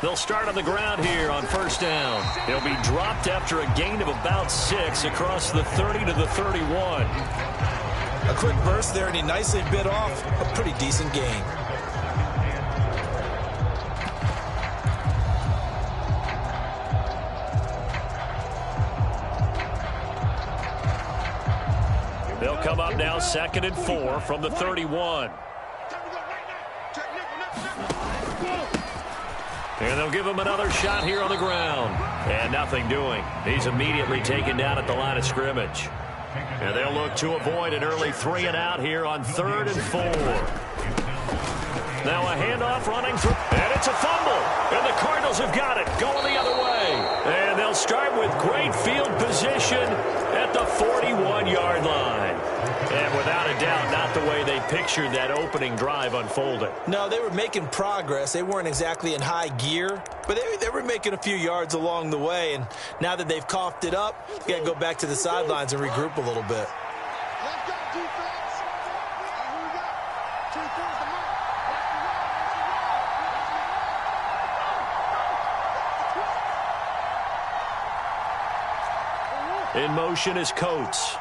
They'll start on the ground here on first down. He'll be dropped after a gain of about 6 across the 30 to the 31. A quick burst there, and he nicely bit off a pretty decent gain. They'll come up now 2nd and 4 from the 31. And they'll give him another shot here on the ground. And nothing doing. He's immediately taken down at the line of scrimmage. And they'll look to avoid an early 3 and out here on 3rd and 4. Now a handoff running through. And it's a fumble. And the Cardinals have got it. Going the other way. And they'll start with great field position at the 41-yard line. And without a doubt, not the way they pictured that opening drive unfolding. No, they were making progress. They weren't exactly in high gear, but they were making a few yards along the way. And now that they've coughed it up, you got to go back to the sidelines and regroup a little bit. Let's go, defense. Here we go. 2-3's the mark. In motion is Coates.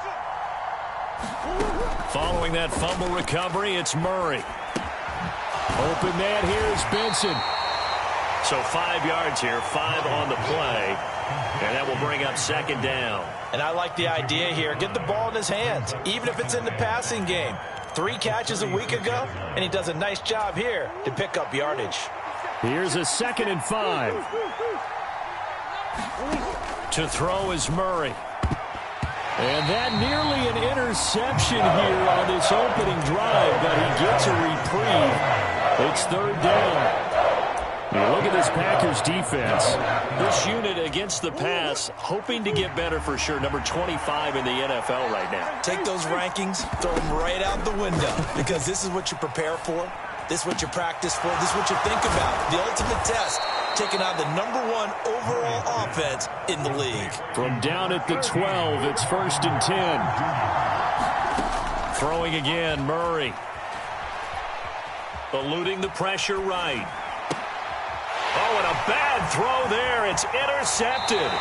Following that fumble recovery, it's Murray. Open man here is Benson. So 5 yards here, 5 on the play. And that will bring up 2nd down. And I like the idea here. Get the ball in his hands, even if it's in the passing game. 3 catches a week ago, and he does a nice job here to pick up yardage. Here's a 2nd and 5. To throw is Murray. And that nearly an interception here on this opening drive, but he gets a reprieve. It's 3rd down. Now look at this Packers defense. This unit against the pass, hoping to get better for sure. Number 25 in the NFL right now. Take those rankings, throw them right out the window, because this is what you prepare for. This is what you practice for. This is what you think about. The ultimate test. Taking on the #1 overall offense in the league. From down at the 12, it's 1st and 10. Throwing again, Murray. Eluding the pressure right. Oh, and a bad throw there. It's intercepted.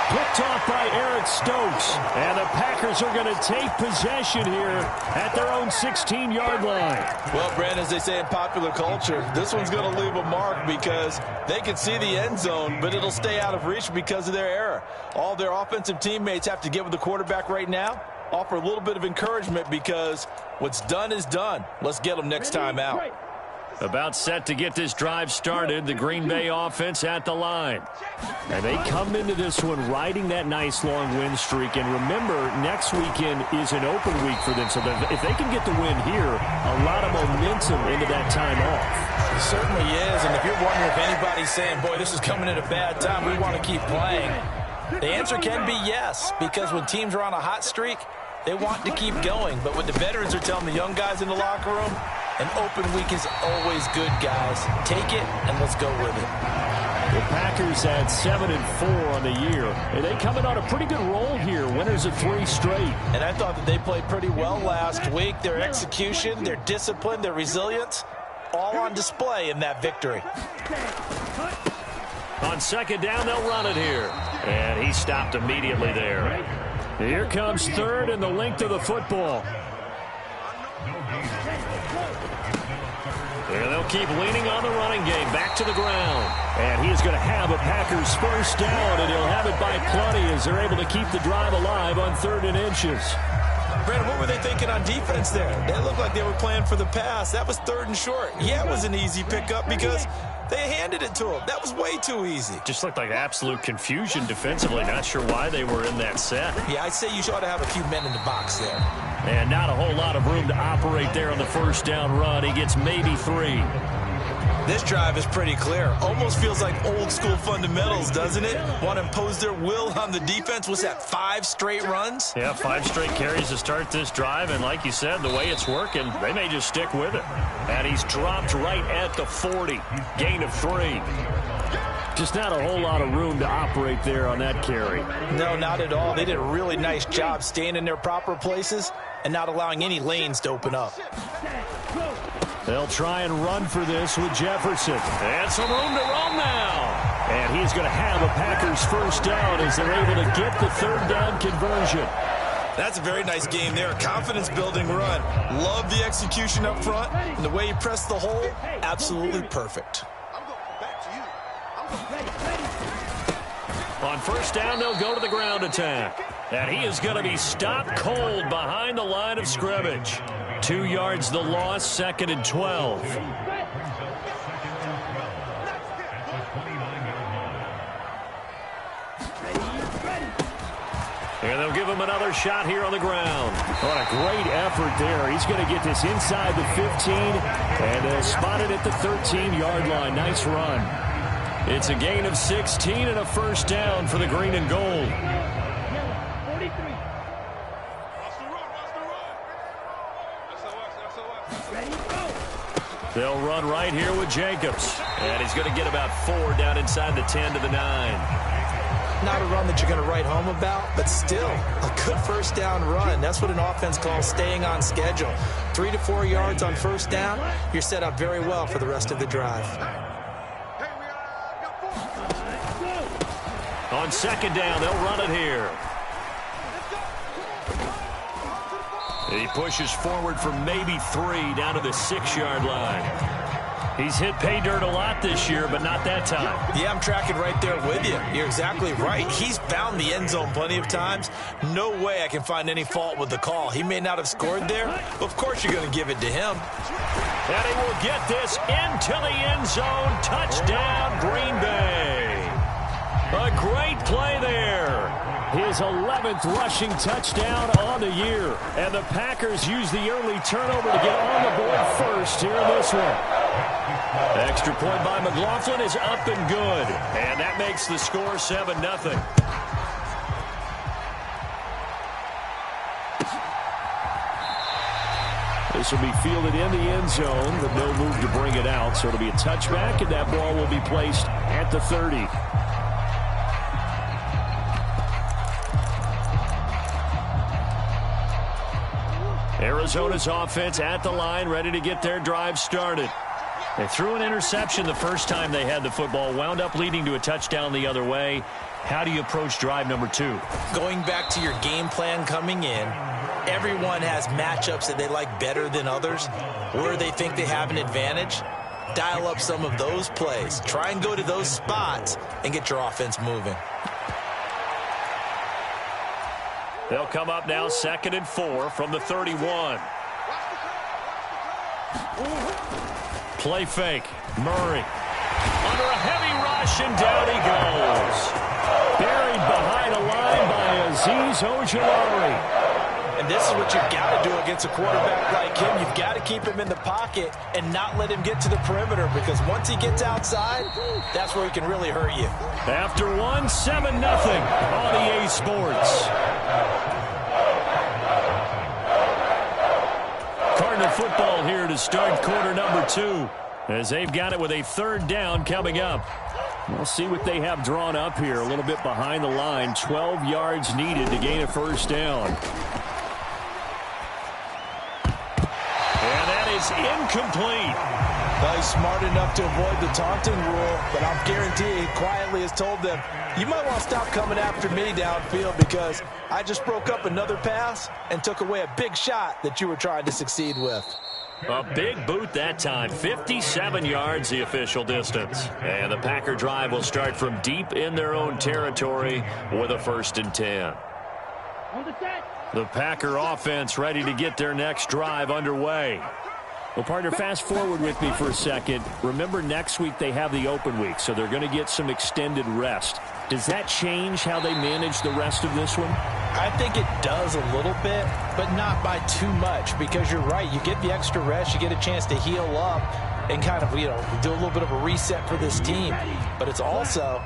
Picked off by Eric Stokes. And the Packers are going to take possession here at their own 16-yard line. Well, Brandon, as they say in popular culture, this one's going to leave a mark because they can see the end zone, but it'll stay out of reach because of their error. All their offensive teammates have to get with the quarterback right now, offer a little bit of encouragement because what's done is done. Let's get them next time out. About set to get this drive started, the Green Bay offense at the line. And they come into this one riding that nice long win streak. And remember, next weekend is an open week for them. So if they can get the win here, a lot of momentum into that time off. It certainly is. And if you're wondering if anybody's saying, boy, this is coming at a bad time, we want to keep playing, the answer can be yes. Because when teams are on a hot streak, they want to keep going. But what the veterans are telling the young guys in the locker room, an open week is always good, guys. Take it, and let's go with it. The Packers at 7 and 4 on the year. And they coming on a pretty good roll here. Winners of 3 straight. And I thought that they played pretty well last week. Their execution, their discipline, their resilience, all on display in that victory. On 2nd down, they'll run it here. And he stopped immediately there. Here comes 3rd and the length of the football. And they'll keep leaning on the running game. Back to the ground. And he is going to have a Packers first down, and he'll have it by plenty as they're able to keep the drive alive on 3rd and inches. Brandon, what were they thinking on defense there? They looked like they were playing for the pass. That was 3rd and short. Yeah, it was an easy pickup because they handed it to him. That was way too easy. Just looked like absolute confusion defensively. Not sure why they were in that set. Yeah, I'd say you ought to have a few men in the box there. And not a whole lot of room to operate there on the first down run. He gets maybe 3. This drive is pretty clear. Almost feels like old school fundamentals, doesn't it? Want to impose their will on the defense. What's that, 5 straight runs? Yeah, 5 straight carries to start this drive. And like you said, the way it's working, they may just stick with it. And he's dropped right at the 40. Gain of 3. Just not a whole lot of room to operate there on that carry. No, not at all. They did a really nice job staying in their proper places and not allowing any lanes to open up. They'll try and run for this with Jefferson. And some room to roam now. And he's going to have a Packers first down as they're able to get the third down conversion. That's a very nice game there. Confidence-building run. Love the execution up front. And the way he pressed the hole, absolutely perfect. On first down, they'll go to the ground attack. And he is going to be stopped cold behind the line of scrimmage. 2 yards the loss, 2nd and 12. And they'll give him another shot here on the ground. What a great effort there. He's going to get this inside the 15, and they'll spot it at the 13-yard line. Nice run. It's a gain of 16 and a first down for the green and gold. They'll run right here with Jacobs. And he's going to get about 4 down inside the 10 to the 9. Not a run that you're going to write home about, but still a good first down run. That's what an offense calls staying on schedule. 3 to 4 yards on first down, you're set up very well for the rest of the drive. On second down, they'll run it here. He pushes forward for maybe 3 down to the 6-yard line. He's hit pay dirt a lot this year, but not that time. Yeah, I'm tracking right there with you. You're exactly right. He's found the end zone plenty of times. No way I can find any fault with the call. He may not have scored there, but of course you're going to give it to him. And he will get this into the end zone. Touchdown, Green Bay. A great play there. His 11th rushing touchdown on the year. And the Packers use the early turnover to get on the board first here in this one. Extra point by McLaughlin is up and good. And that makes the score 7-0. This will be fielded in the end zone, but no move to bring it out. So it'll be a touchback, and that ball will be placed at the 30. Arizona's offense at the line, ready to get their drive started. They threw an interception the first time they had the football, wound up leading to a touchdown the other way. How do you approach drive number 2? Going back to your game plan coming in, everyone has matchups that they like better than others, where they think they have an advantage. Dial up some of those plays. Try and go to those spots and get your offense moving. They'll come up now 2nd and 4 from the 31. Play fake. Murray. Under a heavy rush, and down he goes. Buried behind a line by Azeez Ojulari. And this is what you've got to do against a quarterback like him. You've got to keep him in the pocket and not let him get to the perimeter, because once he gets outside, that's where he can really hurt you. After 7-0 on EA Sports. Cardinal football here to start quarter number 2, as they've got it with a third down coming up. We'll see what they have drawn up here. A little bit behind the line. 12 yards needed to gain a first down. And that is incomplete. Well, he's smart enough to avoid the taunting rule, but I'm guaranteeing he quietly has told them, you might want to stop coming after me downfield, because I just broke up another pass and took away a big shot that you were trying to succeed with. A big boot that time. 57 yards the official distance. And the Packer drive will start from deep in their own territory with a 1st and 10. The Packer offense ready to get their next drive underway. Well, partner, fast forward with me for a second. Remember, next week they have the open week, so they're going to get some extended rest. Does that change how they manage the rest of this one? I think it does a little bit, but not by too much, because you're right. You get the extra rest, you get a chance to heal up and kind of, do a little bit of a reset for this team. But it's also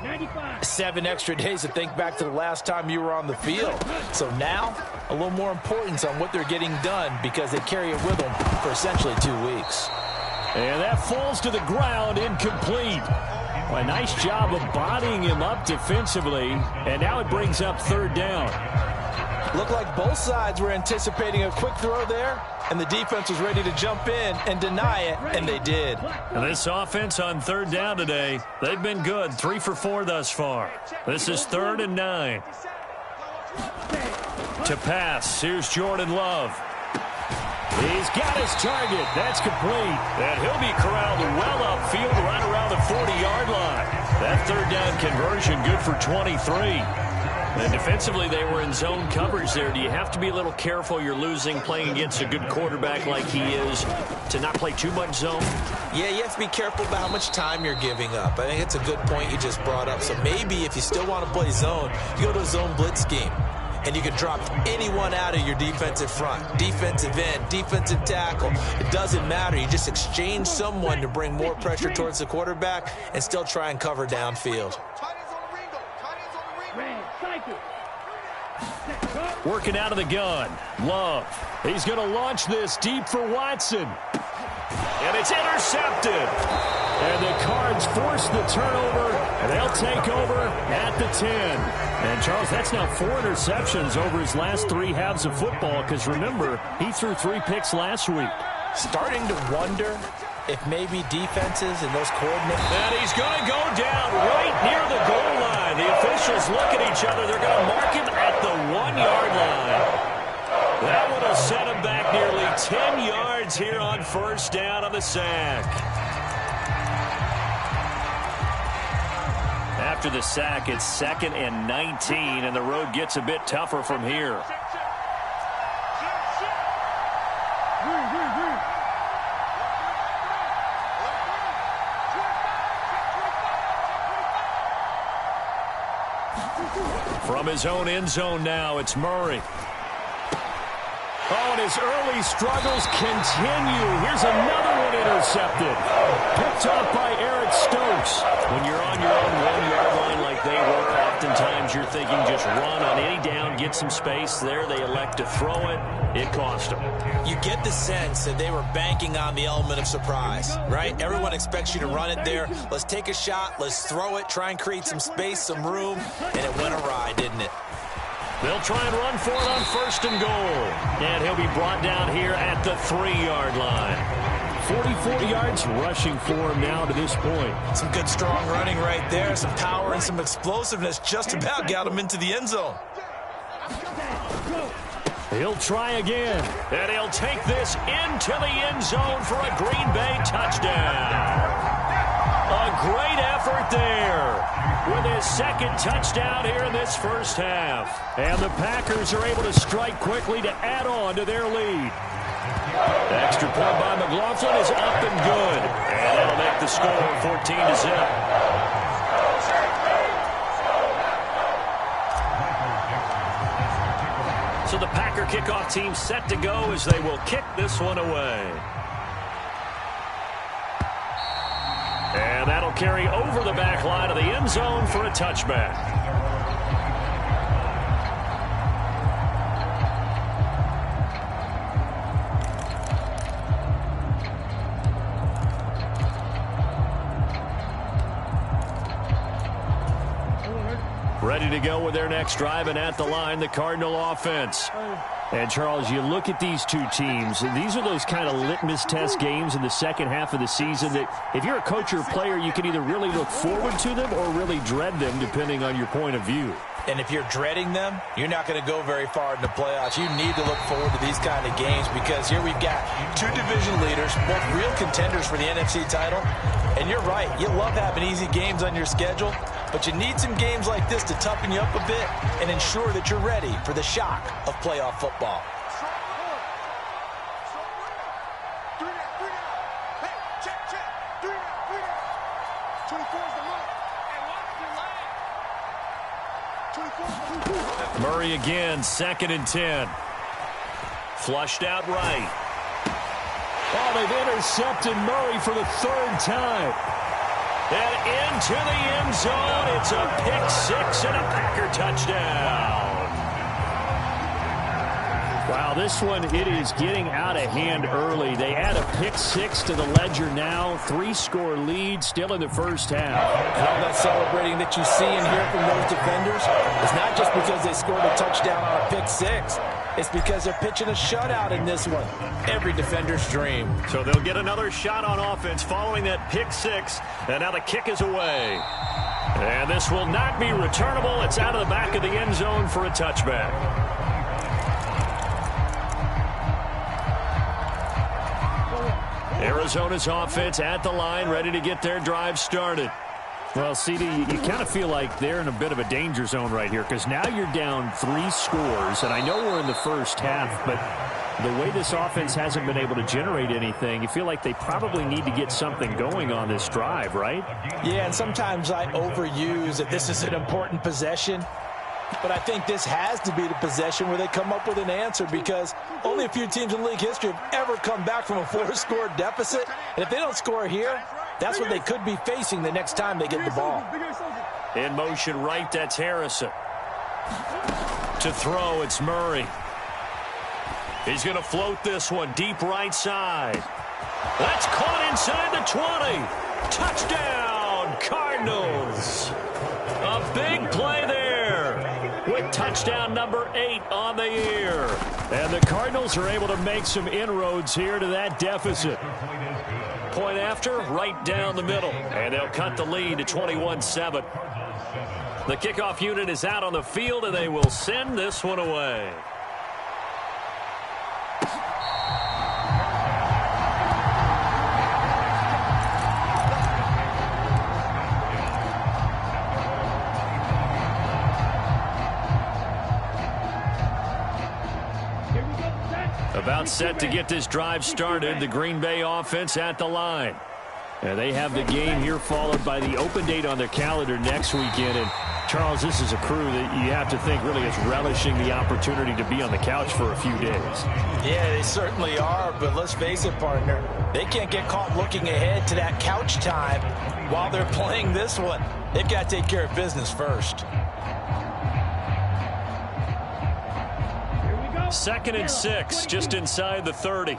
7 extra days to think back to the last time you were on the field. So now, a little more importance on what they're getting done, because they carry it with them for essentially 2 weeks. And that falls to the ground, incomplete. A nice job of bodying him up defensively, and now it brings up third down. Looked like both sides were anticipating a quick throw there, and the defense was ready to jump in and deny it, and they did. And this offense on third down today, they've been good. 3 for 4 thus far. This is 3rd and 9. To pass, here's Jordan Love. He's got his target. That's complete. And he'll be corralled well upfield right around the 40-yard line. That third down conversion good for 23. And defensively, they were in zone coverage there. Do you have to be a little careful? You're losing playing against a good quarterback like he is to not play too much zone? Yeah, you have to be careful about how much time you're giving up. I think it's a good point you just brought up. So maybe if you still want to play zone, you go to a zone blitz scheme. And you can drop anyone out of your defensive front. Defensive end, defensive tackle. It doesn't matter. You just exchange someone to bring more pressure towards the quarterback and still try and cover downfield. Working out of the gun. Love. He's going to launch this deep for Watson. And it's intercepted. And the Cards force the turnover, and they'll take over at the 10. And, Charles, that's now 4 interceptions over his last 3 halves of football because, remember, he threw 3 picks last week. Starting to wonder if maybe defenses and those coordinates. And he's going to go down right near the goal line. The officials look at each other. They're going to mark him at the 1-yard line. That would have set him back nearly 10 yards here on first down on the sack. After the sack, it's 2nd and 19, and the road gets a bit tougher from here. From his own end zone now, it's Murray. Oh, and his early struggles continue. Here's another one intercepted. Picked off by Eric Stokes. When you're on your own 1-yard line like they were, oftentimes you're thinking just run on any down, get some space. There they elect to throw it. It cost them. You get the sense that they were banking on the element of surprise, right? Everyone expects you to run it there. Let's take a shot. Let's throw it. Try and create some space, some room. And it went awry, didn't it? They'll try and run for it on 1st and goal. And he'll be brought down here at the 3-yard line. 44 yards rushing for him now to this point. Some good, strong running right there. Some power and some explosiveness just about got him into the end zone. He'll try again. And he'll take this into the end zone for a Green Bay touchdown. A great effort there with his 2nd touchdown here in this first half. And the Packers are able to strike quickly to add on to their lead. The extra point by McLaughlin is up and good. And that'll make the score 14-0. So the Packer kickoff team set to go as they will kick this one away. And that'll carry over the back line of the end zone for a touchback. Ready to go with their next drive, and at the line, the Cardinal offense. And, Charles, you look at these two teams, and these are those kind of litmus test games in the second half of the season that if you're a coach or a player, you can either really look forward to them or really dread them, depending on your point of view. And if you're dreading them, you're not going to go very far in the playoffs. You need to look forward to these kind of games because here we've got 2 division leaders, both real contenders for the NFC title. And you're right, you love having easy games on your schedule, but you need some games like this to toughen you up a bit and ensure that you're ready for the shock of playoff football. Murray again, 2nd and 10. Flushed out right. Oh, they've intercepted Murray for the 3rd time. And into the end zone, it's a pick 6 and a Packer touchdown. Wow, this one, it is getting out of hand early. They add a pick-6 to the ledger now. 3-score lead still in the first half. And all that celebrating that you see and hear from those defenders is not just because they scored a touchdown on a pick-6. It's because they're pitching a shutout in this one. Every defender's dream. So they'll get another shot on offense following that pick-6. And now the kick is away. And this will not be returnable. It's out of the back of the end zone for a touchback. Arizona's offense at the line, ready to get their drive started. Well, CD, you kind of feel like they're in a bit of a danger zone right here because now you're down 3 scores, and I know we're in the first half, but the way this offense hasn't been able to generate anything, you feel like they probably need to get something going on this drive, right? Yeah, and sometimes I overuse that this is an important possession. But I think this has to be the possession where they come up with an answer because only a few teams in league history have ever come back from a 4-score deficit. And if they don't score here, that's what they could be facing the next time they get the ball. In motion right, that's Harrison. To throw, it's Murray. He's going to float this one deep right side. That's caught inside the 20. Touchdown, Cardinals. A big play there. With touchdown number 8 on the year. And the Cardinals are able to make some inroads here to that deficit. Point after, right down the middle. And they'll cut the lead to 21-7. The kickoff unit is out on the field, and they will send this one away. About set to get this drive started. The Green Bay offense at the line. And they have the game here followed by the open date on their calendar next weekend. And Charles, this is a crew that you have to think really is relishing the opportunity to be on the couch for a few days. Yeah, they certainly are. But let's face it, partner, they can't get caught looking ahead to that couch time while they're playing this one. They've got to take care of business first. 2nd and 6, just inside the 30.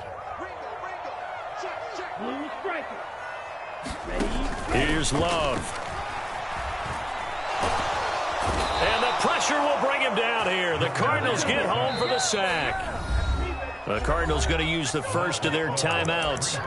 Here's Love. And the pressure will bring him down here. The Cardinals get home for the sack. The Cardinals going to use the first of their timeouts.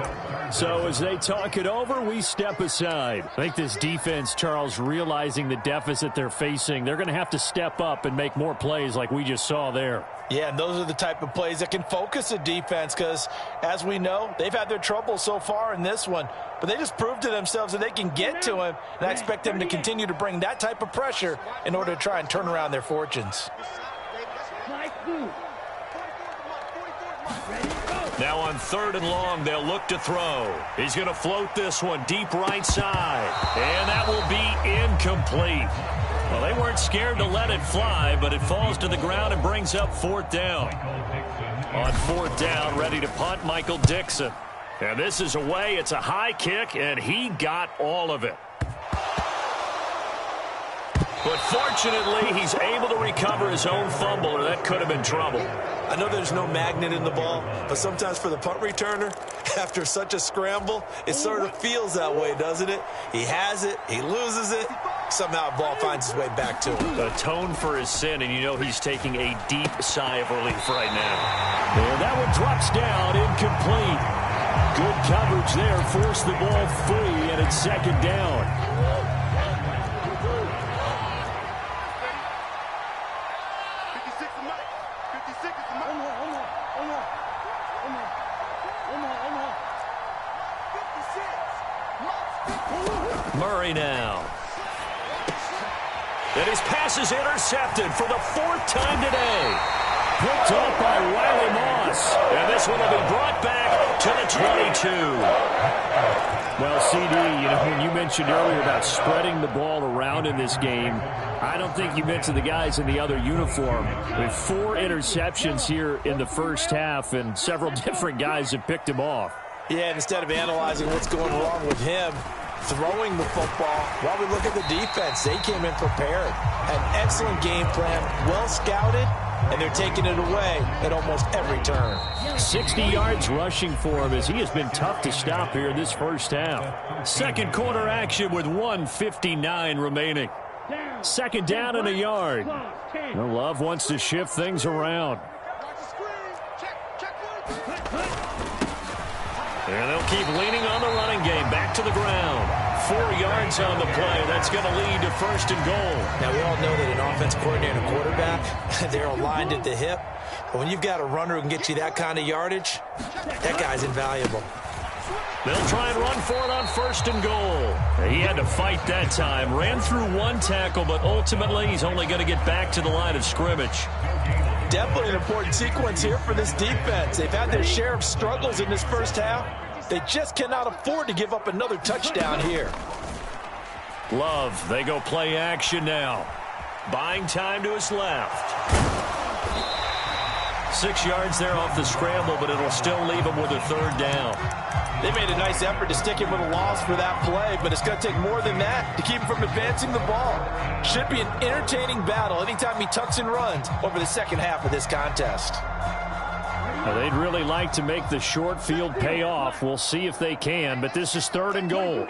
So as they talk it over, we step aside. I think this defense, Charles, realizing the deficit they're facing, they're going to have to step up and make more plays like we just saw there. Yeah, and those are the type of plays that can focus a defense because, as we know, they've had their trouble so far in this one. But they just proved to themselves that they can get to him, and I expect them to continue to bring that type of pressure in order to try and turn around their fortunes. Now on 3rd and long, they'll look to throw. He's going to float this one deep right side, and that will be incomplete. Well, they weren't scared to let it fly, but it falls to the ground and brings up 4th down. On 4th down, ready to punt, Michael Dixon. And this is away. It's a high kick, and he got all of it. But fortunately, he's able to recover his own fumble, or that could have been trouble. I know there's no magnet in the ball, but sometimes for the punt returner, after such a scramble, it sort of feels that way, doesn't it? He has it, he loses it, somehow the ball finds its way back to him. Atone for his sin, and you know he's taking a deep sigh of relief right now. And that one drops down, incomplete. Good coverage there, forced the ball free, and it's 2nd down. Murray now. And his pass is intercepted for the 4th time today. Picked up by Riley Moss. And this one will be brought back to the 22. Well, CD, you know, when you mentioned earlier about spreading the ball around in this game, I don't think you mentioned the guys in the other uniform. With 4 interceptions here in the first half, and several different guys have picked him off. Yeah, and instead of analyzing what's going wrong with him, throwing the football, while we look at the defense, they came in prepared. Had an excellent game plan, well scouted, and they're taking it away at almost every turn. 60 yards rushing for him as he has been tough to stop here in this first half. Second quarter action with 1:59 remaining. Second down and a yard. Love wants to shift things around. And they'll keep leaning on the running game. Back to the ground. 4 yards on the play. That's going to lead to first and goal. Now, we all know that an offense coordinator and a quarterback, they're aligned at the hip. But when you've got a runner who can get you that kind of yardage, that guy's invaluable. They'll try and run for it on first and goal. He had to fight that time. Ran through one tackle, but ultimately he's only going to get back to the line of scrimmage. Definitely an important sequence here for this defense. They've had their share of struggles in this first half. They just cannot afford to give up another touchdown here. Love, they go play action now. Buying time to his left. 6 yards there off the scramble, but it'll still leave him with a third down. They made a nice effort to stick him with a loss for that play, but it's going to take more than that to keep him from advancing the ball. Should be an entertaining battle anytime he tucks and runs over the second half of this contest. Now, they'd really like to make the short field pay off. We'll see if they can, but this is third and goal.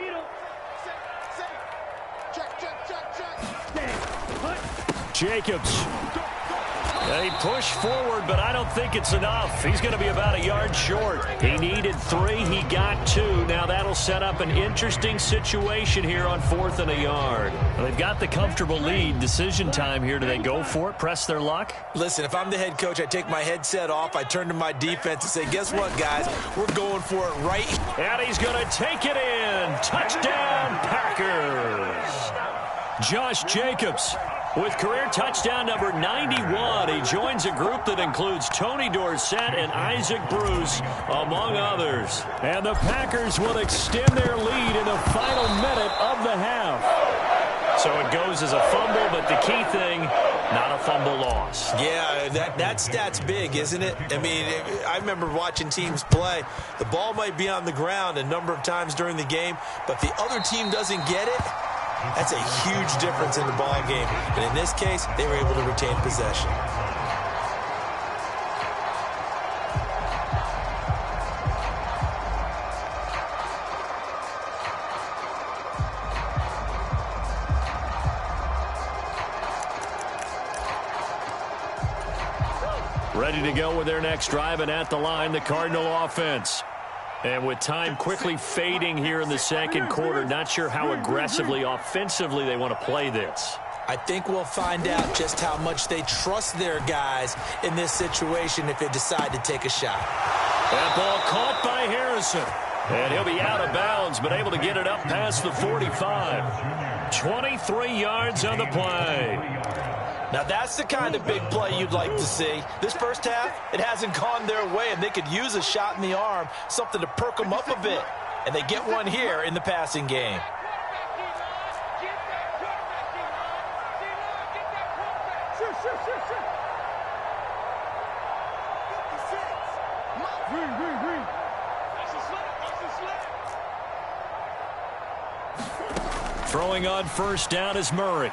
Jacobs. They push forward, but I don't think it's enough. He's going to be about a yard short. He needed 3. He got 2. Now that'll set up an interesting situation here on 4th and a yard. Well, they've got the comfortable lead. Decision time here. Do they go for it, press their luck? Listen, if I'm the head coach, I take my headset off. I turn to my defense and say, guess what, guys? We're going for it right. And he's going to take it in. Touchdown, Packers. Josh Jacobs with career touchdown number 91. He joins a group that includes Tony Dorsett and Isaac Bruce, among others. And the Packers will extend their lead in the final minute of the half. So it goes as a fumble, but the key thing, not a fumble loss. Yeah, that stat's big, isn't it? I mean, I remember watching teams play. The ball might be on the ground a number of times during the game, but if the other team doesn't get it, that's a huge difference in the ball game. And in this case, they were able to retain possession. Ready to go with their next drive, and at the line, the Cardinal offense. And with time quickly fading here in the second quarter, not sure how aggressively, offensively they want to play this. I think we'll find out just how much they trust their guys in this situation if they decide to take a shot. That ball caught by Harrison. And he'll be out of bounds, but able to get it up past the 45. 23 yards on the play. Now, that's the kind of big play you'd like to see. This first half, it hasn't gone their way, and they could use a shot in the arm, something to perk them up a bit. And they get one here in the passing game. Throwing on first down is Murray.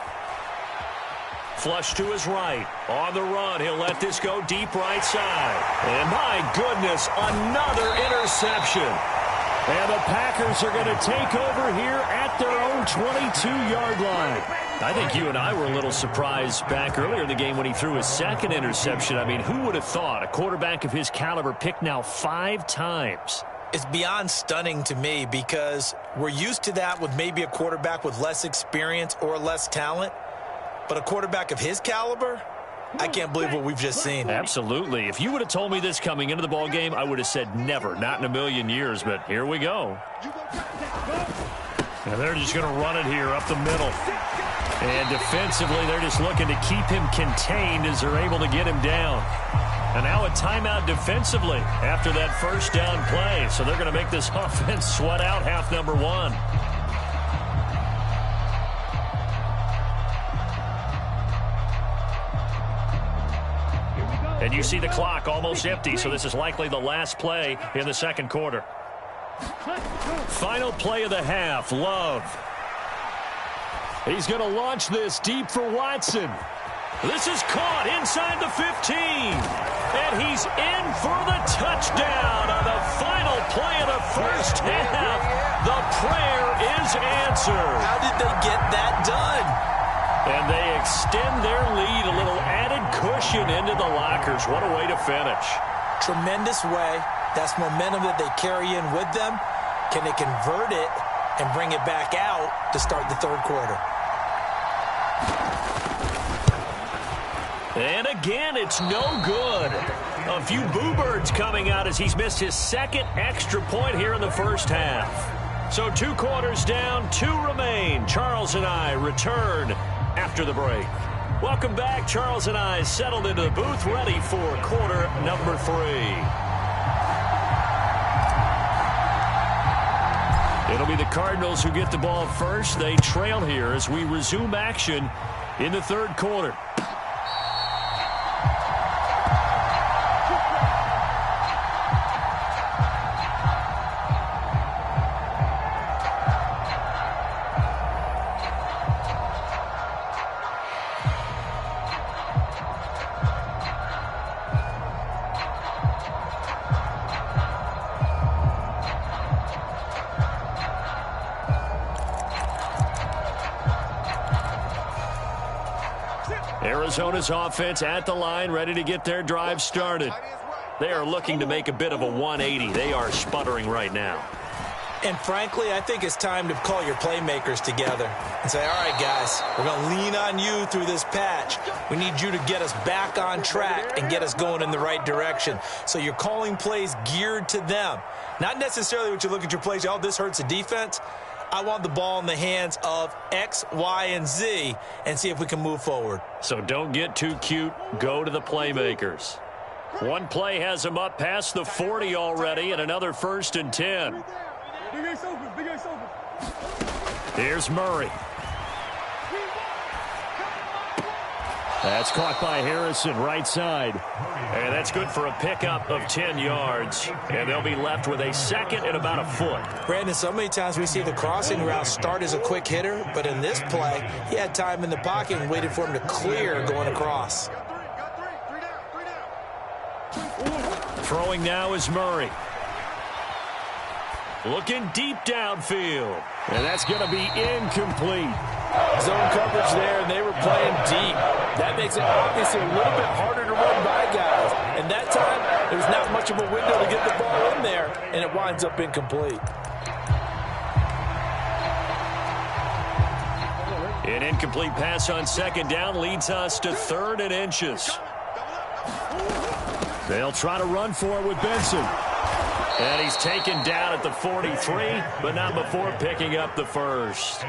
Flush to his right. On the run, he'll let this go deep right side. And my goodness, another interception. And the Packers are going to take over here at their own 22-yard line. I think you and I were a little surprised back earlier in the game when he threw his second interception. I mean, who would have thought a quarterback of his caliber picked now 5 times? It's beyond stunning to me because we're used to that with maybe a quarterback with less experience or less talent. But a quarterback of his caliber, I can't believe what we've just seen. Absolutely. If you would have told me this coming into the ball game, I would have said never, not in a million years. But here we go. And they're just going to run it here up the middle. And defensively, they're just looking to keep him contained as they're able to get him down. And now a timeout defensively after that first down play. So they're going to make this offense sweat out half number 1. And you see the clock almost empty, so this is likely the last play in the second quarter. Final play of the half, Love. He's going to launch this deep for Watson. This is caught inside the 15. And he's in for the touchdown on the final play of the first half. The prayer is answered. How did they get that done? And they extend their lead, a little added cushion into the lockers. What a way to finish. Tremendous way. That's momentum that they carry in with them. Can they convert it and bring it back out to start the third quarter? And again, it's no good. A few boo-birds coming out as he's missed his second extra point here in the first half. So 2 quarters down, 2 remain. Charles and I return after the break. Welcome back. Charles and I settled into the booth, ready for quarter number 3. It'll be the Cardinals who get the ball first. They trail here as we resume action in the third quarter. Arizona's offense at the line, ready to get their drive started. They are looking to make a bit of a 180. They are sputtering right now. And frankly, I think it's time to call your playmakers together and say, all right, guys, we're going to lean on you through this patch. We need you to get us back on track and get us going in the right direction. So you're calling plays geared to them. Not necessarily what you look at your plays, oh, this hurts the defense. I want the ball in the hands of X, Y, and Z and see if we can move forward. So don't get too cute. Go to the playmakers. One play has them up past the 40 already, and another 1st and 10. Here's Murray. That's caught by Harrison, right side. And that's good for a pickup of 10 yards. And they'll be left with a second and about a foot. Brandon, so many times we see the crossing route start as a quick hitter, but in this play, he had time in the pocket and waited for him to clear going across. Throwing now is Murray. Looking deep downfield. And that's going to be incomplete. Zone coverage there, and they were playing deep. That makes it obviously a little bit harder to run by guys. And that time, there was not much of a window to get the ball in there, and it winds up incomplete. An incomplete pass on second down leads us to 3rd and inches. They'll try to run for it with Benson. And he's taken down at the 43, but not before picking up the first.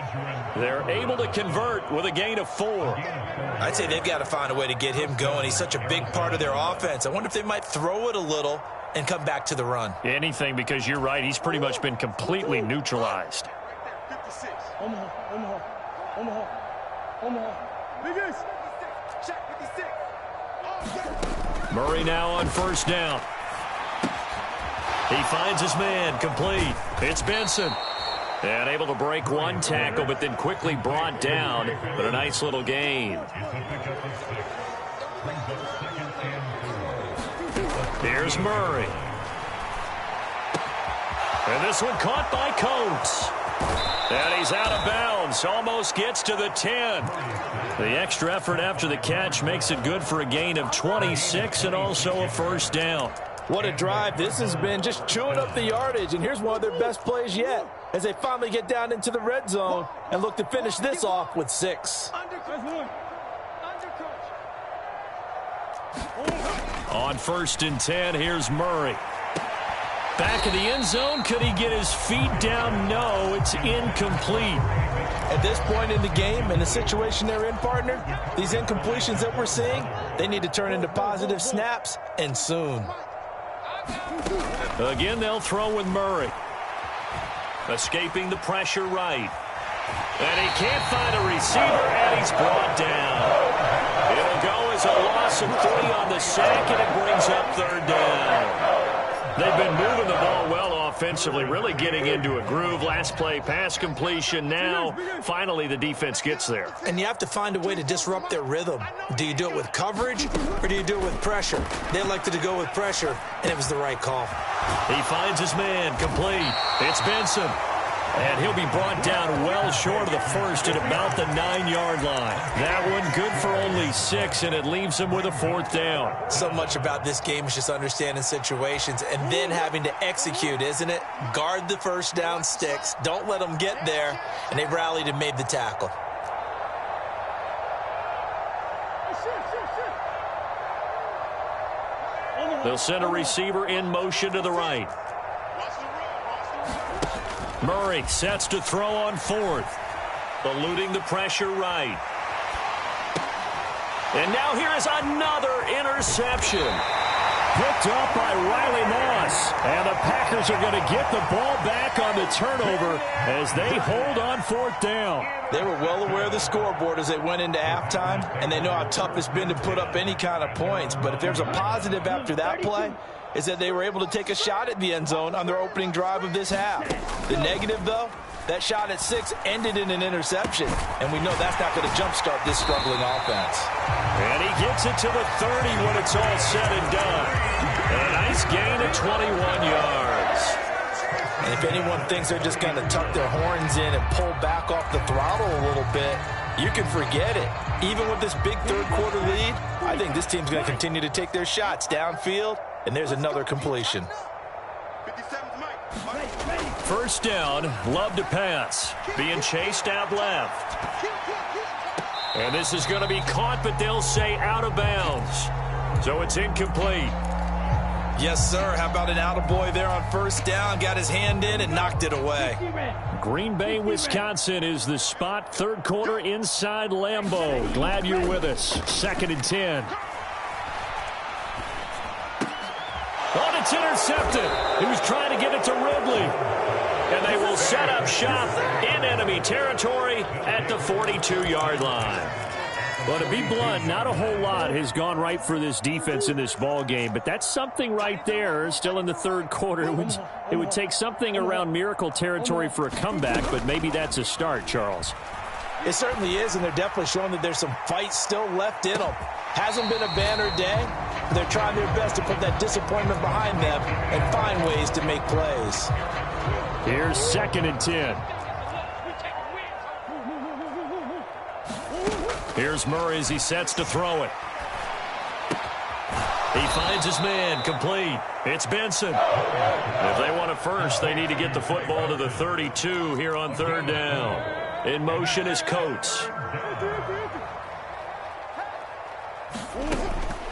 They're able to convert with a gain of 4. I'd say they've got to find a way to get him going. He's such a big part of their offense. I wonder if they might throw it a little and come back to the run. Anything, because you're right. He's pretty much been completely neutralized. Murray now on 1st down. He finds his man, complete. It's Benson. And able to break one tackle, but then quickly brought down. But a nice little gain. Here's Murray. And this one caught by Coates. And he's out of bounds. Almost gets to the 10. The extra effort after the catch makes it good for a gain of 26 and also a 1st down. What a drive. This has been just chewing up the yardage, and here's one of their best plays yet as they finally get down into the red zone and look to finish this off with 6. On 1st and 10, here's Murray. Back in the end zone, could he get his feet down? No, it's incomplete. At this point in the game, in the situation they're in, partner, these incompletions that we're seeing, they need to turn into positive snaps, and soon. Again, they'll throw with Murray. Escaping the pressure right. And he can't find a receiver, and he's brought down. It'll go as a loss of 3 on the sack, and it brings up 3rd down. They've been moving the ball well offensively, really getting into a groove. Last play, pass completion. Now, finally, the defense gets there. And you have to find a way to disrupt their rhythm. Do you do it with coverage, or do you do it with pressure? They elected to go with pressure, and it was the right call. He finds his man, complete. It's Benson. And he'll be brought down well short of the first at about the 9-yard line. That one good for only 6, and it leaves him with a 4th down. So much about this game is just understanding situations and then having to execute, isn't it? Guard the first down sticks. Don't let them get there. And they rallied and made the tackle. They'll send a receiver in motion to the right. Murray sets to throw on 4th. Eluding the pressure right. And now here is another interception. Picked up by Riley Moss. And the Packers are going to get the ball back on the turnover as they hold on 4th down. They were well aware of the scoreboard as they went into halftime, and they know how tough it's been to put up any kind of points. But if there's a positive after that play, is that they were able to take a shot at the end zone on their opening drive of this half. The negative, though, that shot at 6 ended in an interception, and we know that's not going to jumpstart this struggling offense. And he gets it to the 30 when it's all said and done. And a nice gain of 21 yards. And if anyone thinks they're just going to tuck their horns in and pull back off the throttle a little bit, you can forget it. Even with this big third-quarter lead, I think this team's going to continue to take their shots downfield, and there's another completion. First down, Love to pass. Being chased out left. And this is going to be caught, but they'll say out of bounds. So it's incomplete. Yes, sir. How about an attaboy there on first down? Got his hand in and knocked it away. Green Bay, Wisconsin is the spot. Third quarter inside Lambeau. Glad you're with us. 2nd and 10. Oh, it's intercepted. He was trying to get it to Ridley. And they will set up shop in enemy territory at the 42-yard line. Well, to be blunt, not a whole lot has gone right for this defense in this ball game, but that's something right there. Still in the third quarter, it would take something around miracle territory for a comeback, but maybe that's a start, Charles. It certainly is, and they're definitely showing that there's some fight still left in them. Hasn't been a banner day. They're trying their best to put that disappointment behind them and find ways to make plays. Here's 2nd and 10. Here's Murray as he sets to throw it. He finds his man, complete. It's Benson. If they want it first, they need to get the football to the 32 here on 3rd down. In motion is Coates.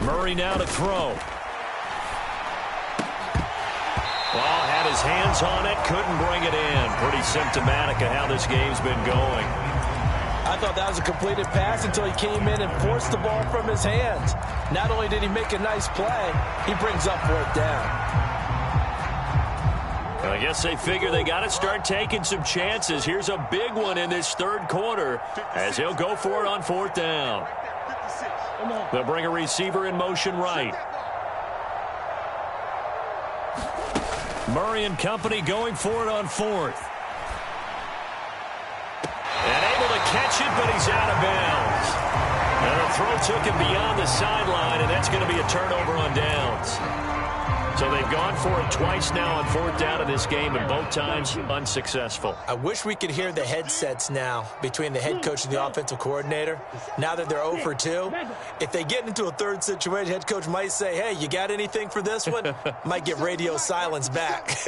Murray now to throw. Well, had his hands on it, couldn't bring it in. Pretty symptomatic of how this game's been going. I thought that was a completed pass until he came in and forced the ball from his hands. Not only did he make a nice play, he brings up 4th down. Well, I guess they figure they got to start taking some chances. Here's a big one in this third quarter as he'll go for it on 4th down. They'll bring a receiver in motion right. Murray and company going for it on 4th. And able to catch it, but he's out of bounds. And the throw took him beyond the sideline, and that's going to be a turnover on downs. So they've gone for it twice now on 4th down in this game, and both times unsuccessful. I wish we could hear the headsets now between the head coach and the offensive coordinator. Now that they're 0 for 2, if they get into a third situation, head coach might say, hey, you got anything for this one? Might get radio silence back.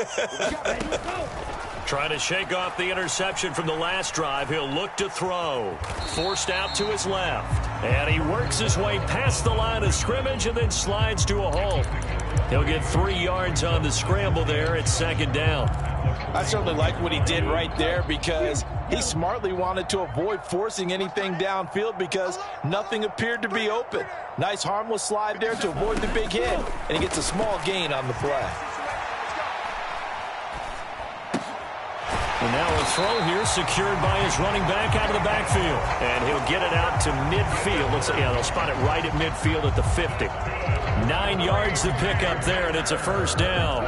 Trying to shake off the interception from the last drive. He'll look to throw. Forced out to his left. And he works his way past the line of scrimmage and then slides to a halt. He'll get 3 yards on the scramble there at 2nd down. I certainly like what he did right there because he smartly wanted to avoid forcing anything downfield because nothing appeared to be open. Nice harmless slide there to avoid the big hit, and he gets a small gain on the play. And now a throw here secured by his running back out of the backfield. And he'll get it out to midfield. They'll spot it right at midfield at the 50. 9 yards to pick up there, and it's a first down.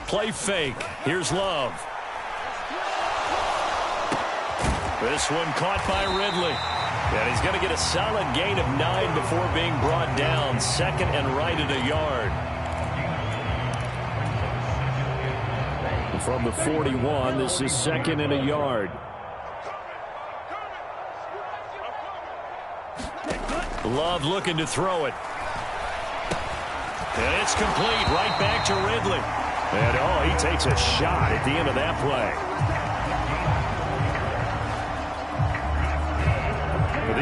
Play fake. Here's Love. This one caught by Ridley. And he's going to get a solid gain of 9 before being brought down. Second and right at a yard. From the 41, this is second and a yard. Love looking to throw it. And it's complete right back to Ridley. And, oh, he takes a shot at the end of that play.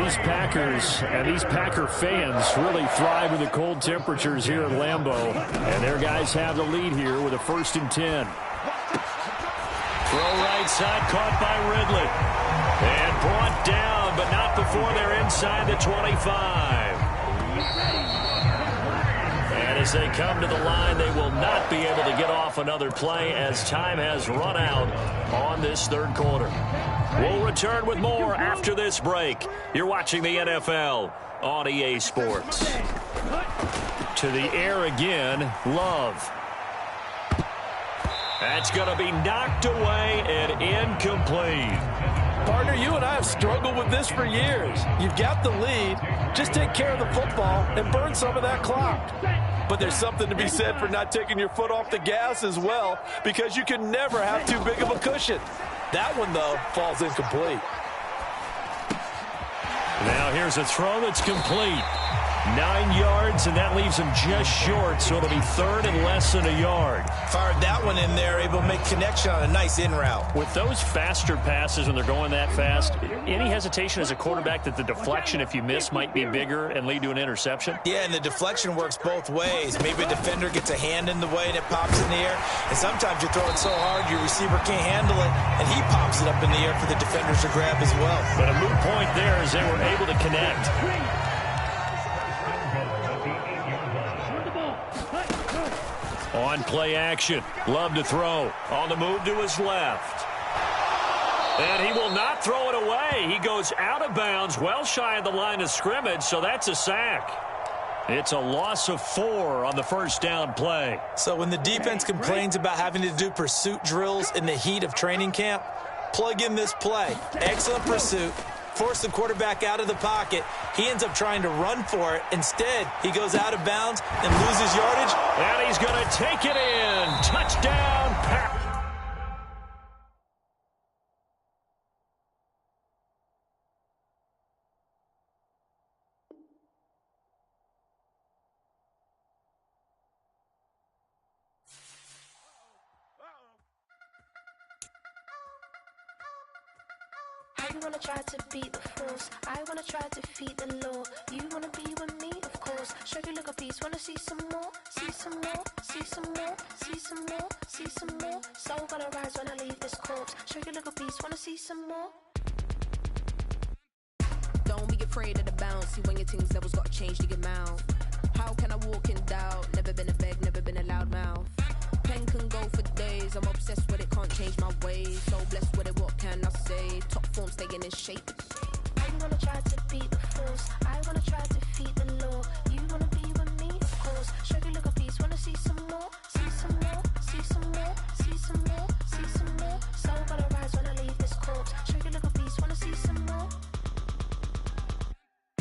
These Packers and these Packer fans really thrive in the cold temperatures here at Lambeau. And their guys have the lead here with a 1st and 10. Throw right side, caught by Ridley. And brought down, but not before they're inside the 25. And as they come to the line, they will not be able to get off another play as time has run out on this third quarter. We'll return with more after this break. You're watching the NFL on EA Sports. To the air again, Love. That's going to be knocked away and incomplete. Partner, you and I have struggled with this for years. You've got the lead. Just take care of the football and burn some of that clock. But there's something to be said for not taking your foot off the gas as well, because you can never have too big of a cushion. That one, though, falls incomplete. Now here's a throw that's complete. 9 yards, and that leaves him just short, so it'll be third and less than a yard. Fired that one in there, able to make connection on a nice in route. With those faster passes when they're going that fast, any hesitation as a quarterback that the deflection, if you miss, might be bigger and lead to an interception? Yeah, and the deflection works both ways. Maybe a defender gets a hand in the way and it pops in the air, and sometimes you throw it so hard your receiver can't handle it, and he pops it up in the air for the defenders to grab as well. But a moot point there as they were able to connect. On play action, Love to throw. On the move to his left. And he will not throw it away. He goes out of bounds, well shy of the line of scrimmage, so that's a sack. It's a loss of 4 on the first down play. So when the defense complains about having to do pursuit drills in the heat of training camp, plug in this play. Excellent pursuit. Force the quarterback out of the pocket. He ends up trying to run for it. Instead, he goes out of bounds and loses yardage. And he's going to take it in. Touchdown, Pack. You wanna try to beat the force, I wanna try to defeat the law. You wanna be with me, of course. Show you look a piece, wanna see some more, see some more, see some more, see some more, see some more. Soul gonna rise when I leave this corpse. Show you look a piece, wanna see some more. Don't be afraid of the bounce. See when your things levels got changed to get mouth. How can I walk in doubt? Never been a beg, never been a loud mouth. Pen can go for days. I'm obsessed with it, can't change my ways. So blessed with it, what can I say? Top form staying in shape. You wanna try to beat the force, I wanna try to defeat the law. You wanna be with me, of course. Show you look a piece, wanna see some more, see some more, see some more, see some more, see some more. Soul gonna rise when I leave this corpse. Show you look a piece, wanna see some more.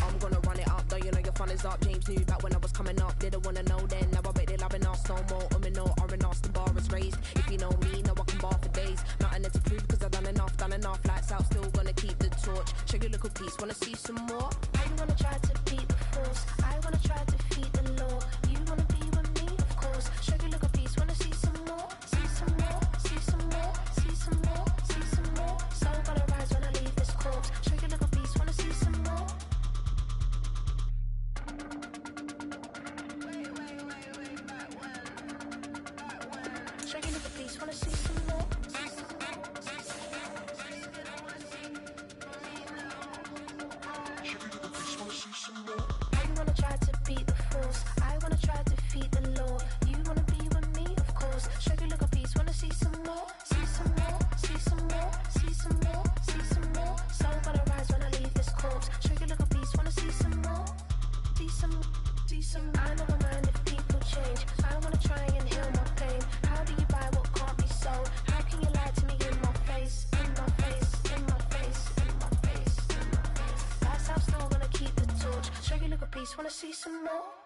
I'm gonna run it up, though you know your fun is up. James knew back when I was coming up. Didn't wanna know then, now I bet they're loving us. No more, no R&Us, the bar is raised. If you know me, know I can bar for days. Nothing to prove, cause I've done enough. Lights out, still gonna keep the torch. Show you look a piece, wanna see some more? You wanna try to beat the force, I wanna try to defeat the law. You wanna be with me, of course. Show you look a piece, wanna see some more, see some more, see some more, see some more, see some more. Soul gonna rise when I leave this corpse. Show you look a piece, wanna see some more. Show you look a piece, wanna see some more. You wanna try to beat the force, I wanna try to defeat the law. You wanna be with me, of course. Show you look a piece, wanna see some more, see some more, see some more, see some more, see some more. Soul gonna rise when I leave this corpse. Show you look a piece, wanna see some more, see some, see some. I never mind if people change. I wanna try and piece, wanna see some more?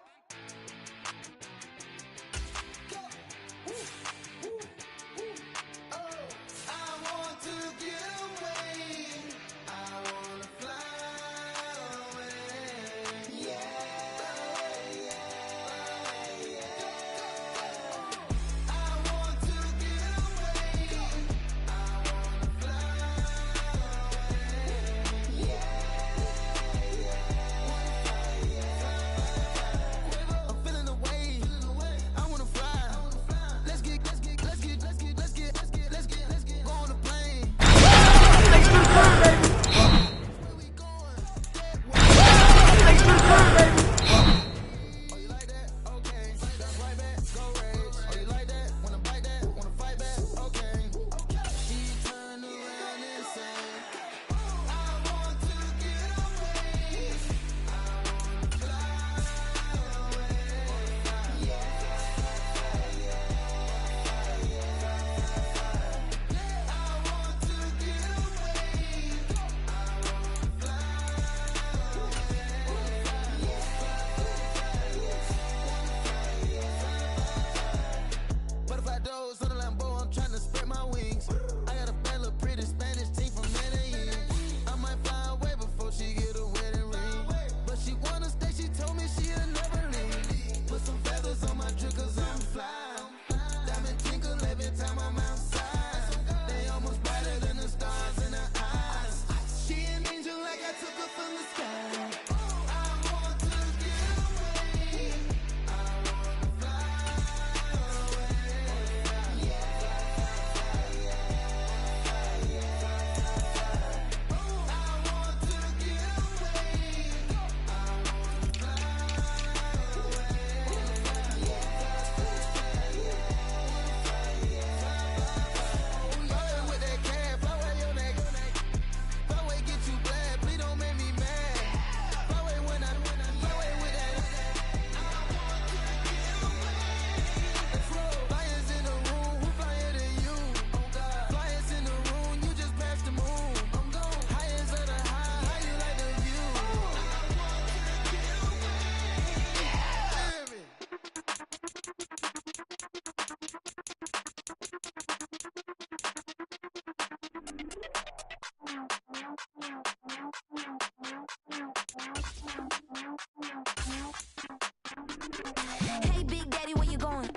Hey, Big Daddy, where you going?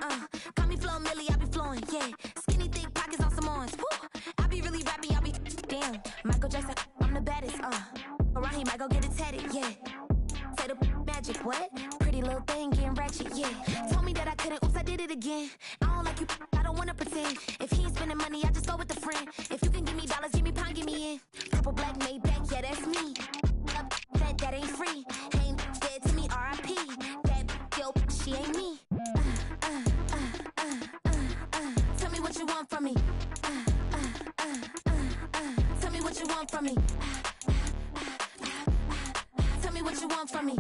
Call me Flo Millie, I be flowing, yeah. Skinny, thick pockets on some ones. I be really rapping, I be damn. Michael Jackson, I'm the baddest, Around here, might go get it tatted, yeah. Say the magic, what? Pretty little thing getting ratchet, yeah. Told me that I couldn't, oops, I did it again. I don't like you, I don't wanna pretend. If he ain't spending money, I just go with a friend. If you can give me dollars, give me pound, give me in. Purple, black, made back, yeah, that's me. That ain't free. Ain't dead to me, R.I.P. That yo, she ain't me. Tell me what you want from me. Tell me what you want from me. Tell me what you want from me.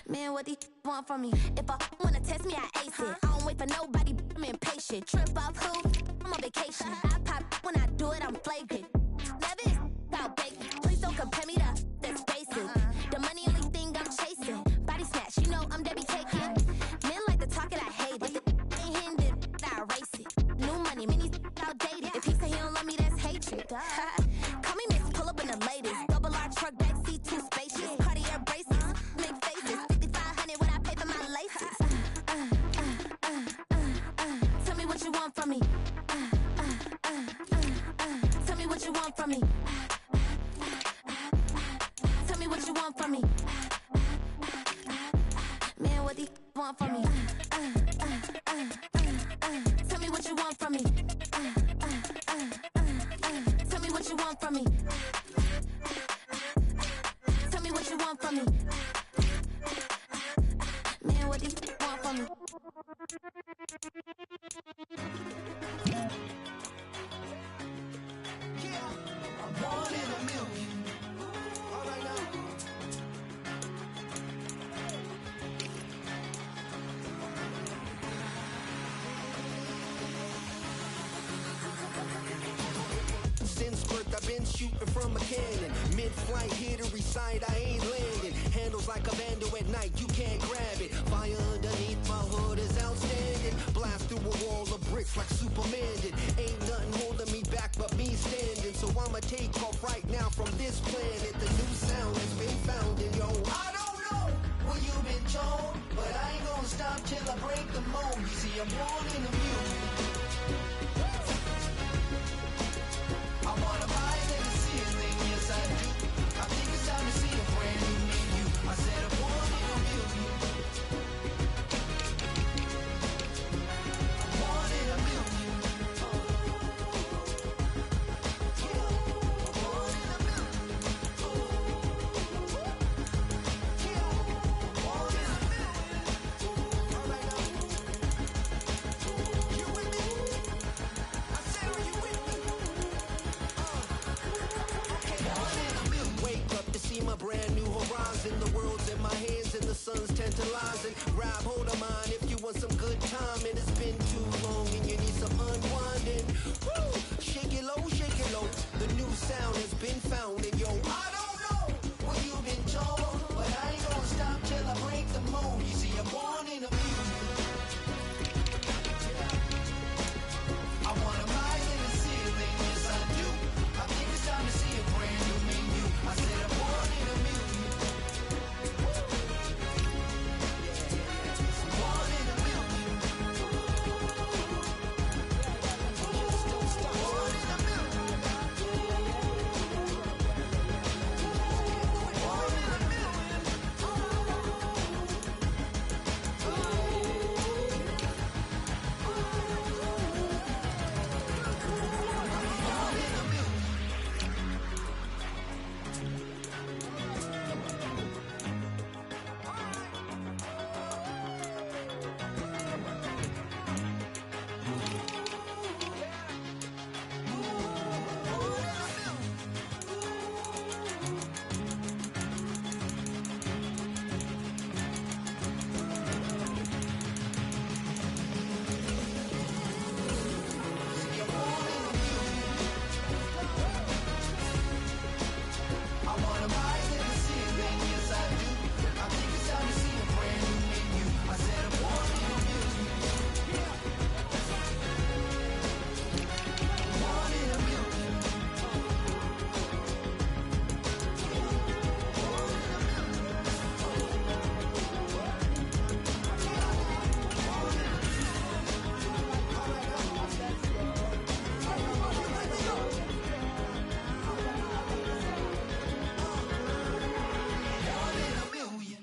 Man, what these want from me? If I wanna test me, I ace it. I don't wait for nobody, I'm impatient. Trip off who? I'm on vacation. I pop when I do it, I'm flagrant. Love it, out bacon. Please don't compare me to that's basic. The money only thing I'm chasing. Body snatch, you know I'm Debbie taking. Men like to talk it, I hate it. Ain't hitting it, I erase it. New money, many outdated. If he say he don't love me, that's hatred. Call me Miss, pull up in the latest. Double R truck, backseat, too spacious. Cartier braces, make faces. 5,500 when I pay for my laces. Tell me what you want from me. since birth, I've been shooting from a cannon. Mid-flight, here to recite, I ain't landing. Handles like a vandal at night, you can't grab it. Fire underneath my hood is outstanding. Blast through a wall of bricks like Superman did. Ain't nothing holding me back but me standing. So I'ma take off right now from this planet. The new sound has been found in yo. I don't know what you've been told, but I ain't gonna stop till I break the mold. You see, I'm born in the music. I wanna rise in the ceiling, yes I do. I think it's time to see a brand new me and you. I said I'm born in a million. I'm born in a million. I'm born in a million. Born in a million. All right now. You with me? I said, are you with me? Wake up to see my brand new horizon. The world's in my hands and the sun's tantalizing. Grab hold of mine if you want some good time. And it's been too long and you need some unwinding. Woo! Shake it low, shake it low. The new sound has been found. And yo, I don't know what you've been told, but I ain't gonna stop till I break the mold. You see, I'm born in a music. I wanna rise in the ceiling, yes I do. I think it's time to see a brand new me and you. I said I'm born in a million. I'm born in a million. Born in a million. Born in a million. Born in a million. I wanna rise in the ceiling, yes I do. I think it's time to see a brand new me and you. I said I'm born in a million. Born in a million. Born in a million.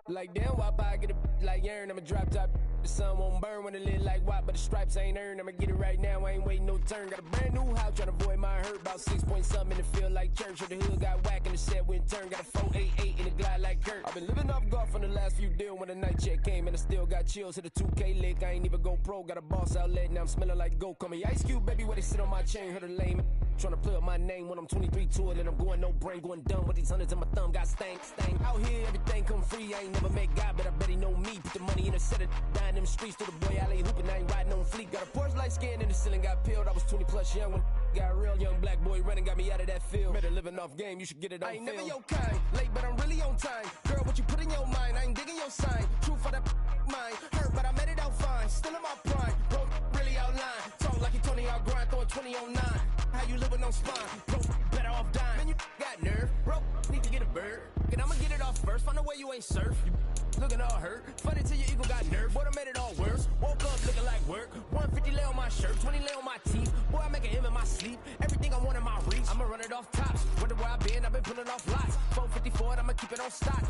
Like damn, why I get a like urn? I'ma drop top. The sun won't burn when it lit like white, but the stripes ain't earned. I'ma get it right now, I ain't waiting no turn. Got a brand new house, tryna avoid my hurt. About 6 point something in the field like church. The hood got whack and the set went turn. Got a 488 in the glide like Kurt. I've been living off golf on the last few deals. When the night check came and I still got chills. Hit a 2K lick, I ain't even go pro. Got a boss outlet, now I'm smelling like gold. Call me Ice Cube, baby, where they sit on my chain. Heard a lame tryna play up my name when I'm 23 to it. And I'm going no brain, going dumb with these hundreds in my thumb. Got stank. Out here, everything come free. I ain't never met God, but I bet he know me. Put the money in a set of dying them streets to the boy alley hooping. I ain't riding on fleek. Got a Porsche light scan in the ceiling, got peeled. I was 20 plus young when got real. Young black boy running, got me out of that field. Better living off game, you should get it on film. I ain't never your kind, late but I'm really on time. Girl, what you put in your mind, I ain't digging your sign. True for that mine, hurt but I made it out fine. Still in my prime, bro, really outline. Talk like you Tony, I'll grind, throw a 20 on 9. How you living on spine, bro, better off dying. Man, you got nerve, bro, need to get a bird. And I'ma get it off first, find a way you ain't surf. You looking all hurt, funny till your ego got nerve. Boy, I made it all worse, woke up looking like work. 150 lay on my shirt, 20 lay on my teeth. Boy, I make an M in my sleep, everything I want in my reach. I'ma run it off tops, wonder where I been, I've been pulling off lots. 454, I'ma keep it on stock.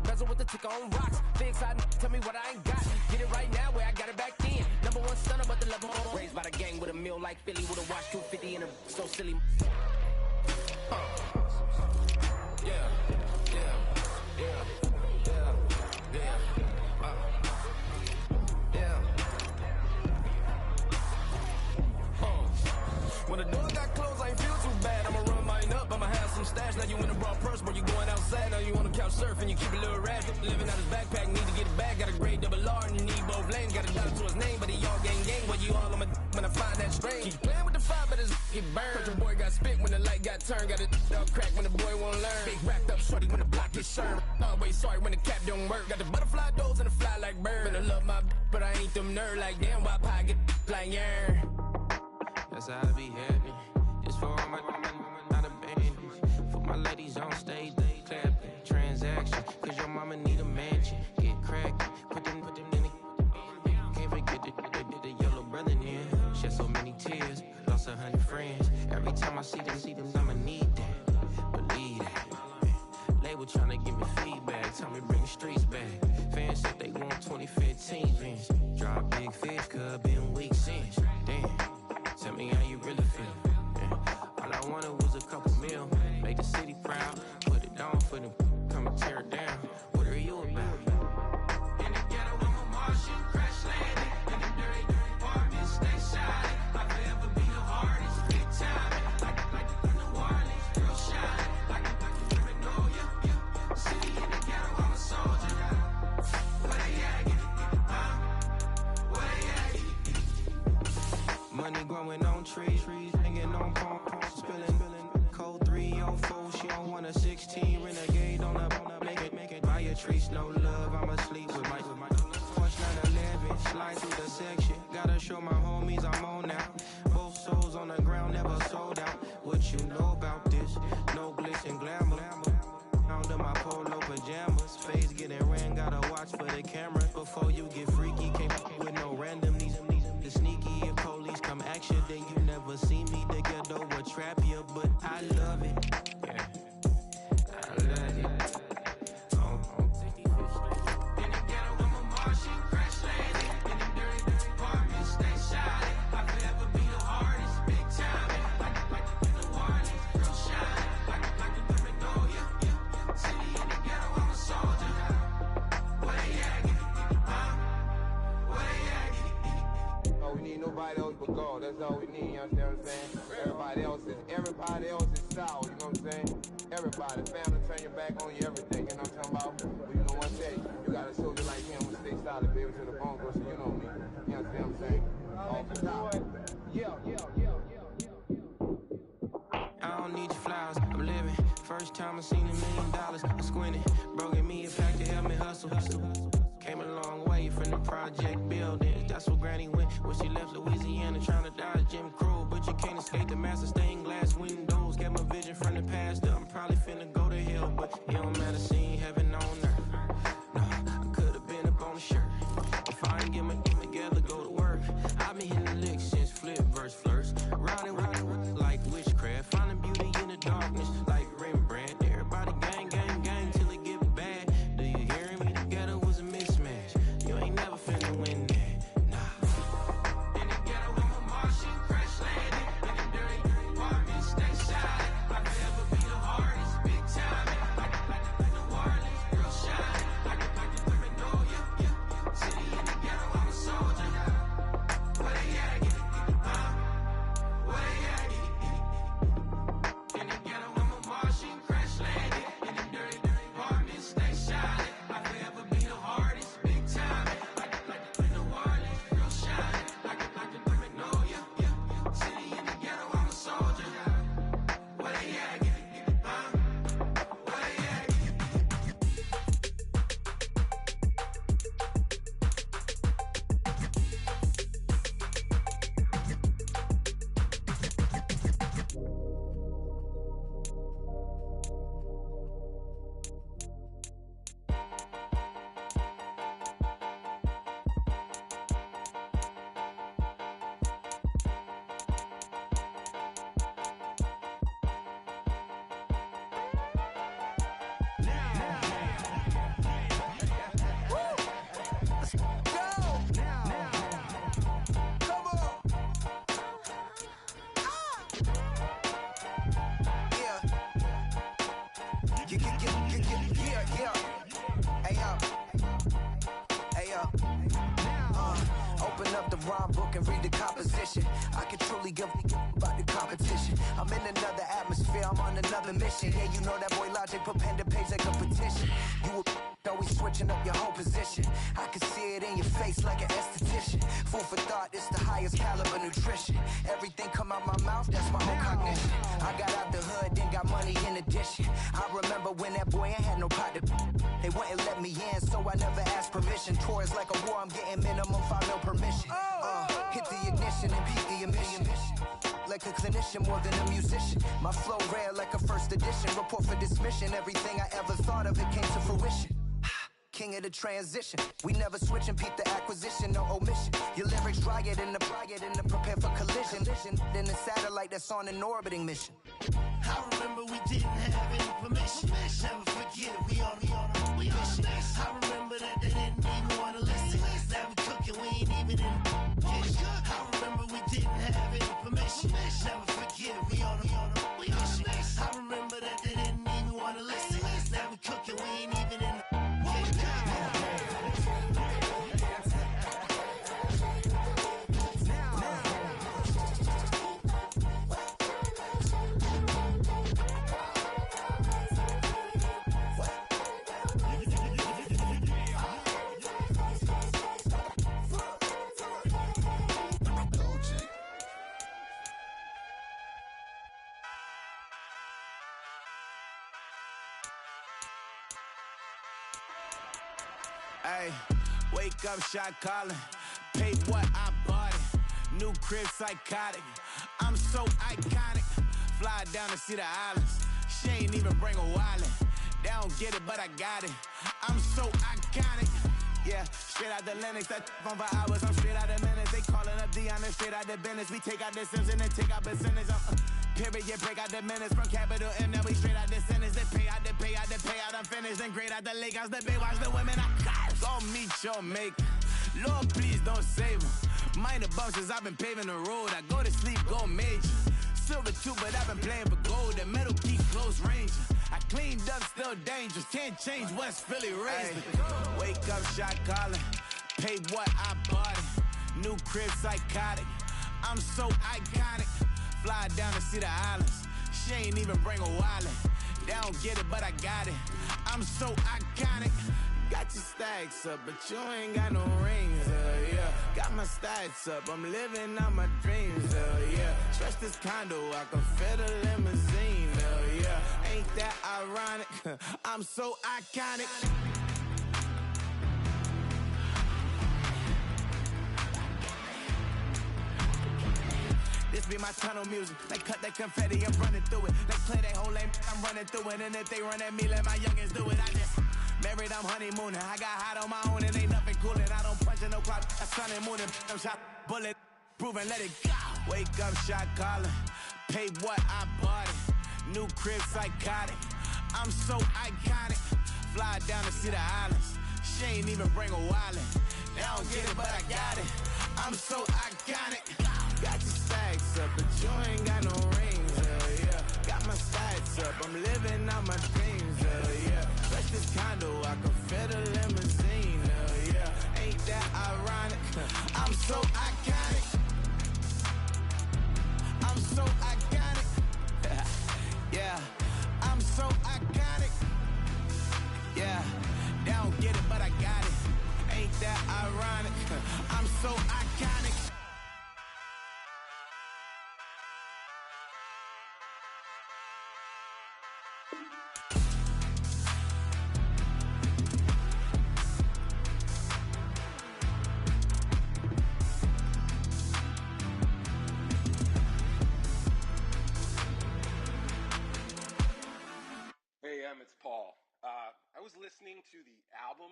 Bezel with the ticker on rocks. Big side, tell me what I ain't got. Get it right now where I got it back then. Number one stunner, but the level on. Raised by the gang with a meal like Philly with a watch 250 and a so silly. When the door got closed, I ain't feel too bad. I'ma you wanna couch surfing, you keep a little ratchet. Living out his backpack, need to get it back. Got a grade double R and you need both lanes. Got a dollar to his name, but he all gang. Well, you all on my when I find that strange. Keep playing with the fire, but his get burned. Cause your boy got spit when the light got turned. Got a dog crack when the boy won't learn. Big racked up shorty when the block gets served. Always sorry when the cap don't work. Got the butterfly doors and the fly like bird. And I love my but I ain't them nerd. Like damn, why pie get like yarn? That's how I be happening. Just for all my not abandoned. For my ladies on stage, they clapping. Transaction, cause your mama need a mansion. Get cracked, put them in the. Can't forget the yellow brother in. Shed so many tears, lost 100 friends. Every time I see them, I'ma need that. Believe that. Label tryna give me feedback, tell me bring the streets back. Fans said they want 2015 Vince. Drop big fish, cuz been weeks since. Damn, tell me how you really feel. All I wanted was a couple mil, make the city proud, put it down for them, come and tear it down. What are you about? In the ghetto, I'm a Martian, crash landing. In the dirty apartment, stay silent. I forever be the hardest, big time. Like New Orleans, real shine. Like you never know you. City in the ghetto, I'm a soldier. Where they at? Huh? Where they at? Money growing on trees, hanging on palm. Spilling, code 304, she don't want a 16, renegade on up, make it, buy a trees, no love, I'm asleep with my Porsche 911, slide through the section, gotta show my homies I'm on now, both souls on the ground, never sold out, what you know about this, no glitz and glamour, under my polo pajamas, face getting ran, gotta watch for the cameras, before you get freaky, can't with no random, these sneaky, if police come action, then you never see me, the ghetto will trap you, but I love it, yeah, I love it, in the ghetto, I'm a Martian, crash landing, in the dirty apartment, stay silent, I forever be the hardest, big time, like New Orleans, real shine, like you never know you, city in the ghetto, I'm a soldier, where they at, huh, where they at, oh, we need nobody else but God. That's all we need, you understand what I'm saying? Everybody else is sour, you know what I'm saying? Everybody, family, turn your back on you, everything, you know what I'm talking about? But you know one day, you got a soldier like him who stay solid, baby, to the bone, so you know me. You understand what I'm saying? Off the top. I don't need your flowers, I'm living. First time I seen $1 million, I squinted. Broke in me a pack to help me hustle. Came a long way from the project buildings. That's where Granny went when she left Louisiana, trying to dodge Jim Crow. But you can't escape the master stained glass windows. Get my vision from the past. I'm probably finna go to hell, but it don't matter. Seeing heaven on earth. No, I could have been up on the shirt. If I ain't get my dick together, go to work. I've been hitting the licks since flip verse first. Riding like witchcraft, finding beauty in the darkness like Rembrandt. Everybody gang, gang, gang till it get bad. Do you hear me? Together was a mismatch. You ain't never finna win that, nah. In the ghetto, I'm a Martian, crash landing. In the dirty apartment, stay silent. I forever be the hardest, big time. Like New Orleans, real shine. Like you never know you. City in the ghetto, I'm a soldier. Where they at? Huh? Where they at? In the ghetto, I'm a Martian, crash landing. In the dirty apartment, stay silent. I forever be the hardest, big time. Like New Orleans, real shine. Like you never know you. City in the ghetto, I'm a soldier. Where they at? Huh? Where they at? Open up the rhyme book and read the composition. I can truly give about the competition. I'm in another atmosphere, I'm on another mission. Yeah, you know that boy Logic put pen to page like a petition. You always switching up your whole position. I can see it in your face like an esthetician. Food for thought, it's the highest caliber nutrition. Everything come out my mouth, that's my own cognition. I got out the hood, then got money in addition. I remember when that boy ain't had no pot to. They wouldn't let me in, so I never asked permission. Tours like a war, I'm getting minimum 5 mil permission. Hit the ignition and beat the emission. Like a clinician more than a musician. My flow rare like a first edition. Report for dismission. Everything I ever thought of, it came to fruition. King of the transition. We never switch and peep the acquisition, no omission. Your lyrics dry it in the prepare for collision. Then the satellite that's on an orbiting mission. I remember we didn't have any permission. Never forget it, we on a mission. I remember that they didn't even want to listen. Now we cooking, we ain't even in the kitchen. I remember we didn't have any permission. Never forget it, we on a mission. I remember that they didn't even want to listen. Now we cooking, we ain't even in the Hey, wake up, shot calling. Pay what I bought it. New crib, psychotic. I'm so iconic. Fly down to see the islands. She ain't even bring a wallet. They don't get it, but I got it. I'm so iconic. Yeah, straight out the Linux. That on for hours. I'm straight out the minutes. They calling up Dion and straight out the business. We take out the Sims and then take out percentage. Period, break out the minutes from capital M. Now we straight out the sentence. They pay out the payout. I'm finished. Then grade out the Lakers. The bay watch the women. I got it. Go meet your maker. Lord, please don't save them. Minor bumps as I've been paving the road. I go to sleep, go major. Silver too, but I've been playing for gold. The metal keep close range. I cleaned up, still dangerous. Can't change West Philly raised. Wake up, shot calling. Pay what I bought it. New crib, psychotic. I'm so iconic. Fly down to see the islands. She ain't even bring a wallet. They don't get it, but I got it. I'm so iconic. Got your stacks up, but you ain't got no rings, yeah. Got my stats up, I'm living out my dreams, yeah. Stretch this condo, I can fit a limousine, yeah. Ain't that ironic? I'm so iconic. This be my tunnel music. They cut that confetti, I'm running through it. They play that whole lane, I'm running through it. And if they run at me, let my youngins do it. I just married, I'm honeymooning. I got hot on my own and ain't nothing coolin'. I don't punch in no clock, I sun and moon. I'm shot, bullet, proven, let it go. Wake up, shot calling. Pay what I bought it. New crib, psychotic. I'm so iconic. Fly down to see the islands. She ain't even bring a wallet. They don't get it, but I got it. I'm so iconic. Got your stacks up, but you ain't got no rings, yeah. Got my stats up, I'm living out my dreams, yeah. Stretch this condo, I can fit a limousine, yeah. Ain't that ironic? I'm so iconic. I'm so iconic. Yeah, I'm so iconic. Yeah, they don't get it, but I got it. Ain't that ironic? I'm so iconic. It's Paul. I was listening to the album.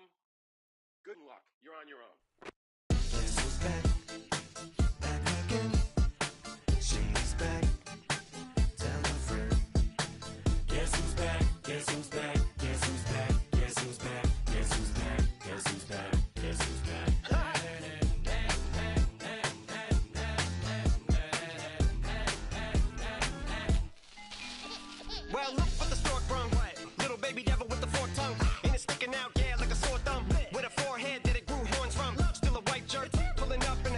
Good luck. You're on your own. Guess who's back? Back again. She's back. Tell a friend. Guess who's back? Guess who's back? Guess who's back? Guess who's back? Guess who's back? Guess who's back? Guess who's back? Well, look what the stork brung. Little baby devil with the forked tongue. And it's sticking out, yeah, like a sore thumb. With a forehead that it grew horns from. Still a white jerk, pulling up in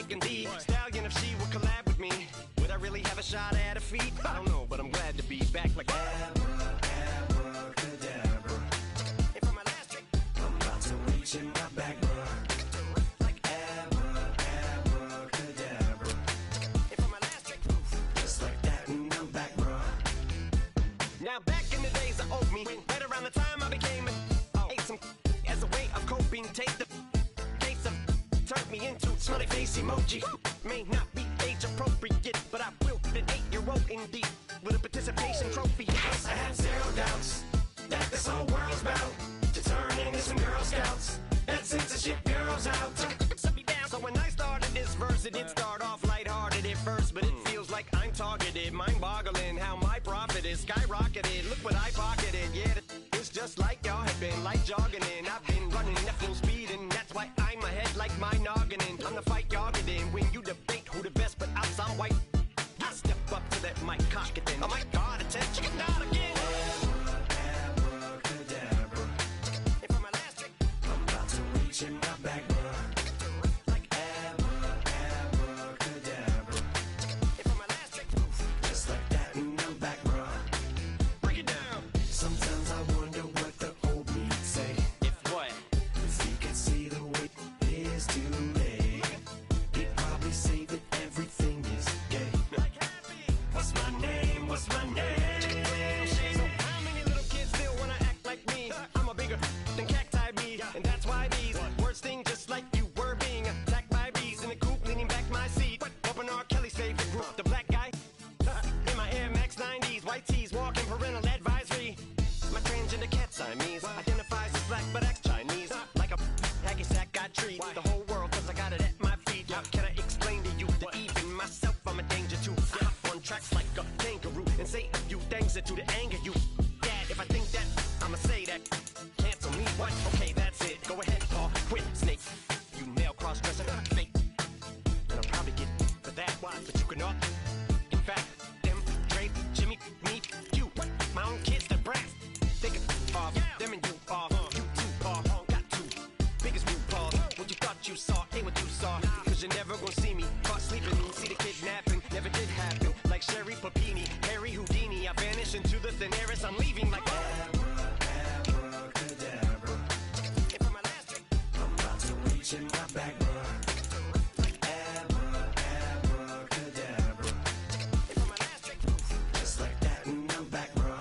burgundy stallion. If she would collab with me, would I really have a shot at her feet? I don't know, but I'm glad to be back like Abracadabra. And for my last trick, I'm about to reach in my back, bro. like Abracadabra. And for my last trick, Just like that, and I'm back, bro. now back in the days of old me, right around the time I became ate some as a way of coping. Take the case of turned me into smiley face emoji. May not be age appropriate, but I will fit an 8-year-old indeed with a participation trophy. I have zero doubts that this whole world's bound to turn into some Girl Scouts. That censorship bureau's out. So when I started this verse, it did start off lighthearted at first, but it feels like I'm targeted, mind-boggling how my profit is skyrocketed. Look what I pocketed, yeah, it's just like y'all have been like jogging in. I've been running at full speed, and that's why I'm ahead like my noggin. I'm the fight y'all get in when you debate who the best, but I'm some white. I step up to that mic, cock it then. Oh my God, attention, not again. Abracadabra. And for my last trick, I'm about to reach in my back, bro. like Abracadabra. and for my last trick, Just like that, and I'm back, bro. break it down. Sometimes I wonder what the old me'd say If what? if he could see the way it is today. He'd probably say that everything is gay. What's my name? What's my name? So how many little kids still wanna act like me? I'm a bigger than cacti me, and that's why these words sting just like you were being attacked by bees in the coop, leaning back my seat. Open R. Kelly's favorite group, the black guy. In my Air Max 90s, white tees, walking parental advisory. My transgender cat Siamese identifies as black but acts Chinese. Like a hacky sack I treat the whole world cause I got it at my feet. How can I explain to you that even myself I'm a danger to? I hop on tracks like a kangaroo and say a few things that do to anger you. Dad, if I think that, I'ma say that. Cancel me, what? Okay, that's it. Go ahead, Paul, quit, snake. You nail cross-dresser, fake. And I'll probably get for that, but you can not. In fact, them, Dre, Jimmy, me, you, my own kids, the brats. Think of them and you off. You too, Paul, got two biggest root balls. What you thought you saw ain't what you saw. Cause you're never gonna see me caught sleeping. See the kidnapping, never did happen. Like Sherry Papini, Harry Houdini. I vanish into the thin air as I'm leaving like Abracadabra. And for my last trick, I'm about to reach in my back, bro. Abracadabra. and for my last trick, Just like that, and I'm back, bro.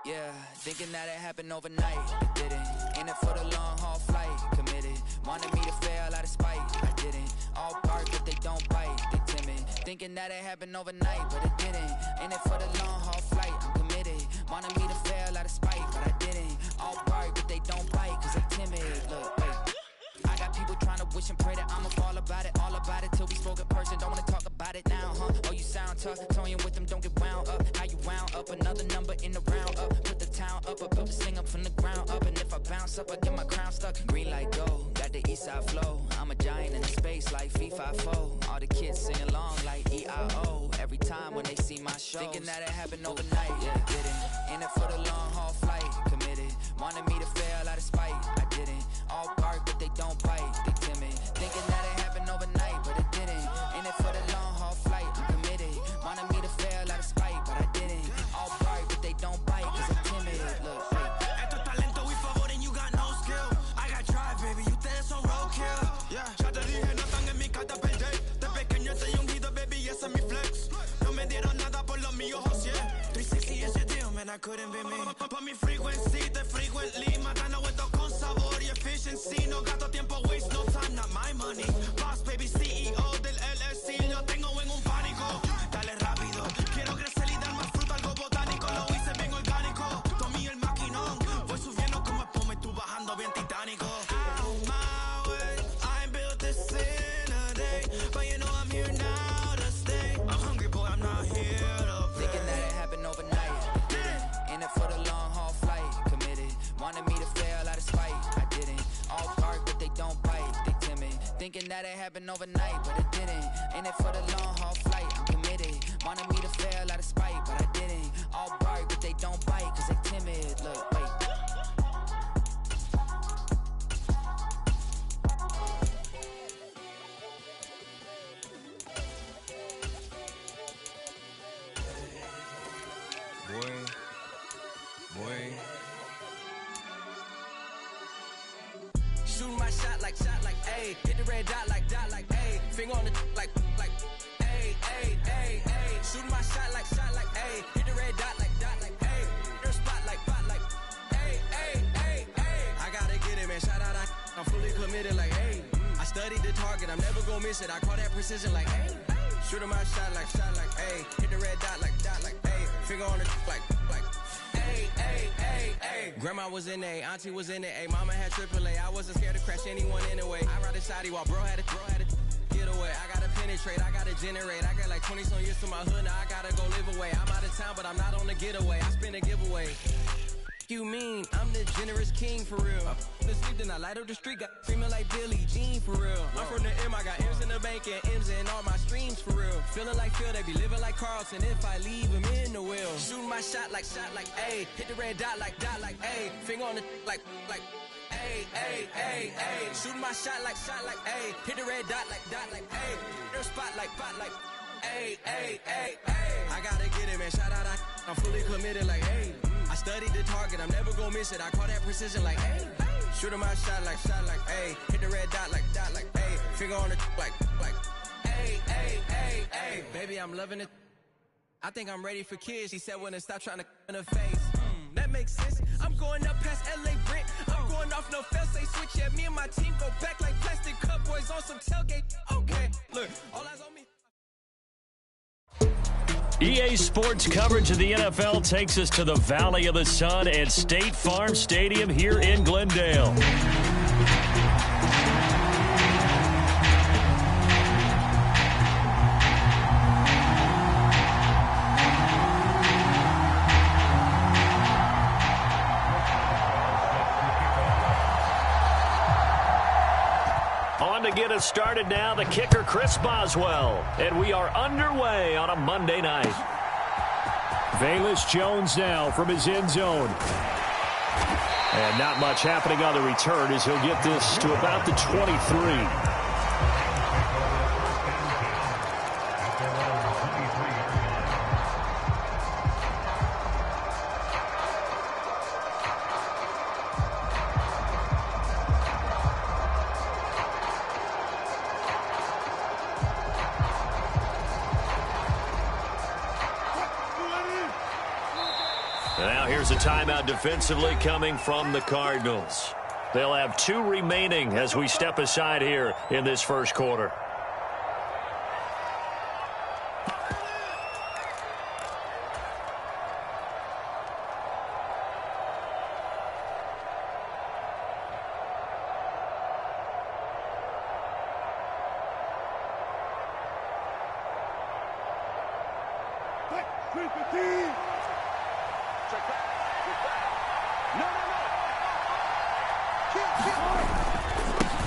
Yeah, thinking that it happened overnight. It didn't. In it for the long haul flight. Committed. Wanted me to fail out of spite. I didn't. All bark, but they don't bite. They timid. Thinking that it happened overnight, but it didn't. In it for the long haul flight. I'm committed. Wanted me to fail out of spite, but I didn't. All bark, but they don't bite, cause they timid. Look, wait. I got people trying to wish and pray that I'ma fall about it, all about it till we spoke in person. Don't wanna talk about it now, huh? Oh, you sound tough, toying with them, don't get wound up. How you wound up? Another number in the round up. Put the town up, I built this thing up from the ground up. And if I bounce up, I get my crown stuck. Green like gold, got the east side flow. I'm a giant in space like FIFA4. All the kids sing along like EIO. Every time when they see my show, thinking that it happened overnight, yeah, didn't. In it for the long haul flight, committed. Wanted me to fail out of spite, I didn't. All bark, but they don't bite, they timid. Thinking that it happened overnight, but it didn't. In it for the long haul flight, I'm committed. Wanted me to fail out of spite, but I didn't. All bark, but they don't bite, cause they're timid. Look, Esto es talento y favor and you got no skill. I got drive, baby, ustedes son roadkill. Yeah, ya te dije, no están en mi carta perder. De pequeño estoy ungido, baby, ese es mi flex. No me dieron nada por los míos, José. 360 ese deal, man, I couldn't be me. Pa' mi frequency, te frequently. Matando esto con sabor y efficiency. No gasto tiempo, waste no time, not my money. Boss, baby, CEO del LLC. Lo tengo en un pánico. Dale rápido, quiero crecer y dar más fruto, algo botánico. Lo hice bien orgánico. Tomé el maquinón. Voy subiendo como espuma y tú bajando bien titánico. Out my way, I built this in a day. But you know I'm here now to stay. I'm hungry, boy, I'm not here to play. thinking that it happened overnight, didn't. In it for the long haul flight, committed. Wanted me to fail out of spite, I didn't. All bark, but they don't bite, they timid. Thinking that it happened overnight, but it didn't. In it for the long haul flight, I'm committed. Wanted me to fail out of spite, but I didn't. All bark, but they don't bite, cause they timid. Look, wait. ayy. Hit the red dot like, ayy. Finger on the like, ayy, ayy, ayy, ayy. Shooting my shot like, ayy. Hit the red dot like, ayy. Your spot like, ayy, ayy, ayy, ayy. I gotta get it, man. Shout out, I'm fully committed like, ayy. I studied the target, I'm never gonna miss it. I call that precision like, ayy. Shooting my shot like, ayy. Hit the red dot like, ayy. Finger on the like, ayy, ayy, ayy, ayy. Grandma was in A, auntie was in it, ayy. Mama had AAA, I wasn't scared to crash anyone anyway. I ride a shotty while bro had to get away. I gotta penetrate, I gotta generate. I got like 20-some years to my hood, now I gotta go live away. I'm out of town, but I'm not on the getaway. I spin a giveaway. You mean I'm the generous king for real? I the sleep, then I light up the street, got screaming like Billie Jean for real. I'm from the M, I got M's in the bank and M's in all my streams for real. Feeling like Phil, they be living like Carlton if I leave him in the wheel. Shooting my shot like, ayy. Hit the red dot like, ayy. Finger on the like, ayy, ayy, ayy, ayy. Shooting my shot like, ayy. Hit the red dot like, ayy. Your spot like, ayy, ayy, ayy, ayy. I gotta get it, man. Shout out, I'm fully committed like, ayy. I studied the target, I'm never gonna miss it. I call that precision like, ayy. Shooting my shot like, ayy. Hit the red dot like, ayy. Finger on the like, ayy, ayy, ayy, ayy. Baby, I'm loving it. I think I'm ready for kids. She said when to stop trying to in her face. That makes sense. I'm going up past LA Brent. I'm going off no fail, say switch. Yeah, me and my team go back like plastic cup boys on some tailgate. Okay, look, all eyes on me. EA Sports coverage of the NFL takes us to the Valley of the Sun at State Farm Stadium here in Glendale. On to get us started now, the kicker Chris Boswell. And we are underway on a Monday night. Velus Jones now from his end zone. And not much happening on the return as he'll get this to about the 23. Now here's a timeout defensively coming from the Cardinals. They'll have 2 remaining as we step aside here in this first quarter.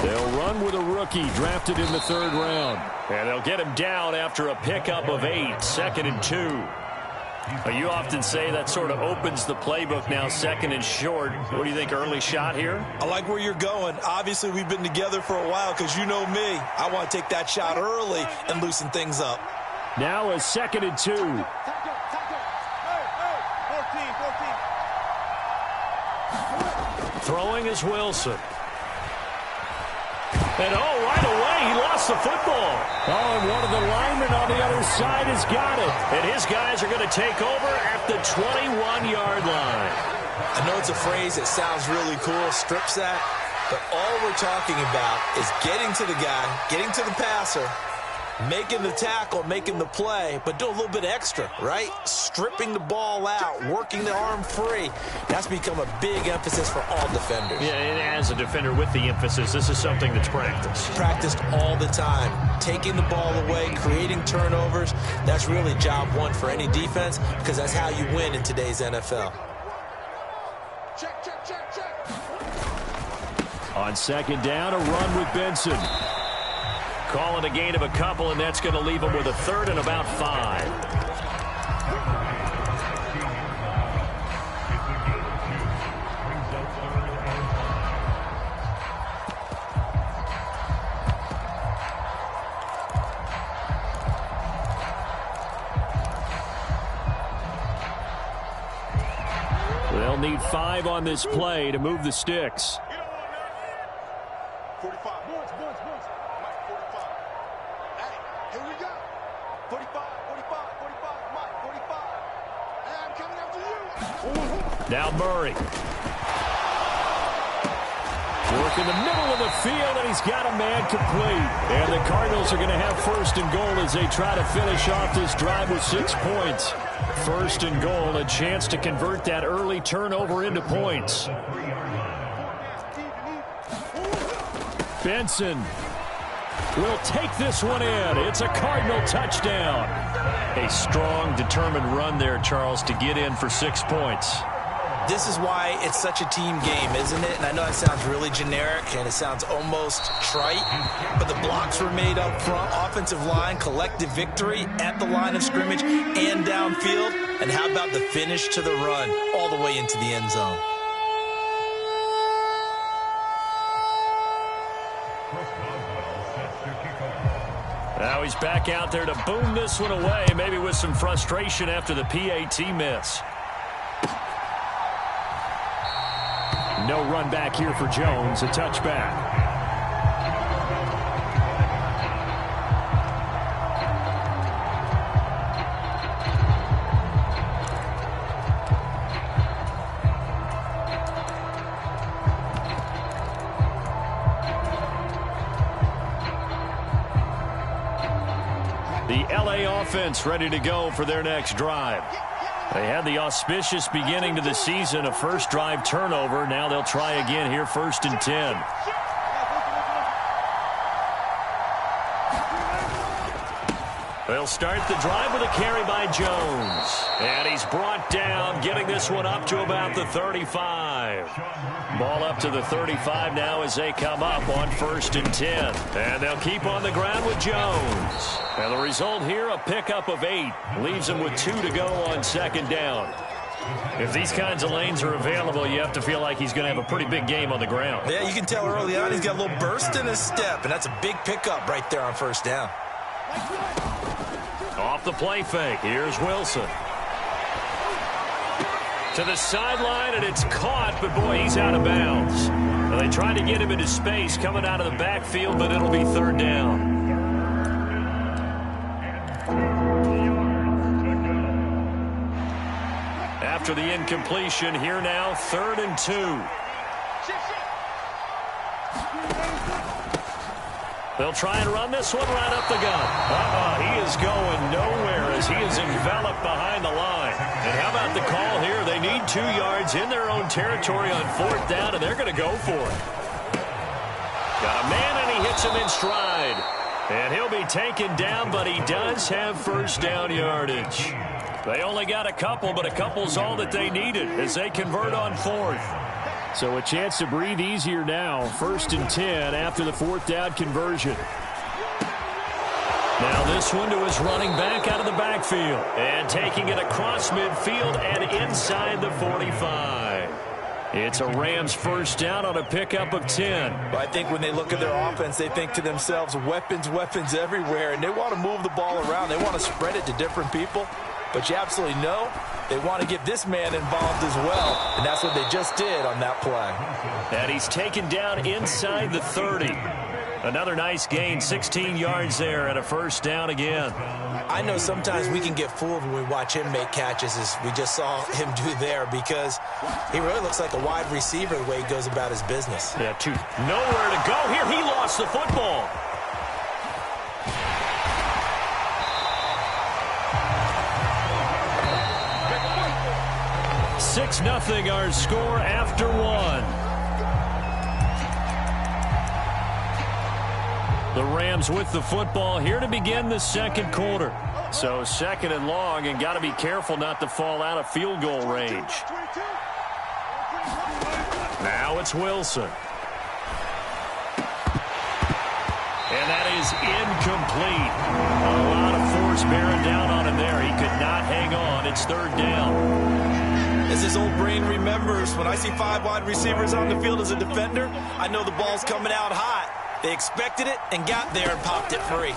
They'll run with a rookie drafted in the 3rd round. And they'll get him down after a pickup of 8, 2nd and 2. You often say that sort of opens the playbook now, 2nd and short. What do you think, early shot here? I like where you're going. Obviously, we've been together for a while because you know me. I want to take that shot early and loosen things up. Now a 2nd and 2. Throwing is Wilson. And right away, he lost the football. And one of the linemen on the other side has got it. And his guys are going to take over at the 21-yard line. I know it's a phrase that sounds really cool, strip sack, but all we're talking about is getting to the guy, getting to the passer, making the tackle, making the play, but do a little bit extra, right? Stripping the ball out, working the arm free. That's become a big emphasis for all defenders. Yeah, and as a defender with the emphasis, this is something that's practiced. Practiced all the time. Taking the ball away, creating turnovers. That's really job 1 for any defense because that's how you win in today's NFL. Check, check, check, check. On 2nd down, a run with Benson. Calling a gain of a couple, and that's going to leave him with a 3rd and about 5. They'll need 5 on this play to move the sticks. 45. Now Murray. Work in the middle of the field, and he's got a man complete. And the Cardinals are going to have first and goal as they try to finish off this drive with 6 points. First and goal, a chance to convert that early turnover into points. Benson will take this one in. It's a Cardinal touchdown. A strong, determined run there, Charles, to get in for 6 points. This is why it's such a team game, isn't it? And I know that sounds really generic and it sounds almost trite, but the blocks were made up front, offensive line, collective victory at the line of scrimmage and downfield. And how about the finish to the run all the way into the end zone? Now he's back out there to boom this one away, maybe with some frustration after the PAT miss. No run back here for Jones, a touchback. The LA offense ready to go for their next drive. They had the auspicious beginning to the season, a first drive turnover. Now they'll try again here, 1st and 10. They'll start the drive with a carry by Jones. And he's brought down, getting this one up to about the 35. Ball up to the 35 now as they come up on 1st and 10. And they'll keep on the ground with Jones. And the result here, a pickup of 8. Leaves him with 2 to go on 2nd down. If these kinds of lanes are available, you have to feel like he's going to have a pretty big game on the ground. Yeah, you can tell early on he's got a little burst in his step, and that's a big pickup right there on 1st down. Off the play fake, here's Wilson. To the sideline, and it's caught, but boy, he's out of bounds. Well, they tried to get him into space coming out of the backfield, but it'll be 3rd down. After the incompletion, here now, 3rd and 2. They'll try and run this one right up the gut. He is going nowhere as he is enveloped behind the line. And how about the call here? They need 2 yards in their own territory on 4th down, and they're going to go for it. Got a man, and he hits him in stride. And he'll be taken down, but he does have 1st down yardage. They only got a couple, but a couple's all that they needed as they convert on 4th. So a chance to breathe easier now. 1st and 10 after the 4th down conversion. Now this one to his running back out of the backfield. And taking it across midfield and inside the 45. It's a Rams 1st down on a pickup of 10. Well, I think when they look at their offense, they think to themselves, weapons, weapons everywhere. And they want to move the ball around. They want to spread it to different people. But you absolutely know they want to get this man involved as well. And that's what they just did on that play. And he's taken down inside the 30. Another nice gain, 16 yards there and a 1st down again. I know sometimes we can get fooled when we watch him make catches as we just saw him do there because he really looks like a wide receiver the way he goes about his business. Yeah, nowhere to go here. He lost the football. Six 6-0 our score after 1. The Rams with the football here to begin the 2nd quarter. So 2nd and long, and got to be careful not to fall out of field goal range. Now it's Wilson. And that is incomplete. A lot of force bearing down on him there. He could not hang on. It's 3rd down. As his old brain remembers, when I see 5 wide receivers on the field as a defender, I know the ball's coming out hot. They expected it and got there and popped it free.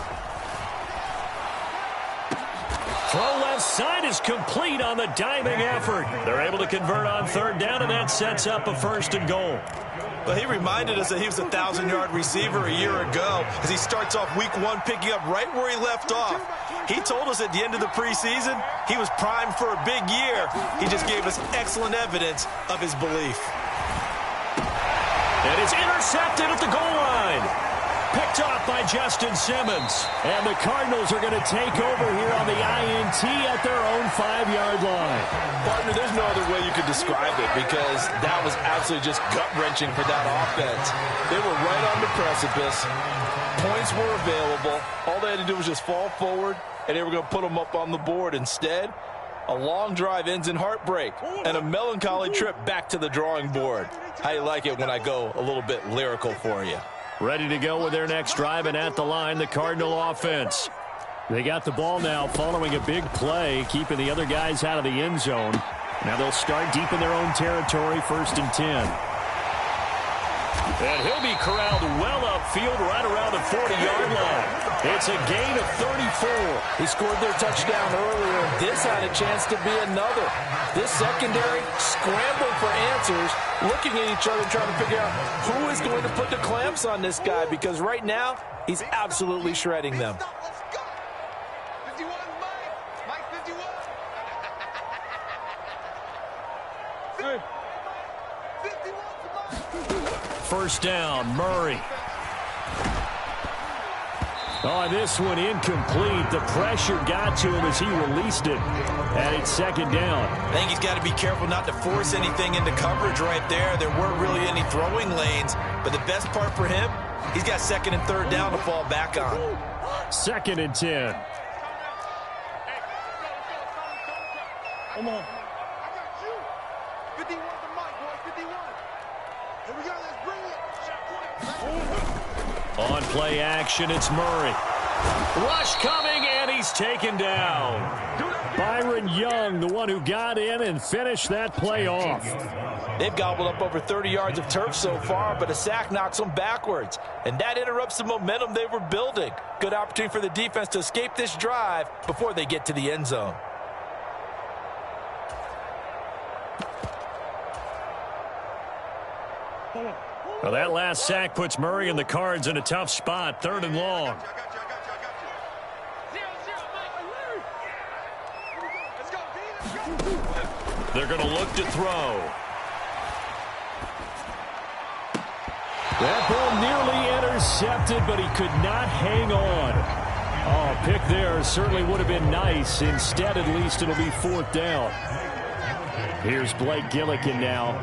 Throw left side is complete on the diving effort. They're able to convert on 3rd down, and that sets up a 1st and goal. Well, he reminded us that he was a 1,000-yard receiver a year ago as he starts off week 1 picking up right where he left off. He told us at the end of the preseason he was primed for a big year. He just gave us excellent evidence of his belief. And it's intercepted at the goal line. Picked off by Justin Simmons. And the Cardinals are going to take over here on the INT at their own 5-yard line. Partner, there's no other way you could describe it because that was absolutely just gut-wrenching for that offense. They were right on the precipice. Points were available. All they had to do was just fall forward, and they were going to put them up on the board. Instead, a long drive ends in heartbreak and a melancholy trip back to the drawing board. How you like it when I go a little bit lyrical for you? Ready to go with their next drive, and at the line, the Cardinal offense. They got the ball now following a big play, keeping the other guys out of the end zone. Now they'll start deep in their own territory, 1st and 10. And he'll be corralled well upfield right around the 40-yard line. It's a gain of 34. He scored their touchdown earlier, and this had a chance to be another. This secondary scrambled for answers, looking at each other, trying to figure out who is going to put the clamps on this guy, because right now, he's absolutely shredding them. First down, Murray. Oh, this one incomplete. The pressure got to him as he released it. And it's 2nd down. I think he's got to be careful not to force anything into coverage right there. There weren't really any throwing lanes. But the best part for him, he's got 2nd and 3rd down to fall back on. 2nd and 10. Come on. I got you. 51 to Mike, boy. 51. Here we go. Let's bring it. On play action, it's Murray. Rush coming, and he's taken down. Byron Young, the one who got in and finished that play off. They've gobbled up over 30 yards of turf so far, but a sack knocks them backwards. And that interrupts the momentum they were building. Good opportunity for the defense to escape this drive before they get to the end zone. Well, that last sack puts Murray and the Cards in a tough spot, 3rd and long. They're going to look to throw. That ball nearly intercepted, but he could not hang on. Oh, pick there certainly would have been nice. Instead, at least, it'll be 4th down. Here's Blake Gillikin now.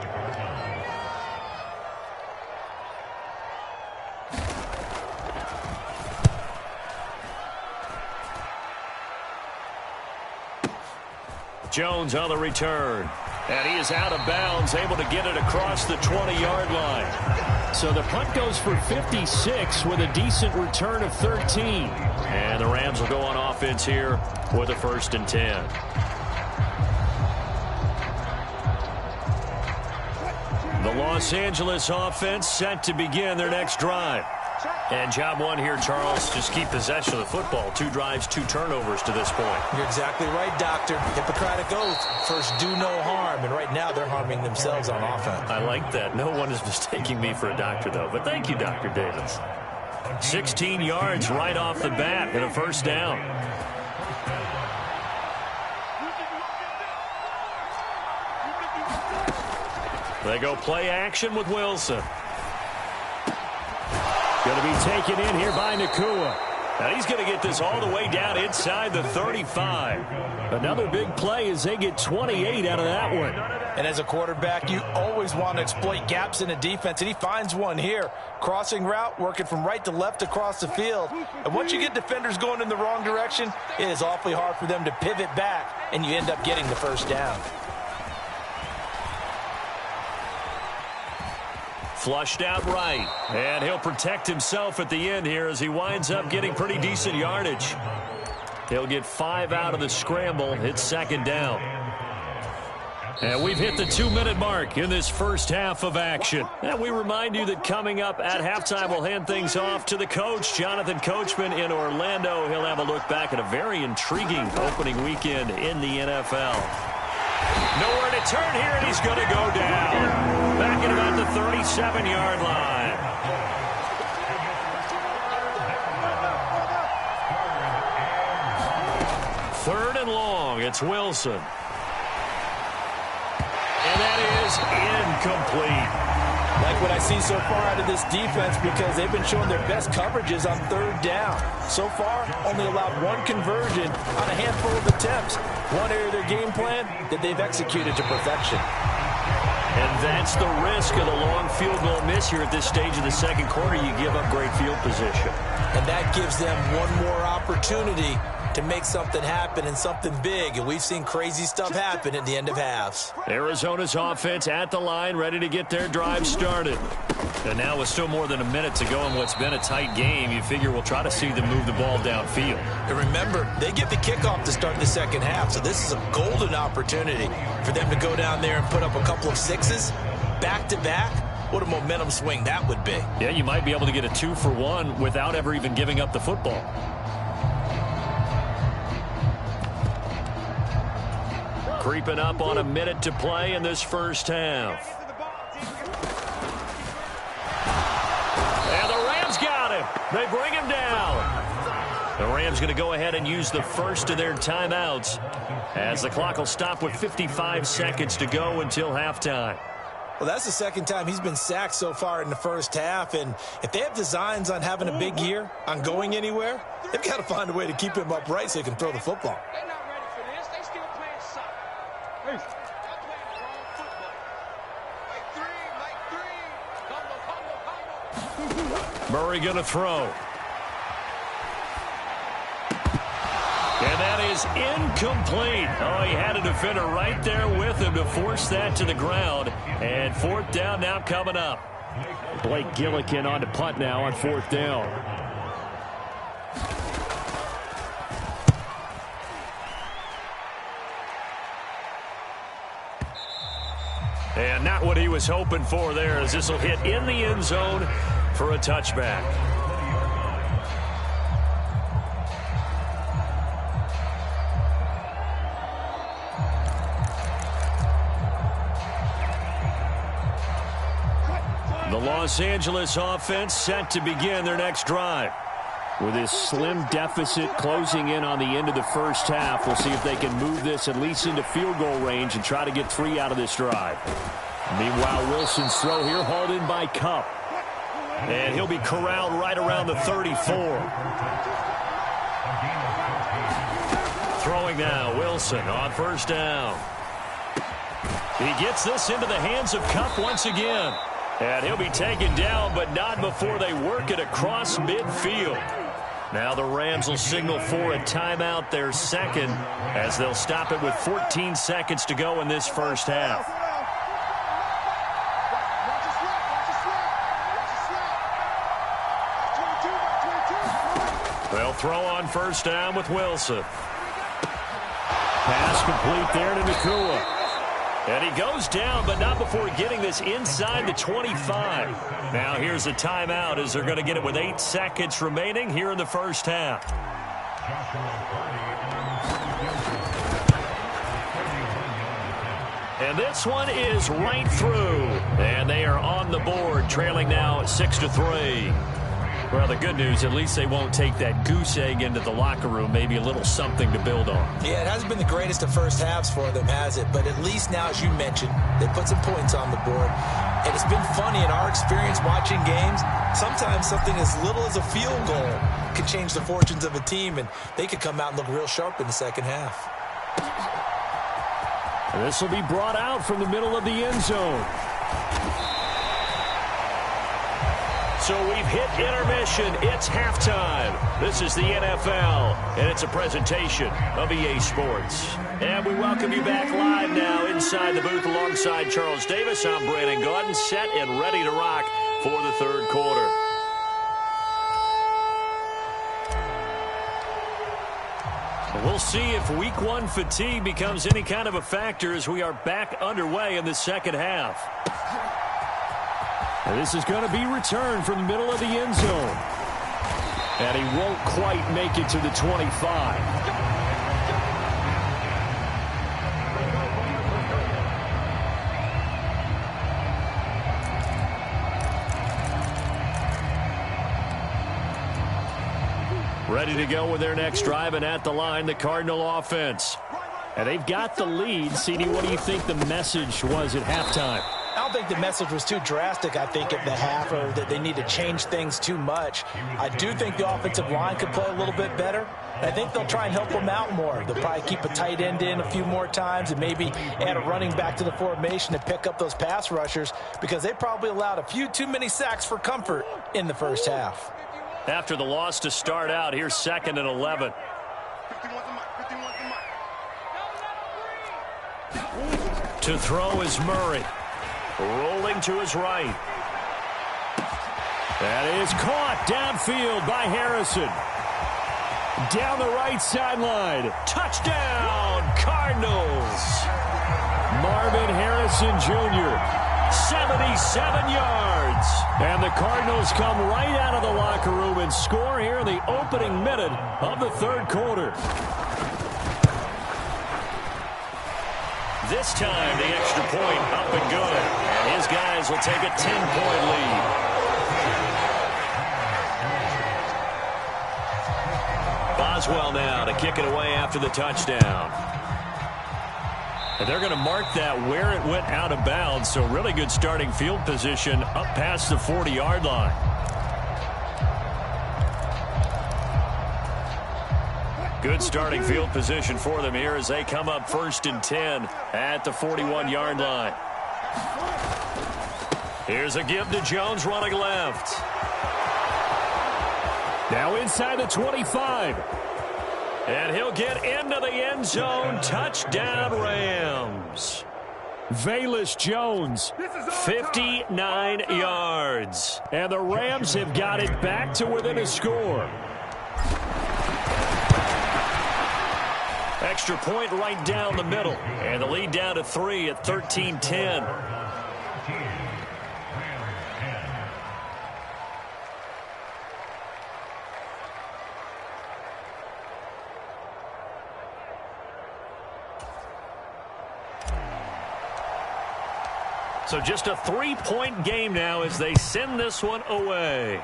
Jones on the return. And he is out of bounds, able to get it across the 20-yard line. So the punt goes for 56 with a decent return of 13. And the Rams will go on offense here with a 1st and 10. The Los Angeles offense set to begin their next drive. And job one here, Charles, just keep possession of the football. 2 drives, 2 turnovers to this point. You're exactly right, Doctor. Hippocratic oath. First, do no harm. And right now, they're harming themselves on offense. I like that. No one is mistaking me for a doctor, though. But thank you, Dr. Davis. 16 yards right off the bat and a 1st down. They go play action with Wilson. Going to be taken in here by Nakua. Now he's going to get this all the way down inside the 35. Another big play as they get 28 out of that one. And as a quarterback, you always want to exploit gaps in a defense, and he finds one here. Crossing route, working from right to left across the field. And once you get defenders going in the wrong direction, it is awfully hard for them to pivot back, and you end up getting the 1st down. Flushed out right, and he'll protect himself at the end here as he winds up getting pretty decent yardage. He'll get 5 out of the scramble. It's 2nd down. And we've hit the 2-minute mark in this first half of action. And we remind you that coming up at halftime, we'll hand things off to the coach, Jonathan Coachman in Orlando. He'll have a look back at a very intriguing opening weekend in the NFL. Nowhere to turn here, and he's going to go down. Back at about the 37-yard line. Third and long. It's Wilson. And that is incomplete. Like what I see so far out of this defense, because they've been showing their best coverages on third down. So far, only allowed one conversion on a handful of attempts. One area of their game plan that they've executed to perfection. And that's the risk of the long field goal miss here at this stage of the second quarter. You give up great field position. And that gives them one more opportunity to make something happen and something big. And we've seen crazy stuff happen at the end of halves. Arizona's offense at the line, ready to get their drive started. And now with still more than a minute to go in what's been a tight game, you figure we'll try to see them move the ball downfield. And remember, they get the kickoff to start the second half, so this is a golden opportunity for them to go down there and put up a couple of sixes back-to-back. What a momentum swing that would be. Yeah, you might be able to get a 2-for-1 without ever even giving up the football. Creeping up on a minute to play in this first half. And the Rams got him. They bring him down. The Rams going to go ahead and use the first of their timeouts as the clock will stop with 55 seconds to go until halftime. Well, that's the second time he's been sacked so far in the first half, and if they have designs on having a big year, on going anywhere, they've got to find a way to keep him upright so he can throw the football. Murray going to throw. And that is incomplete. Oh, he had a defender right there with him to force that to the ground. And fourth down now coming up. Blake Gillikin on to punt now on fourth down. And not what he was hoping for there, as this will hit in the end zone for a touchback. The Los Angeles offense set to begin their next drive. With this slim deficit closing in on the end of the first half, we'll see if they can move this at least into field goal range and try to get 3 out of this drive. Meanwhile, Wilson's throw here hauled in by Kupp. And he'll be corralled right around the 34. Throwing now, Wilson on first down. He gets this into the hands of Kupp once again. And he'll be taken down, but not before they work it across midfield. Now the Rams will signal for a timeout, their second, as they'll stop it with 14 seconds to go in this first half. They'll throw on first down with Wilson. Pass complete there to Nakua. And he goes down, but not before getting this inside the 25. Now here's a timeout as they're going to get it with 8 seconds remaining here in the first half. And this one is right through. And they are on the board, trailing now 6-3. Well, the good news, at least they won't take that goose egg into the locker room. Maybe a little something to build on. Yeah, it hasn't been the greatest of first halves for them, has it? But at least now, as you mentioned, they put some points on the board. And it's been funny in our experience watching games. Sometimes something as little as a field goal could change the fortunes of a team, and they could come out and look real sharp in the second half. This will be brought out from the middle of the end zone. So we've hit intermission. It's halftime. This is the NFL, and it's a presentation of EA Sports. And we welcome you back live now inside the booth alongside Charles Davis. I'm Brandon Gaudin, set and ready to rock for the third quarter. We'll see if week one fatigue becomes any kind of a factor as we are back underway in the second half. And this is going to be returned from the middle of the end zone. And he won't quite make it to the 25. Ready to go with their next drive, and at the line, the Cardinal offense. And they've got the lead. CD, what do you think the message was at halftime? I don't think the message was too drastic, I think, at the half, or that they need to change things too much. I do think the offensive line could play a little bit better. I think they'll try and help them out more. They'll probably keep a tight end in a few more times and maybe add a running back to the formation to pick up those pass rushers, because they probably allowed a few too many sacks for comfort in the first half. After the loss to start out, here's 2nd and 11. To throw is Murray. Rolling to his right. That is caught downfield by Harrison. Down the right sideline. Touchdown, Cardinals. Marvin Harrison Jr., 77 yards. And the Cardinals come right out of the locker room and score here in the opening minute of the third quarter. This time, the extra point up and good. And his guys will take a 10-point lead. Boswell now to kick it away after the touchdown. And they're going to mark that where it went out of bounds, so really good starting field position up past the 40-yard line. Good starting field position for them here as they come up 1st and 10 at the 41-yard line. Here's a give to Jones running left. Now inside the 25. And he'll get into the end zone. Touchdown, Rams. Velus Jones, 59 yards. And the Rams have got it back to within a score. Extra point right down the middle. And the lead down to 3 at 13-10. So just a 3-point game now as they send this one away.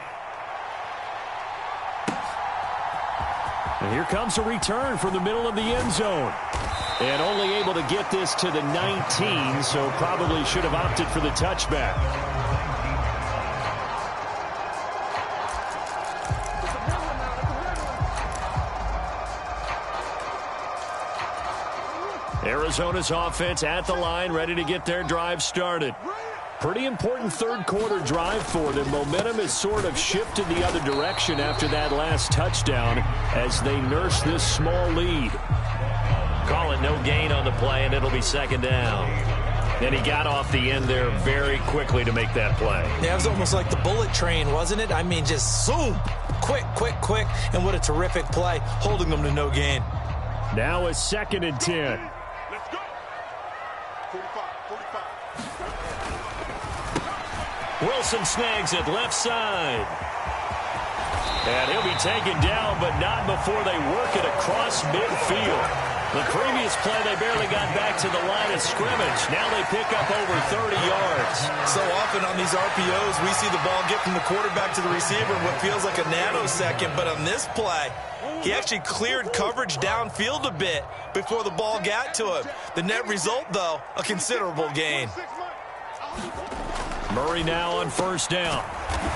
And here comes a return from the middle of the end zone. And only able to get this to the 19, so probably should have opted for the touchback. Arizona's offense at the line, ready to get their drive started. Pretty important third quarter drive for them. Momentum has sort of shifted the other direction after that last touchdown as they nurse this small lead. Call it no gain on the play, and it'll be 2nd down. Then he got off the end there very quickly to make that play. Yeah, it was almost like the bullet train, wasn't it? I mean, just zoom. Quick, and what a terrific play, holding them to no gain. Now it's 2nd and 10. Wilson snags it left side. And he'll be taken down, but not before they work it across midfield. The previous play, they barely got back to the line of scrimmage. Now they pick up over 30 yards. So often on these RPOs, we see the ball get from the quarterback to the receiver in what feels like a nanosecond. But on this play, he actually cleared coverage downfield a bit before the ball got to him. The net result, though, a considerable gain. Murray now on 1st down.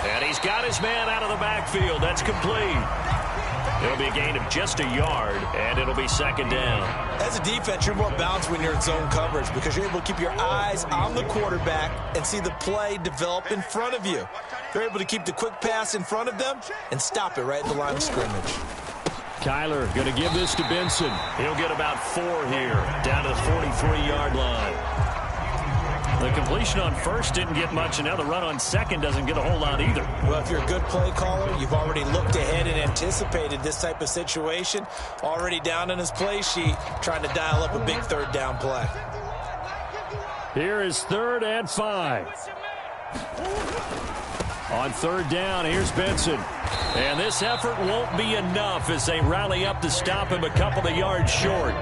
And he's got his man out of the backfield. That's complete. It'll be a gain of just a yard, and it'll be 2nd down. As a defense, you're more balanced when you're in zone coverage because you're able to keep your eyes on the quarterback and see the play develop in front of you. They're able to keep the quick pass in front of them and stop it right at the line of scrimmage. Kyler going to give this to Benson. He'll get about 4 here, down to the 43-yard line. The completion on 1st didn't get much, and now the run on 2nd doesn't get a whole lot either. Well, if you're a good play caller, you've already looked ahead and anticipated this type of situation. Already down in his play sheet, trying to dial up a big 3rd down play. Here is 3rd and 5. On 3rd down, here's Benson. And this effort won't be enough as they rally up to stop him a couple of yards short.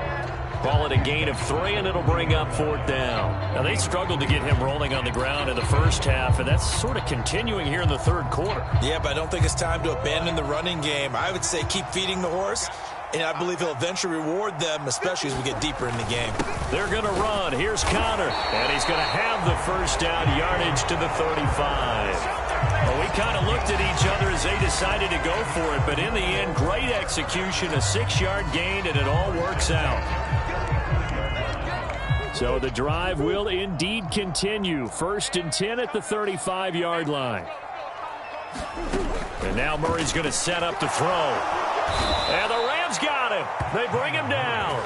Call it a gain of 3, and it'll bring up 4th down. Now, they struggled to get him rolling on the ground in the first half, and that's sort of continuing here in the third quarter. Yeah, but I don't think it's time to abandon the running game. I would say keep feeding the horse, and I believe he'll eventually reward them, especially as we get deeper in the game. They're going to run. Here's Connor, and he's going to have the first down, yardage to the 35. Well, we kind of looked at each other as they decided to go for it, but in the end, great execution, a 6-yard gain, and it all works out. So the drive will indeed continue. 1st and 10 at the 35-yard line. And now Murray's going to set up to throw. And the Rams got him. They bring him down.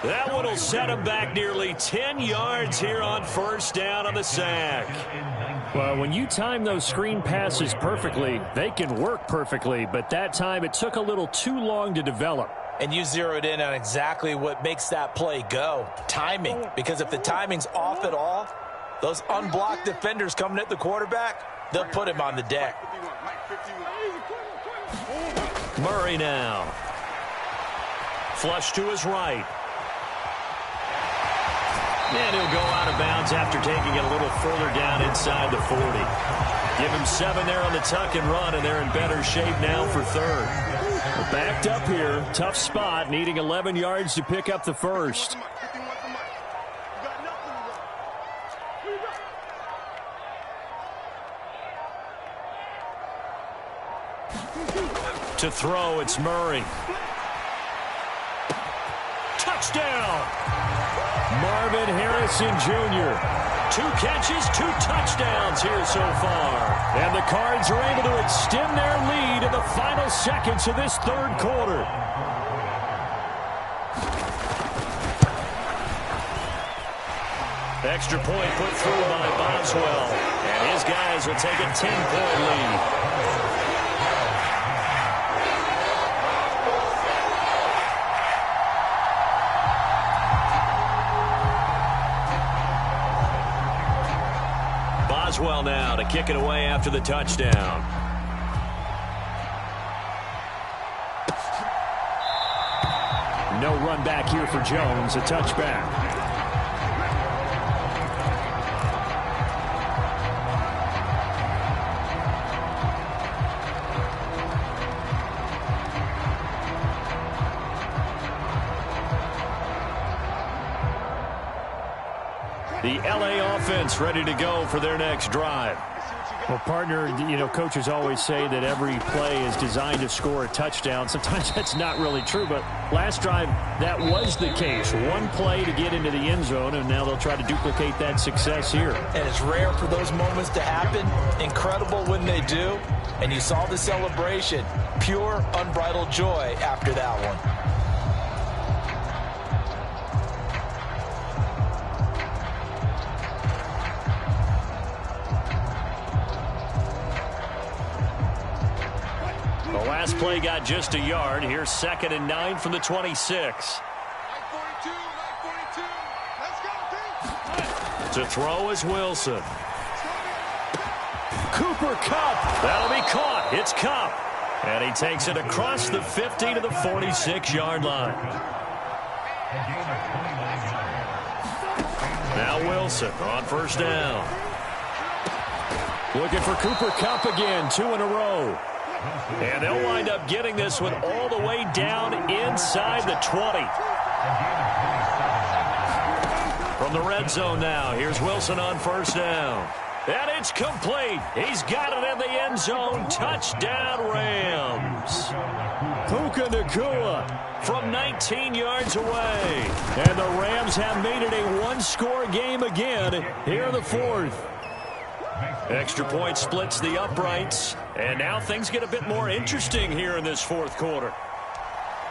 That one will set him back nearly 10 yards here on 1st down on the sack. Well, when you time those screen passes perfectly, they can work perfectly. But that time it took a little too long to develop. And you zeroed in on exactly what makes that play go. Timing. Because if the timing's off at all, those unblocked defenders coming at the quarterback, they'll put him on the deck. Murray now. Flush to his right. And he'll go out of bounds after taking it a little further down inside the 40. Give him 7 there on the tuck and run, and they're in better shape now for 3rd. We're backed up here. Tough spot, needing 11 yards to pick up the first. To throw, it's Murray. Touchdown! Marvin Harrison Jr. 2 catches, 2 touchdowns here so far. And the Cards are able to extend their lead in the final seconds of this 3rd quarter. Extra point put through by Boswell. And his guys will take a 10-point lead. Boswell now to kick it away after the touchdown. No run back here for Jones, a touchback. The LA offense ready to go for their next drive. Well, partner, you know, coaches always say that every play is designed to score a touchdown. Sometimes that's not really true, but last drive, that was the case. One play to get into the end zone, and now they'll try to duplicate that success here. And it's rare for those moments to happen. Incredible when they do. And you saw the celebration. Pure, unbridled joy after that one. Last play got just a yard. Here's 2nd and 9 from the 26. To throw is Wilson. Cooper Kupp. That'll be caught. It's Kupp. And he takes it across the 50 to the 46-yard line. Now Wilson on 1st down. Looking for Cooper Kupp again. 2 in a row. And they'll wind up getting this one all the way down inside the 20. From the red zone now, here's Wilson on 1st down. And it's complete. He's got it in the end zone. Touchdown, Rams. Puka Nacua from 19 yards away. And the Rams have made it a one-score game again here in the 4th. Extra point splits the uprights. And now things get a bit more interesting here in this 4th quarter.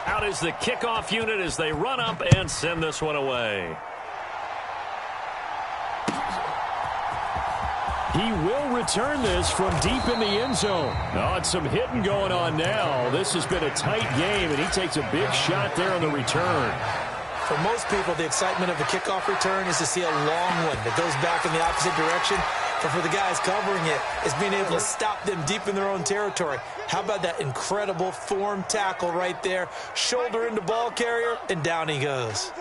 Out is the kickoff unit as they run up and send this one away. He will return this from deep in the end zone. Oh, it's some hitting going on now. This has been a tight game, and he takes a big shot there on the return. For most people, the excitement of the kickoff return is to see a long one that goes back in the opposite direction. But for the guys covering it, it's being able to stop them deep in their own territory. How about that incredible form tackle right there? Shoulder into ball carrier, and down he goes.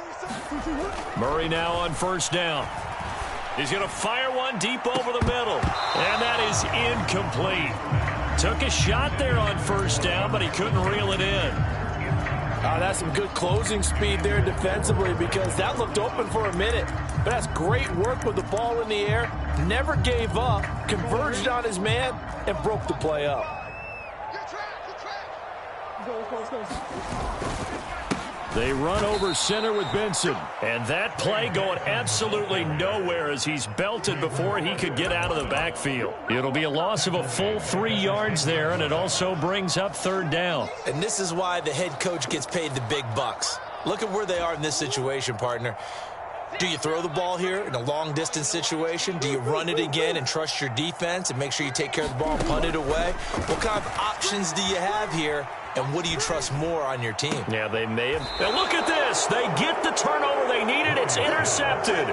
Murray now on first down. He's going to fire one deep over the middle. And that is incomplete. Took a shot there on first down, but he couldn't reel it in. That's some good closing speed there defensively, because that looked open for a minute. But that's great work with the ball in the air. Never gave up, converged on his man, and broke the play up. They run over center with Benson. And that play going absolutely nowhere as he's belted before he could get out of the backfield. It'll be a loss of a full 3 yards there, and it also brings up third down. And this is why the head coach gets paid the big bucks. Look at where they are in this situation, partner. Do you throw the ball here in a long-distance situation? Do you run it again and trust your defense and make sure you take care of the ball and punt it away? What kind of options do you have here, and what do you trust more on your team? Yeah, they may have. Now look at this. They get the turnover they needed. It's intercepted.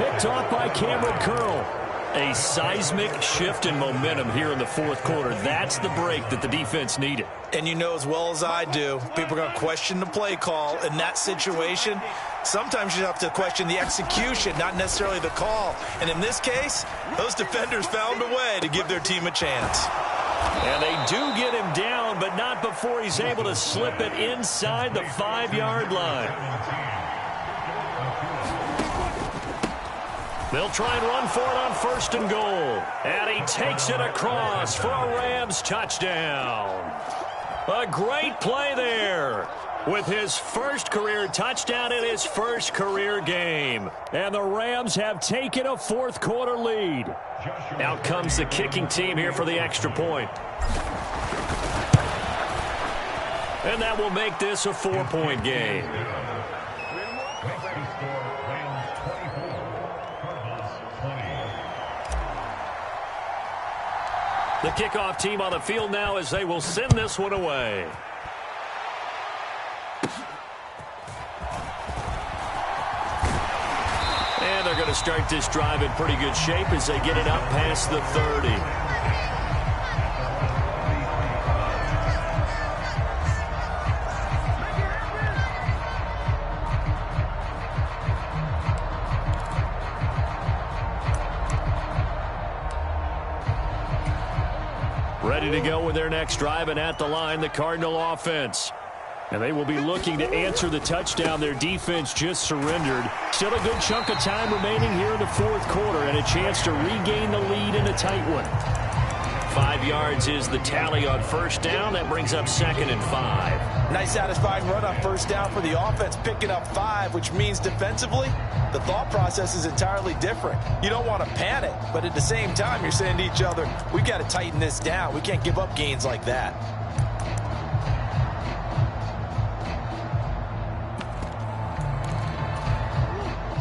Picked off by Cameron Curl. A seismic shift in momentum here in the fourth quarter. That's the break that the defense needed. And you know as well as I do, people are going to question the play call in that situation. Sometimes you have to question the execution, not necessarily the call. And in this case, those defenders found a way to give their team a chance. And they do get him down, but not before he's able to slip it inside the 5-yard line. They'll try and run for it on first and goal. And he takes it across for a Rams touchdown. A great play there with his first career touchdown in his first career game. And the Rams have taken a fourth quarter lead. Out comes the kicking team here for the extra point. And that will make this a 4-point game. The kickoff team on the field now as they will send this one away. And they're going to start this drive in pretty good shape as they get it up past the 30. Ready to go with their next drive, and at the line, the Cardinal offense. And they will be looking to answer the touchdown their defense just surrendered. Still a good chunk of time remaining here in the fourth quarter, and a chance to regain the lead in a tight one. 5 yards is the tally on first down. That brings up 2nd and 5. Nice satisfying run on first down for the offense, picking up 5, which means defensively, the thought process is entirely different. You don't want to panic, but at the same time, you're saying to each other, we've got to tighten this down. We can't give up gains like that.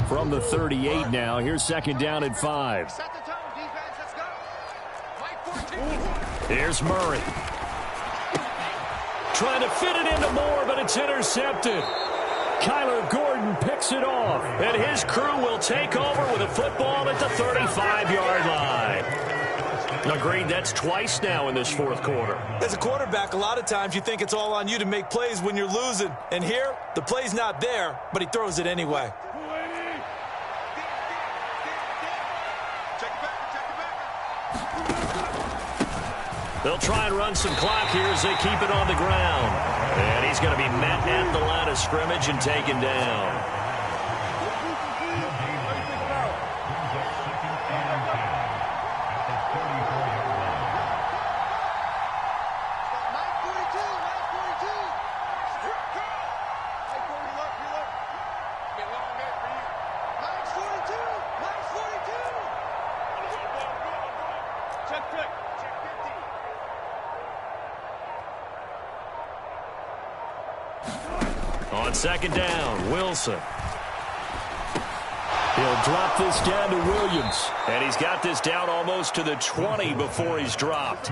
From the 38 now, here's 2nd down and 5. Set the tone, defense. Let's go. Fight 14. Here's Murray. Trying to fit it into Moore, but it's intercepted. Kyler Gordon picks it off, and his crew will take over with a football at the 35-yard line. Agreed, that's twice now in this fourth quarter. As a quarterback, a lot of times you think it's all on you to make plays when you're losing. And here, the play's not there, but he throws it anyway. They'll try and run some clock here as they keep it on the ground. And he's going to be met at the line of scrimmage and taken down. On 2nd down, Wilson. He'll drop this down to Williams. And he's got this down almost to the 20 before he's dropped.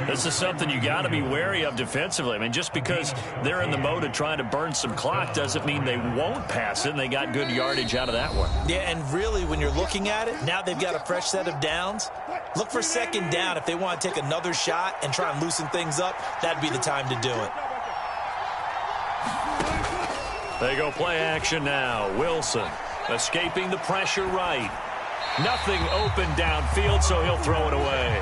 This is something you got to be wary of defensively. I mean, just because they're in the mode of trying to burn some clock doesn't mean they won't pass it, and they got good yardage out of that one. Yeah, and really, when you're looking at it, now they've got a fresh set of downs. Look for 2nd down. If they want to take another shot and try and loosen things up, that'd be the time to do it. They go play action now. Wilson escaping the pressure right. Nothing open downfield, so he'll throw it away.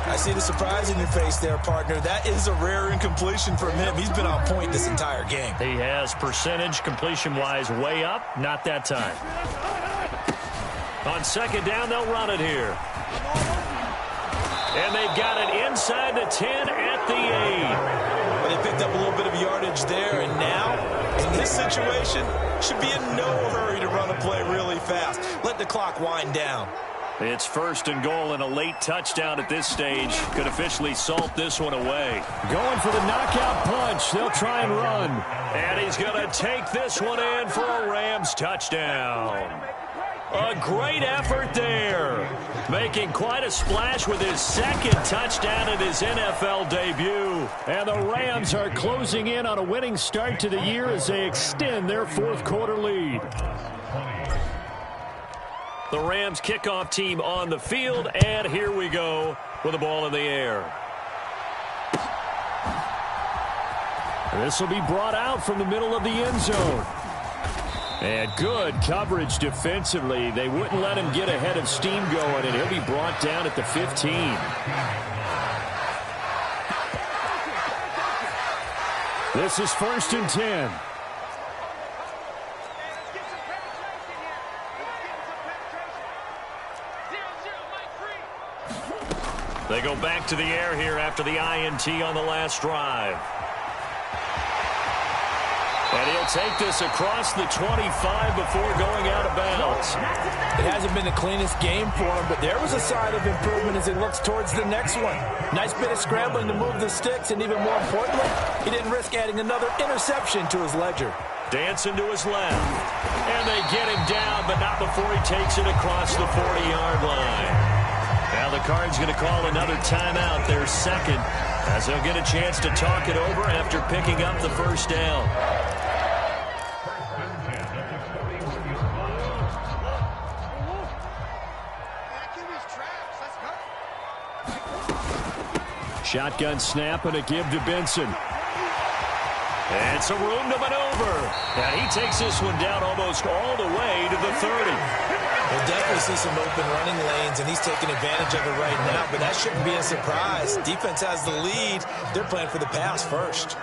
I see the surprise in your face there, partner. That is a rare incompletion from him. He's been on point this entire game. He has percentage completion-wise way up. Not that time. On second down, they'll run it here. And they've got it inside the 10 at the 8. But they picked up a little bit of yardage there, and now, in this situation, should be in no hurry to run a play really fast. Let the clock wind down. It's first and goal, and a late touchdown at this stage could officially salt this one away. Going for the knockout punch. They'll try and run. And he's going to take this one in for a Rams touchdown. A great effort there. Making quite a splash with his second touchdown in his NFL debut. And the Rams are closing in on a winning start to the year as they extend their fourth quarter lead. The Rams kickoff team on the field, and here we go with the ball in the air. This will be brought out from the middle of the end zone. And good coverage defensively. They wouldn't let him get ahead of steam going, and he'll be brought down at the 15. This is first and 10. They go back to the air here after the INT on the last drive. And he'll take this across the 25 before going out of bounds. It hasn't been the cleanest game for him, but there was a sign of improvement as he looks towards the next one. Nice bit of scrambling to move the sticks, and even more importantly, he didn't risk adding another interception to his ledger. Dancing to his left. And they get him down, but not before he takes it across the 40-yard line. Now the Cards going to call another timeout, their second, as they'll get a chance to talk it over after picking up the first down. Shotgun snap and a give to Benson. And some room to maneuver. And he takes this one down almost all the way to the 30. We'll definitely see some open running lanes, and he's taking advantage of it right now, but that shouldn't be a surprise. Defense has the lead. They're playing for the pass first.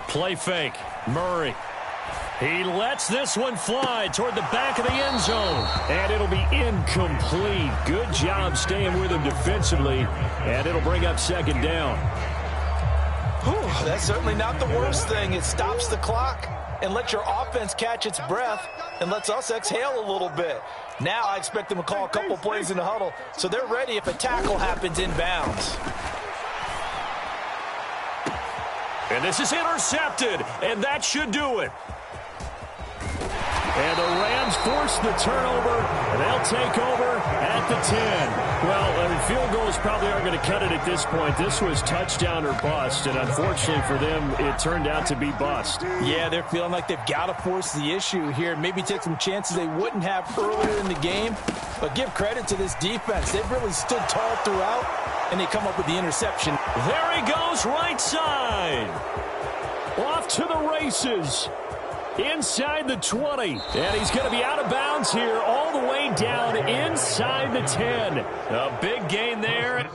Play fake. Murray. He lets this one fly toward the back of the end zone. And it'll be incomplete. Good job staying with him defensively. And it'll bring up second down. Whew, that's certainly not the worst thing. It stops the clock and lets your offense catch its breath and lets us exhale a little bit. Now I expect them to call a couple plays in the huddle so they're ready if a tackle happens inbounds. And this is intercepted, and that should do it. And the Rams force the turnover, and they'll take over at the 10. Well, field goals probably aren't going to cut it at this point. This was touchdown or bust, and unfortunately for them, it turned out to be bust. Yeah, they're feeling like they've got to force the issue here. Maybe take some chances they wouldn't have earlier in the game. But give credit to this defense. They've really stood tall throughout, and they come up with the interception. There he goes, right side. Off to the races. Inside the 20. And he's going to be out of bounds here all the way down inside the 10. A big gain there.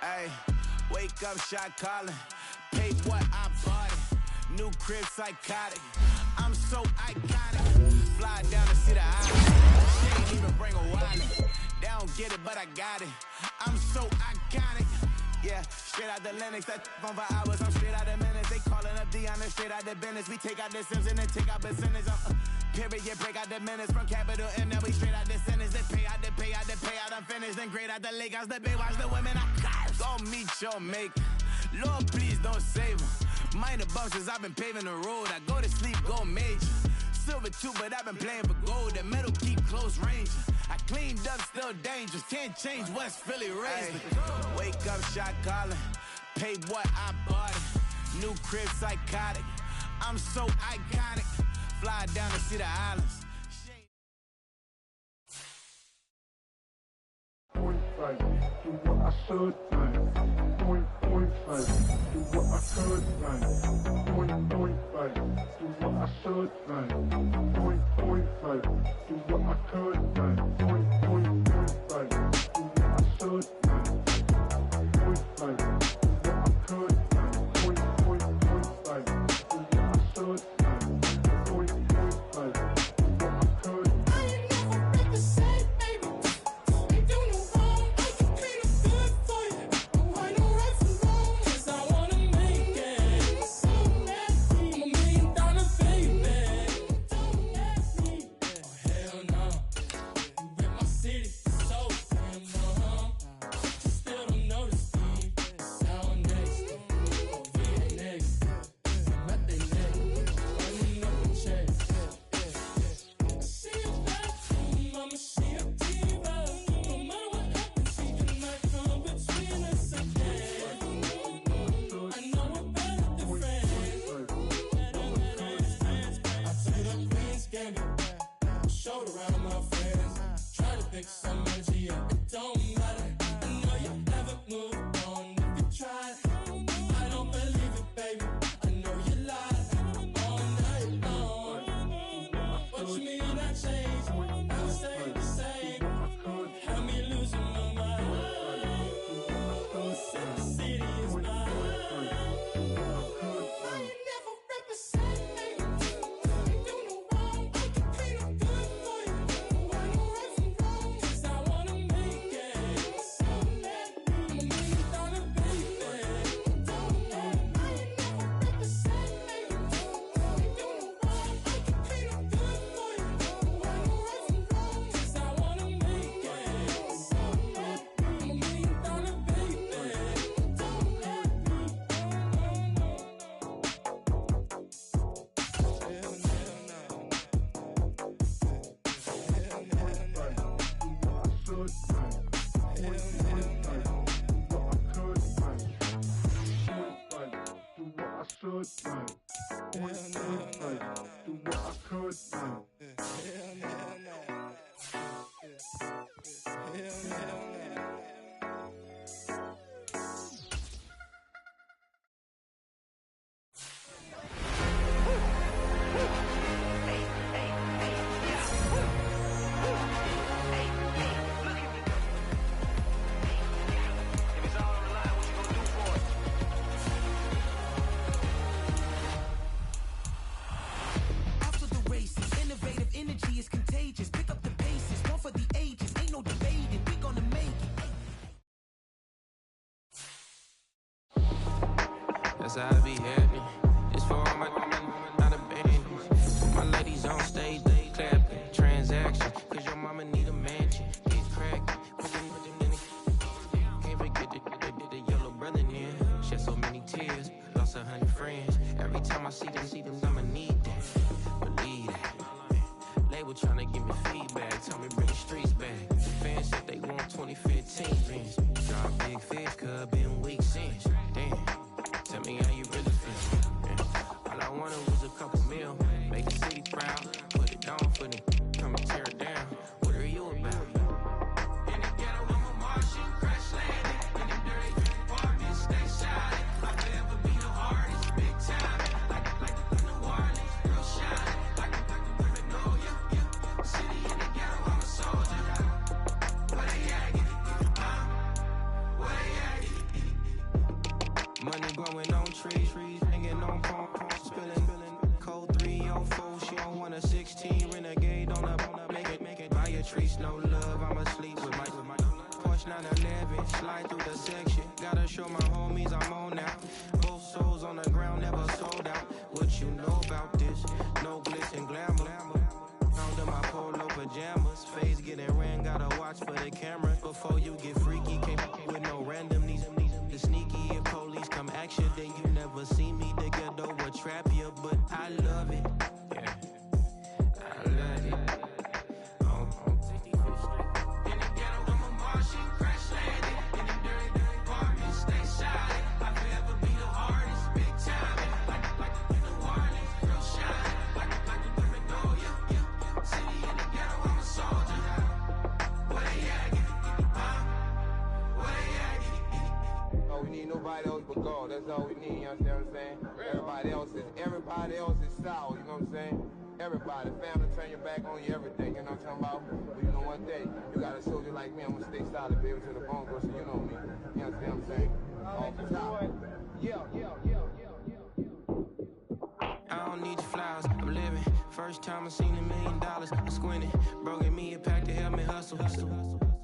Ay, wake up, shot calling. Pay what I bought it. New crib, psychotic. I'm so iconic. Fly down to see the island. She ain't even bring a wallet. They don't get it, but I got it. I'm so iconic. Yeah, straight out the Linux, that on for hours. I'm straight out the minutes. They calling up Dion, straight out the business. We take out the Sims and then take out percentage. Period, break out the minutes from capital M. Now we straight out the sentence. They pay out the payout. I'm finished. Then grade out the Lakers, the bay, watch the women. I got go meet your mate. Lord, please don't save them. Minor bumps as I've been paving the road. I go to sleep, go major. Silver too, but I've been playing for gold. That metal keep close range. I cleaned up, still dangerous. Can't change West Philly raised. Wake up, shot calling. Pay what I bought it. New crib, psychotic. I'm so iconic. Fly down to see the islands. Point fight, do what I should think. Point fight, do what I could think. Point fight, do what I should think. Point fight, do what I could think. Point fight, do what I should think. Point fight, do what I could think. Point fight, do what I should think. Point fight, do what I could think. I ain't never represent, baby. Ain't do no wrong. I can clean up good for you. No, I know right from wrong. 'Cause I wanna make it. So nasty. I'm $1 million baby. Don't ask me. Oh, hell no. You rip my city so damn long. You still don't notice me. Sound next. Oh, yeah, next. I'm at the neck. Running up the chest. She a bad thing, mama, she a diva. No matter what happens, she cannot come between us again. I know we're better than friends. I took up Queen's Gambit, showed around my friends. Tried to pick some energy up, it don't matter. I know you never moved on if you tried. I don't believe it, baby. I know you lied all night long. What you mean I changed? I stay the same. Had me losing my mind. Sin City is mine. I ain't never represent, baby. Ain't do no wrong. I can clean up good for you. I know right from wrong. 'Cause I wanna make it. So nasty. I'm $1 million baby. Don't let me. I ain't never represent, baby. Ain't do no wrong. I can clean up good for you. I know right from wrong. 'Cause I wanna make it. So nasty. I'm $1 million baby. Don't let me. After the races, innovative energy is contagious. Pick up the paces, one for the ages. Ain't no debating, we gonna make it. That's how I be happy. This for all my not abandoned. My ladies on stage, they clapping. Transaction, cause your mama need a mansion. Get cracked, put them in the. Can't forget the yellow brother near. Shed so many tears, lost 100 friends. Every time I see them, I'ma need that. Believe that. Label tryna give me feedback, tell me bring the streets back. Fans said they want 2015 rings. Drop big fish, cuz been weeks since. Damn. Tell me how you really feel. Yeah. All I wanted was a couple mil. Make the city proud. Put it down for them. Come and tear it down. What are you about? In the ghetto, I'm a Martian. Crash landing. In the dirty apartments, stay shiny. I'll forever be the hardest. Big time. Like New Orleans. Real shine. Like Magnolia. City in the ghetto, I'm a soldier. Where they at? Where they at? Money growing on trees, hanging on palm, spilling. Code 304, she don't want a 16. Renegade on up, make it. Buy a tree, no love, I'm asleep with my Porsche 911, slide through the section. Gotta show my homies I'm on now. Both souls on the ground, never sold out. What you know about this? No glitz and glamour. Under my polo pajamas, face getting ran, gotta watch for the camera. Before you get freaky, can't with no randomness. The sneaky, if police come action, then you never see me together. all we need, you understand what I'm saying? Everybody else is sour, you know what I'm saying? Everybody, family, turn your back on you, everything, you know what I'm talking about? But you know one thing, you got a soldier like me, I'm gonna stay solid, baby, to the bone, so you know me. You understand what I'm saying? Off the top. I don't need your flowers, I'm living. First time I seen $1 million, I'm squinting. Bro, give me a pack to help me hustle.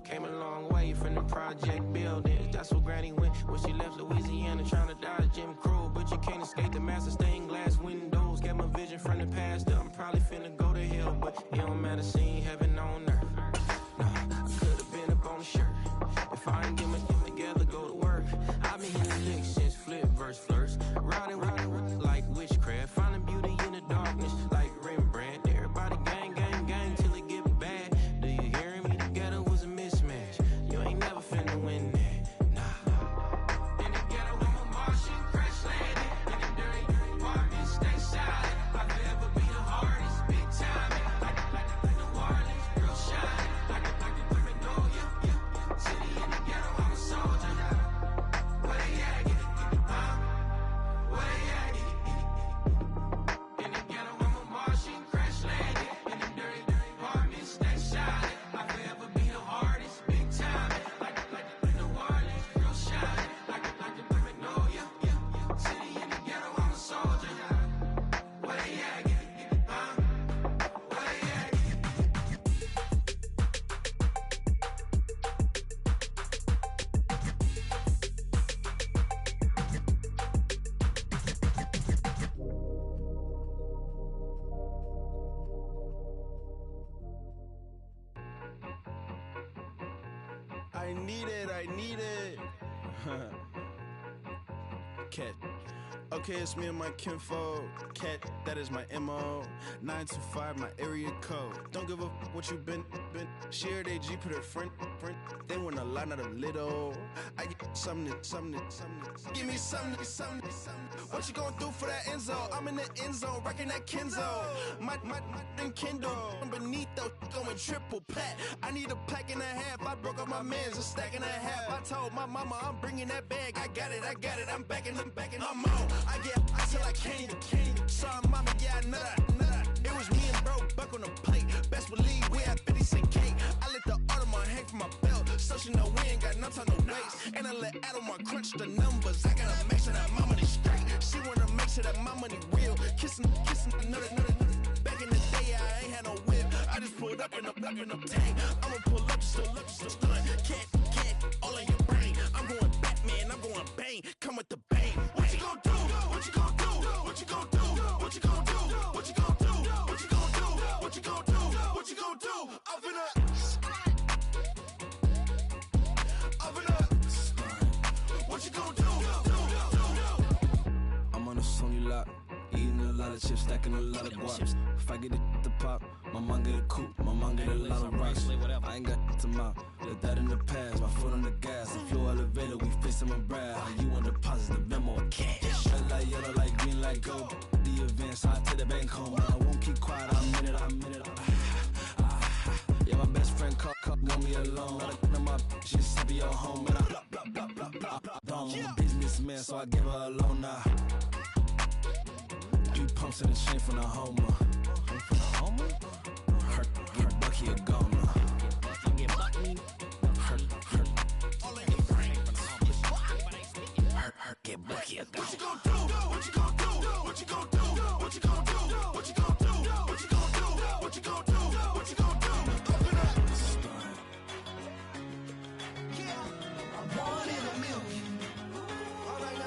Came a long way from the project buildings. That's where Granny went when she left Louisiana, trying to dodge Jim Crow. But you can't escape the master stained glass windows. Got my vision from the past, I'm probably finna go to hell, but it don't matter, seeing heaven on earth. No, I could've been up on the shirt. If I ain't get my shit together, go to work. I've been hitting licks since flip verse first. Riding like witchcraft, finding beauty in the darkness like Rembrandt. Everybody gang, gang, gang till it get bad. Do you hear me? Together was a mismatch. You ain't never finna win that. Nah. In the ghetto, I'm a Martian crash landing. In the dirty apartment, stay silent. I'll forever be the hardest, big time. Like the Warlins, real shine. Like the women know you. City in the ghetto, I'm a soldier. Where they at? Where they at? In the ghetto, I'm a Martian crash landing. In the dirty apartment, stay silent. I'll forever be the hardest, big time. Like the Warlins, real shine. Like the women know you. City in the ghetto, I'm a soldier. Where they at? Where they at? I need it. Cat. Okay, it's me and my kinfolk. Cat, that is my MO. 925, my area code. Don't give a what you been. Shared AG, put her friend. They want a lot, not a little. I get something. Give me something. What you gonna do for that Enzo? I'm in the end zone, rocking that Kenzo. My Kindle. Beneath though, going triple plat. I need a pack and a half. I broke up my mans, a stack and a half. I told my mama I'm bringing that bag. I got it. I'm backing, I'm on. I get till I can't. Sorry, mama, yeah, nada. It was me and bro, buck on the plate. Best believe we had 50 cent cake. I let the Audemars hang from my belt, so she know we ain't got no time to waste. And I let Audemars crunch the numbers. I gotta make sure that my money straight. She wanna make sure that my money real. Kissing another. Back in the day, I ain't had no whip. I just pulled up in the tank. I'ma pull up just to stun. Can't, all in your brain. I'm going Batman, I'm going bang. Come with the bang. What you gonna do? What you gonna do? What you gonna do? What you gonna do? What you gonna do? What you gonna do? What you gonna do? What you gonna do? Up in up. What you gonna do? I'm on a Sony lot, eating a lot of chips, stacking a lot of guap. If I get it to pop, my mom get a coupe, my mom get a lot of rocks. I ain't got to mouth, let that in the past. My foot on the gas, the floor elevator, we face him and Brad. How you want deposit the memo or cash? Red like yellow, like green, like gold. The events, I take the bank home. I won't keep quiet, I'm in it. Yeah, my best friend called, want me alone. None of my bitches be your home, and I blah. I'm a businessman, so I give her a loan now. 3 pumps in the chain from the Homer. Her Bucky a goner. Her get Bucky a goner. What you gonna do? What you gonna do? What you gonna do? What you gonna do? What you gonna do? What you gonna do? What you gonna do? What you gonna do? Open up. I'm one in a million. All right now.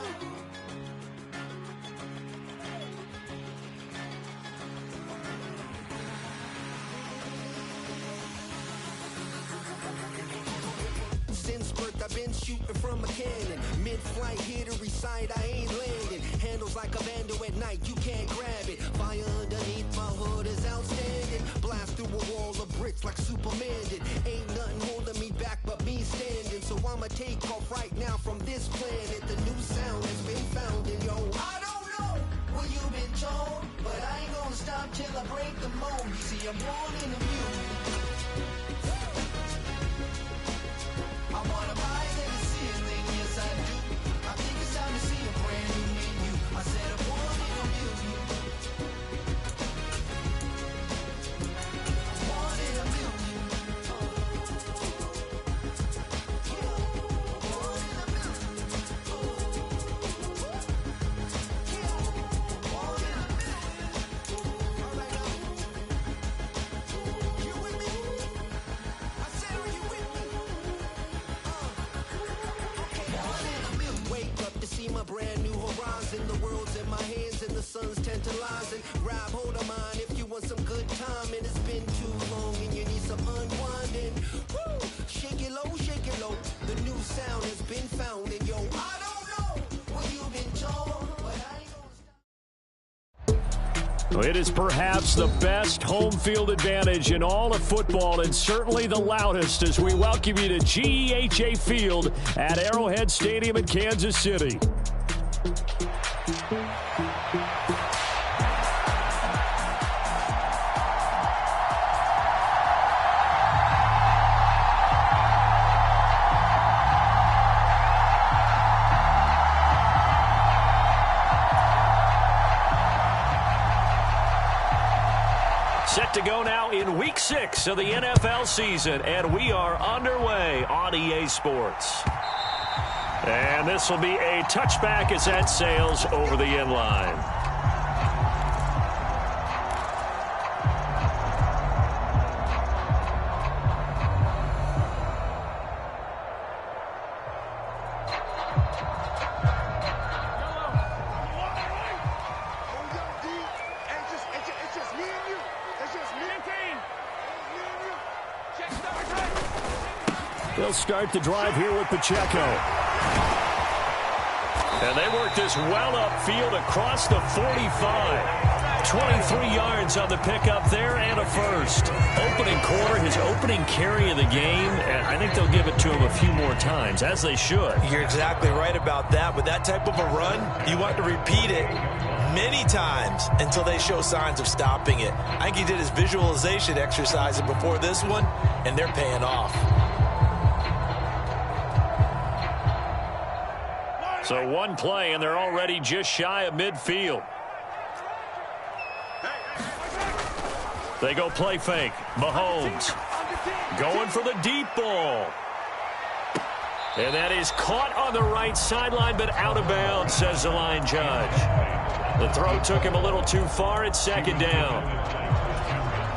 Since birth I've been shooting from a cannon. Mid-flight here to recite, I ain't landing. Handles like a vandal at night, you can't grab it. Fire underneath my hood is outstanding. Blast through a wall of bricks like Superman did. Ain't nothing holding me back but me standing. So I'ma take off right now from this planet. The new sound has been found in yo. I don't know what you've been told, but I ain't gonna stop till I break the mold. You see, I'm born in a mule. I wanna rise in the ceiling, yes I do. I think it's time to see a brand new listen, grab hold of mine if you want some good time. And it's been too long and you need some unwinding. Woo! Shake it low, shake it low. The new sound has been found. And yo, I don't know what you've been told, but I ain't gonna. It is perhaps the best home field advantage in all of football, and certainly the loudest, as we welcome you to GEHA Field at Arrowhead Stadium in Kansas City. Set to go now in Week 6 of the NFL season, and we are underway on EA Sports. And this will be a touchback as that sails over the end line. They'll start the drive here with Pacheco. And they work this well upfield across the 45. 23 yards on the pickup there and a first. Opening quarter, his opening carry of the game, and I think they'll give it to him a few more times, as they should. You're exactly right about that. With that type of a run, you want to repeat it many times until they show signs of stopping it. I think he did his visualization exercise before this one, and they're paying off. So one play, and they're already just shy of midfield. They go play fake. Mahomes going for the deep ball. And that is caught on the right sideline, but out of bounds, says the line judge. The throw took him a little too far. It's second down.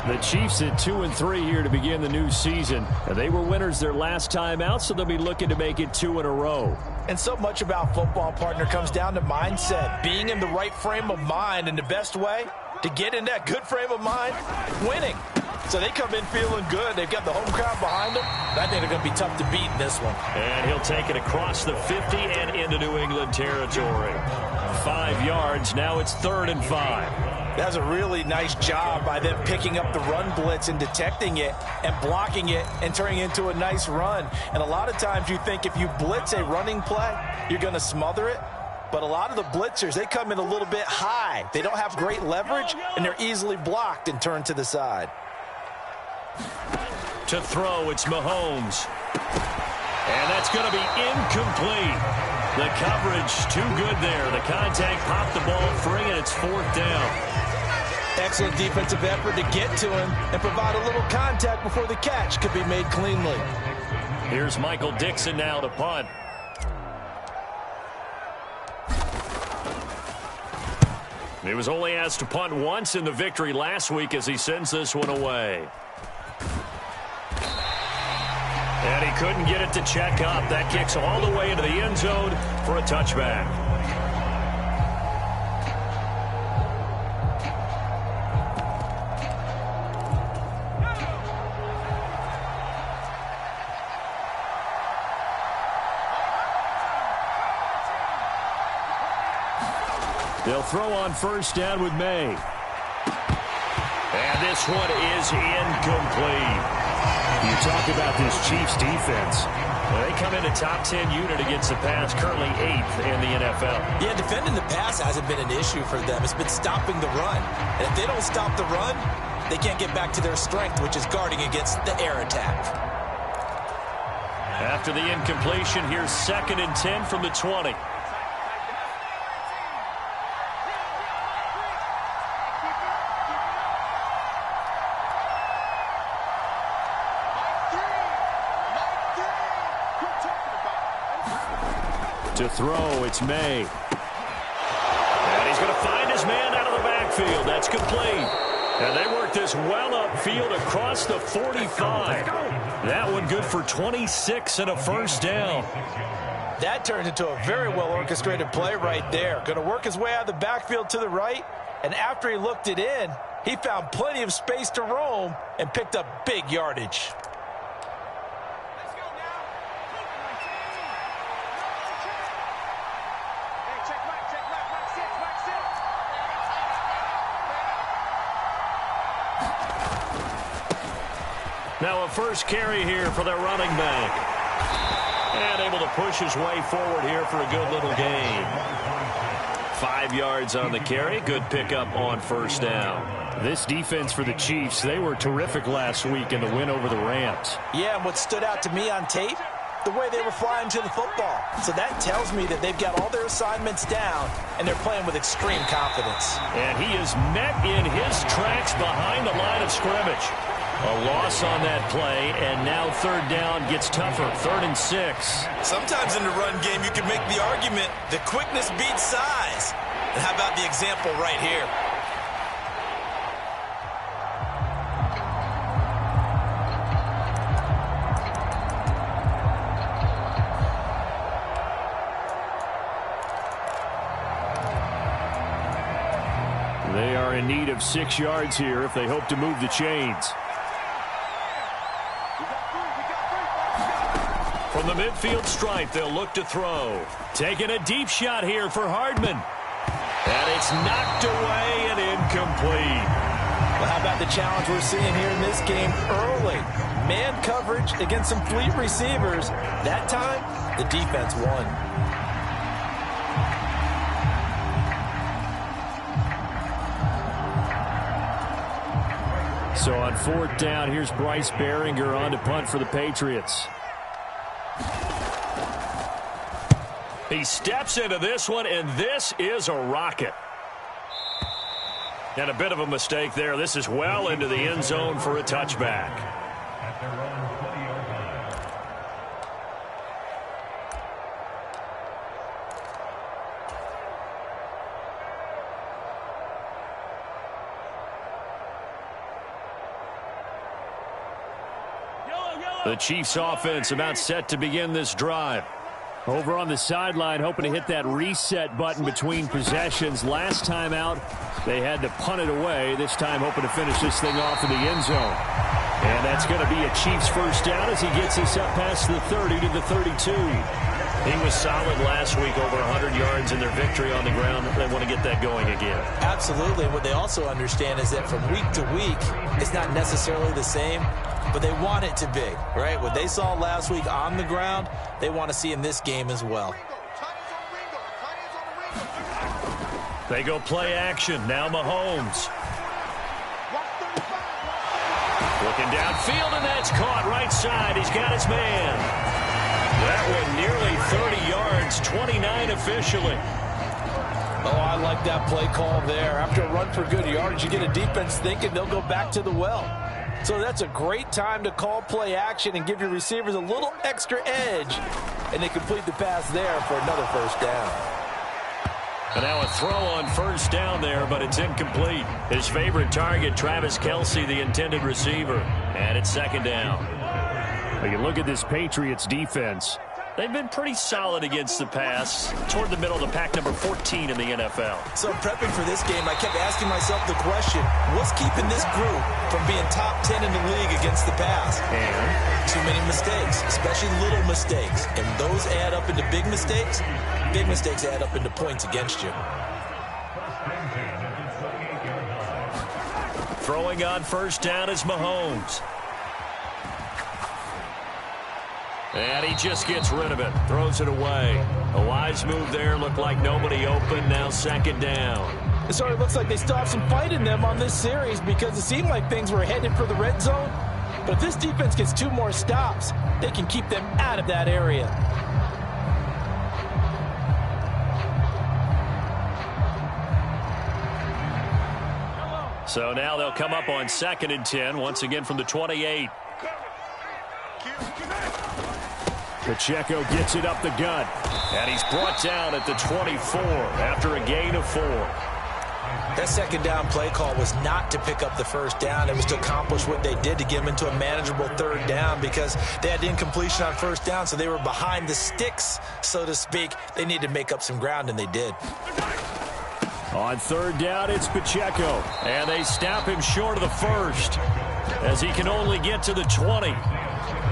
The Chiefs at 2-3 here to begin the new season. And they were winners their last time out, so they'll be looking to make it 2 in a row. And so much about football, partner, comes down to mindset. Being in the right frame of mind, and the best way to get in that good frame of mind, winning. So they come in feeling good. They've got the home crowd behind them. I think they're going to be tough to beat in this one. And he'll take it across the 50 and into New England territory. 5 yards. Now it's 3rd and 5. That's a really nice job by them picking up the run blitz and detecting it and blocking it and turning it into a nice run. And a lot of times you think if you blitz a running play, you're going to smother it. But a lot of the blitzers, they come in a little bit high. They don't have great leverage, and they're easily blocked and turned to the side. To throw, it's Mahomes. And that's going to be incomplete. The coverage too good there. The contact popped the ball free, and it's 4th down. Excellent defensive effort to get to him and provide a little contact before the catch could be made cleanly. Here's Michael Dixon now to punt. He was only asked to punt once in the victory last week as he sends this one away. And he couldn't get it to check up. That kicks all the way into the end zone for a touchback. They'll throw on 1st down with May. And this one is incomplete. You talk about this Chiefs defense. Well, they come in a top 10 unit against the pass, currently 8th in the NFL. Yeah, defending the pass hasn't been an issue for them. It's been stopping the run. And if they don't stop the run, they can't get back to their strength, which is guarding against the air attack. After the incompletion, here's 2nd and 10 from the 20. To throw, it's May. And he's going to find his man out of the backfield. That's complete. And they work this well upfield across the 45. That one good for 26 and a 1st down. That turned into a very well orchestrated play right there. Going to work his way out of the backfield to the right And after he looked it in, he found plenty of space to roam and picked up big yardage. Now a first carry here for their running back. And able to push his way forward here for a good little gain. 5 yards on the carry. Good pickup on first down. This defense for the Chiefs, they were terrific last week in the win over the Rams. Yeah, and what stood out to me on tape, the way they were flying to the football. So that tells me that they've got all their assignments down, and they're playing with extreme confidence. And he is met in his tracks behind the line of scrimmage. A loss on that play, and now third down gets tougher. 3rd and 6. Sometimes in the run game, you can make the argument that quickness beats size. And how about the example right here? They are in need of 6 yards here if they hope to move the chains. From the midfield stripe, they'll look to throw. Taking a deep shot here for Hardman. And it's knocked away and incomplete. Well, how about the challenge we're seeing here in this game early? Man coverage against some fleet receivers. That time, the defense won. So on 4th down, here's Bryce Behringer on to punt for the Patriots. He steps into this one, and this is a rocket. And a bit of a mistake there. This is well into the end zone for a touchback. The Chiefs offense about set to begin this drive. Over on the sideline, hoping to hit that reset button between possessions. Last time out, they had to punt it away. This time, hoping to finish this thing off in the end zone. And that's going to be a Chiefs first down as he gets us up past the 30 to the 32. He was solid last week, over 100 yards in their victory on the ground. They want to get that going again. Absolutely. What they also understand is that from week to week, it's not necessarily the same, but they want it to be, right? What they saw last week on the ground, they want to see in this game as well. They go play action. Now Mahomes. Looking downfield, and that's caught right side. He's got his man. That one nearly 30 yards, 29 officially. Oh, I like that play call there. After a run for good yardage, you get a defense thinking they'll go back to the well. So that's a great time to call play action and give your receivers a little extra edge. And they complete the pass there for another first down. And now a throw on first down there, but it's incomplete. His favorite target, Travis Kelce, the intended receiver. And it's 2nd down. You look at this Patriots defense. They've been pretty solid against the pass, toward the middle of the pack, number 14 in the NFL. So prepping for this game, I kept asking myself the question, what's keeping this group from being top 10 in the league against the pass? And too many mistakes, especially little mistakes. And those add up into big mistakes. Big mistakes add up into points against you. Throwing on first down is Mahomes. And he just gets rid of it. Throws it away. A wise move there. Looked like nobody open. Now 2nd down. It sort of looks like they still have some fight in them on this series because it seemed like things were headed for the red zone. But if this defense gets 2 more stops, they can keep them out of that area. So now they'll come up on 2nd and 10, once again from the 28. Pacheco gets it up the gut. And he's brought down at the 24 after a gain of 4. That 2nd down play call was not to pick up the first down. It was to accomplish what they did to get them into a manageable 3rd down because they had incompletion on first down, so they were behind the sticks, so to speak. They needed to make up some ground, and they did. On third down, it's Pacheco. And they stop him short of the first as he can only get to the 20.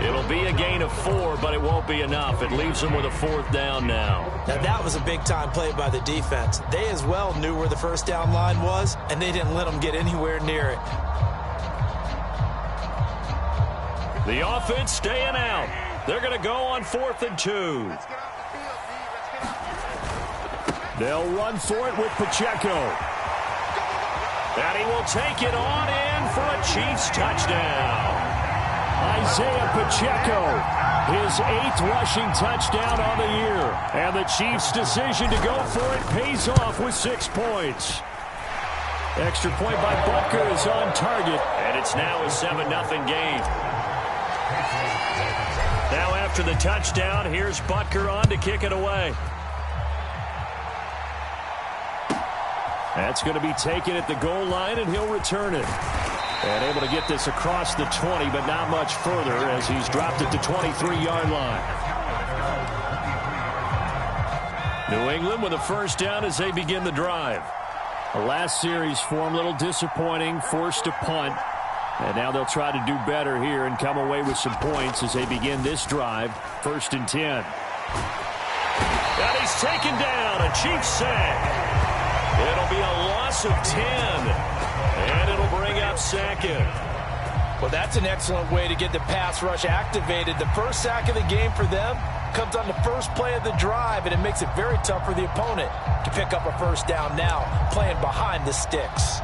It'll be a gain of 4, but it won't be enough. It leaves them with a 4th down now. Now, that was a big-time play by the defense. They as well knew where the first down line was, and they didn't let them get anywhere near it. The offense staying out. They're going to go on 4th and 2. They'll run for it with Pacheco. And he will take it on in for a Chiefs touchdown. Isaiah Pacheco, his 8th rushing touchdown on the year. And the Chiefs' decision to go for it pays off with 6 points. Extra point by Butker is on target. And it's now a 7-0 game. Now after the touchdown, here's Butker on to kick it away. That's going to be taken at the goal line, and he'll return it. And able to get this across the 20, but not much further as he's dropped it to 23-yard line. New England with a first down as they begin the drive. The last series for them, a little disappointing, forced to punt. And now they'll try to do better here and come away with some points as they begin this drive. 1st and 10. And he's taken down. A Chiefs sack. It'll be a loss of 10. And it'll bring up 2nd. Well, that's an excellent way to get the pass rush activated. The first sack of the game for them comes on the first play of the drive, and it makes it very tough for the opponent to pick up a first down now, playing behind the sticks.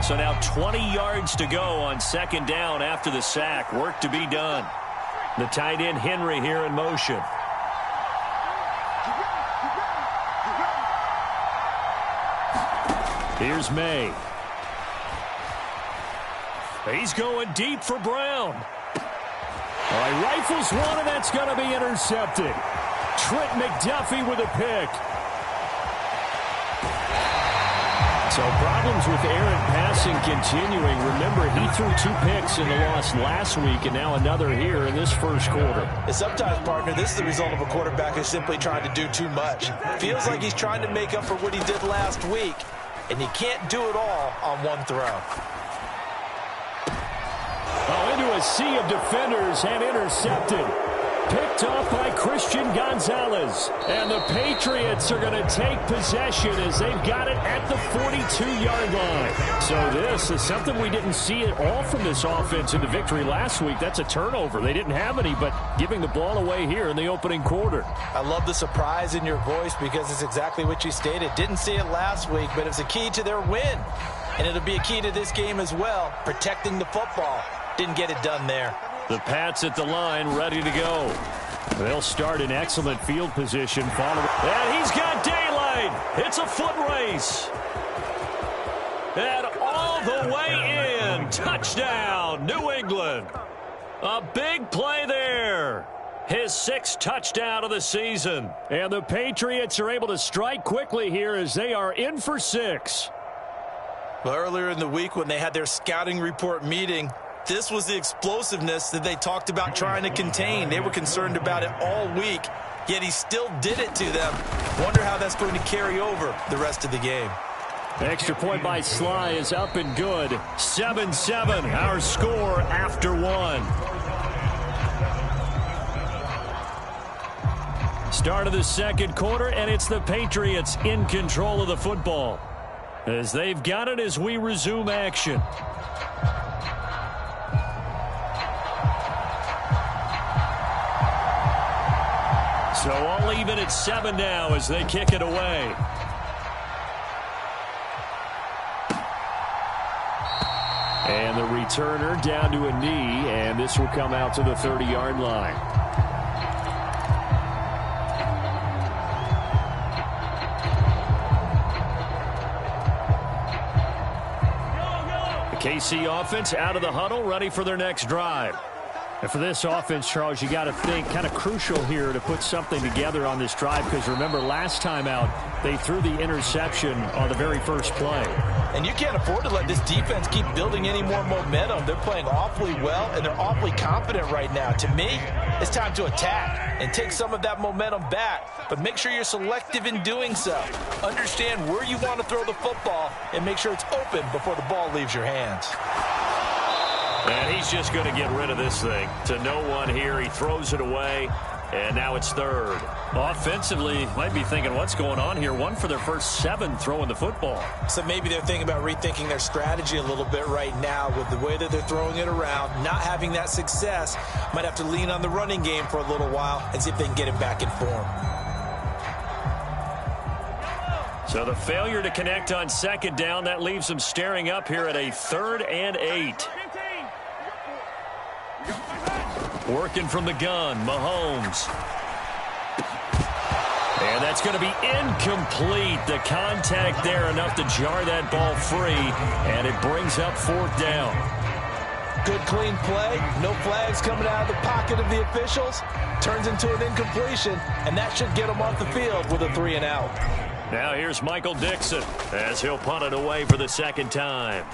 So now 20 yards to go on 2nd down after the sack. Work to be done. The tight end Henry here in motion. Here's May. He's going deep for Brown. All right, rifles one, and that's going to be intercepted. Trent McDuffie with a pick. So problems with errant passing continuing. Remember, he threw 2 picks in the loss last week, and now another here in this first quarter. And sometimes, partner, this is the result of a quarterback who's simply trying to do too much. Feels like he's trying to make up for what he did last week, and he can't do it all on one throw. Oh, into a sea of defenders and intercepted. Picked off by Christian Gonzalez. And the Patriots are going to take possession as they've got it at the 42-yard line. So this is something we didn't see at all from this offense in the victory last week. That's a turnover. They didn't have any, but giving the ball away here in the opening quarter. I love the surprise in your voice because it's exactly what you stated. Didn't see it last week, but it was a key to their win. And it'll be a key to this game as well, protecting the football. Didn't get it done there. The Pats at the line, ready to go. They'll start in excellent field position. And he's got daylight. It's a foot race. And all the way in. Touchdown, New England. A big play there. His 6th touchdown of the season. And the Patriots are able to strike quickly here as they are in for 6. Well, earlier in the week when they had their scouting report meeting, this was the explosiveness that they talked about trying to contain. They were concerned about it all week, yet he still did it to them. Wonder how that's going to carry over the rest of the game. Extra point by Sly is up and good. 7-7, our score after 1. Start of the second quarter, and it's the Patriots in control of the football as they've got it as we resume action. So all even at 7 now as they kick it away. And the returner down to a knee, and this will come out to the 30-yard line. The KC offense out of the huddle, ready for their next drive. And for this offense, Charles, you got to think kind of crucial here to put something together on this drive because remember last time out, they threw the interception on the very first play. And you can't afford to let this defense keep building any more momentum. They're playing awfully well, and they're awfully confident right now. To me, it's time to attack and take some of that momentum back. But make sure you're selective in doing so. Understand where you want to throw the football and make sure it's open before the ball leaves your hands. And he's just going to get rid of this thing. To no one here. He throws it away. And now it's third. Offensively, might be thinking, what's going on here? 1 for their first 7 throwing the football. So maybe they're thinking about rethinking their strategy a little bit right now with the way that they're throwing it around, not having that success. Might have to lean on the running game for a little while and see if they can get it back in form. So the failure to connect on second down, that leaves them staring up here at a 3rd and 8. Working from the gun, Mahomes. And that's going to be incomplete. The contact there enough to jar that ball free, and it brings up 4th down. Good clean play, no flags coming out of the pocket of the officials. Turns into an incompletion, and that should get them off the field with a 3 and out. Now here's Michael Dixon as he'll punt it away for the 2nd time.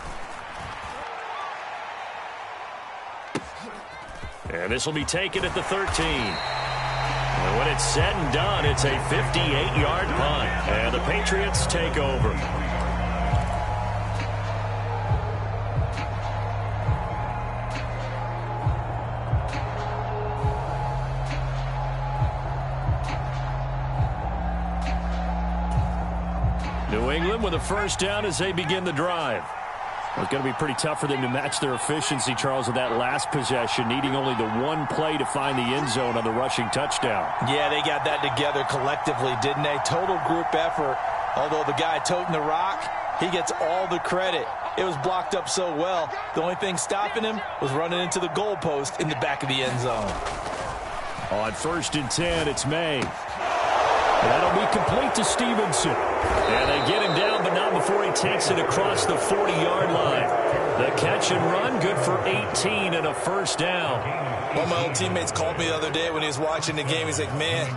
And this will be taken at the 13. And when it's said and done, it's a 58-yard punt. And the Patriots take over. New England with a 1st down as they begin the drive. It's going to be pretty tough for them to match their efficiency, Charles, with that last possession, needing only the 1 play to find the end zone on the rushing touchdown. Yeah, they got that together collectively, didn't they? Total group effort. Although the guy toting the rock, he gets all the credit. It was blocked up so well. The only thing stopping him was running into the goalpost in the back of the end zone. On 1st and 10, it's May. That'll be complete to Stevenson. And they get him down, but not before he takes it across the 40-yard line. The catch and run, good for 18 and a 1st down. One of my old teammates called me the other day when he was watching the game. He's like, man,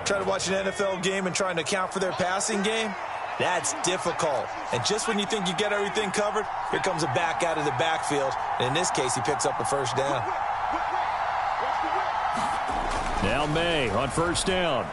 trying to watch an NFL game and trying to account for their passing game? That's difficult. And just when you think you get everything covered, here comes a back out of the backfield. And in this case, he picks up the 1st down. Now May on 1st down.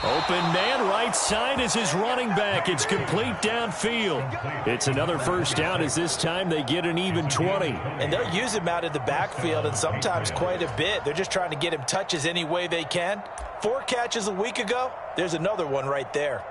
Open man right side is his running back. It's complete downfield. It's another 1st down as this time they get an even 20. And they'll use him out of the backfield and sometimes quite a bit. They're just trying to get him touches any way they can. 4 catches a week ago. There's another one right there.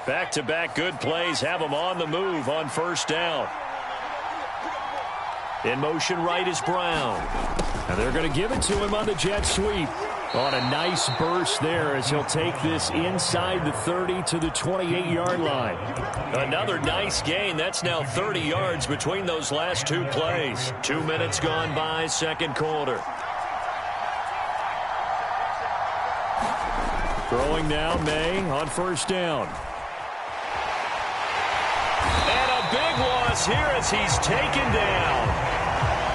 Back-to-back good plays have them on the move on 1st down. In motion right is Brown. And they're going to give it to him on the jet sweep. On a nice burst there as he'll take this inside the 30 to the 28-yard line. Another nice gain. That's now 30 yards between those last 2 plays. 2 minutes gone by, 2nd quarter. Throwing now, May on 1st down. Big loss here as he's taken down.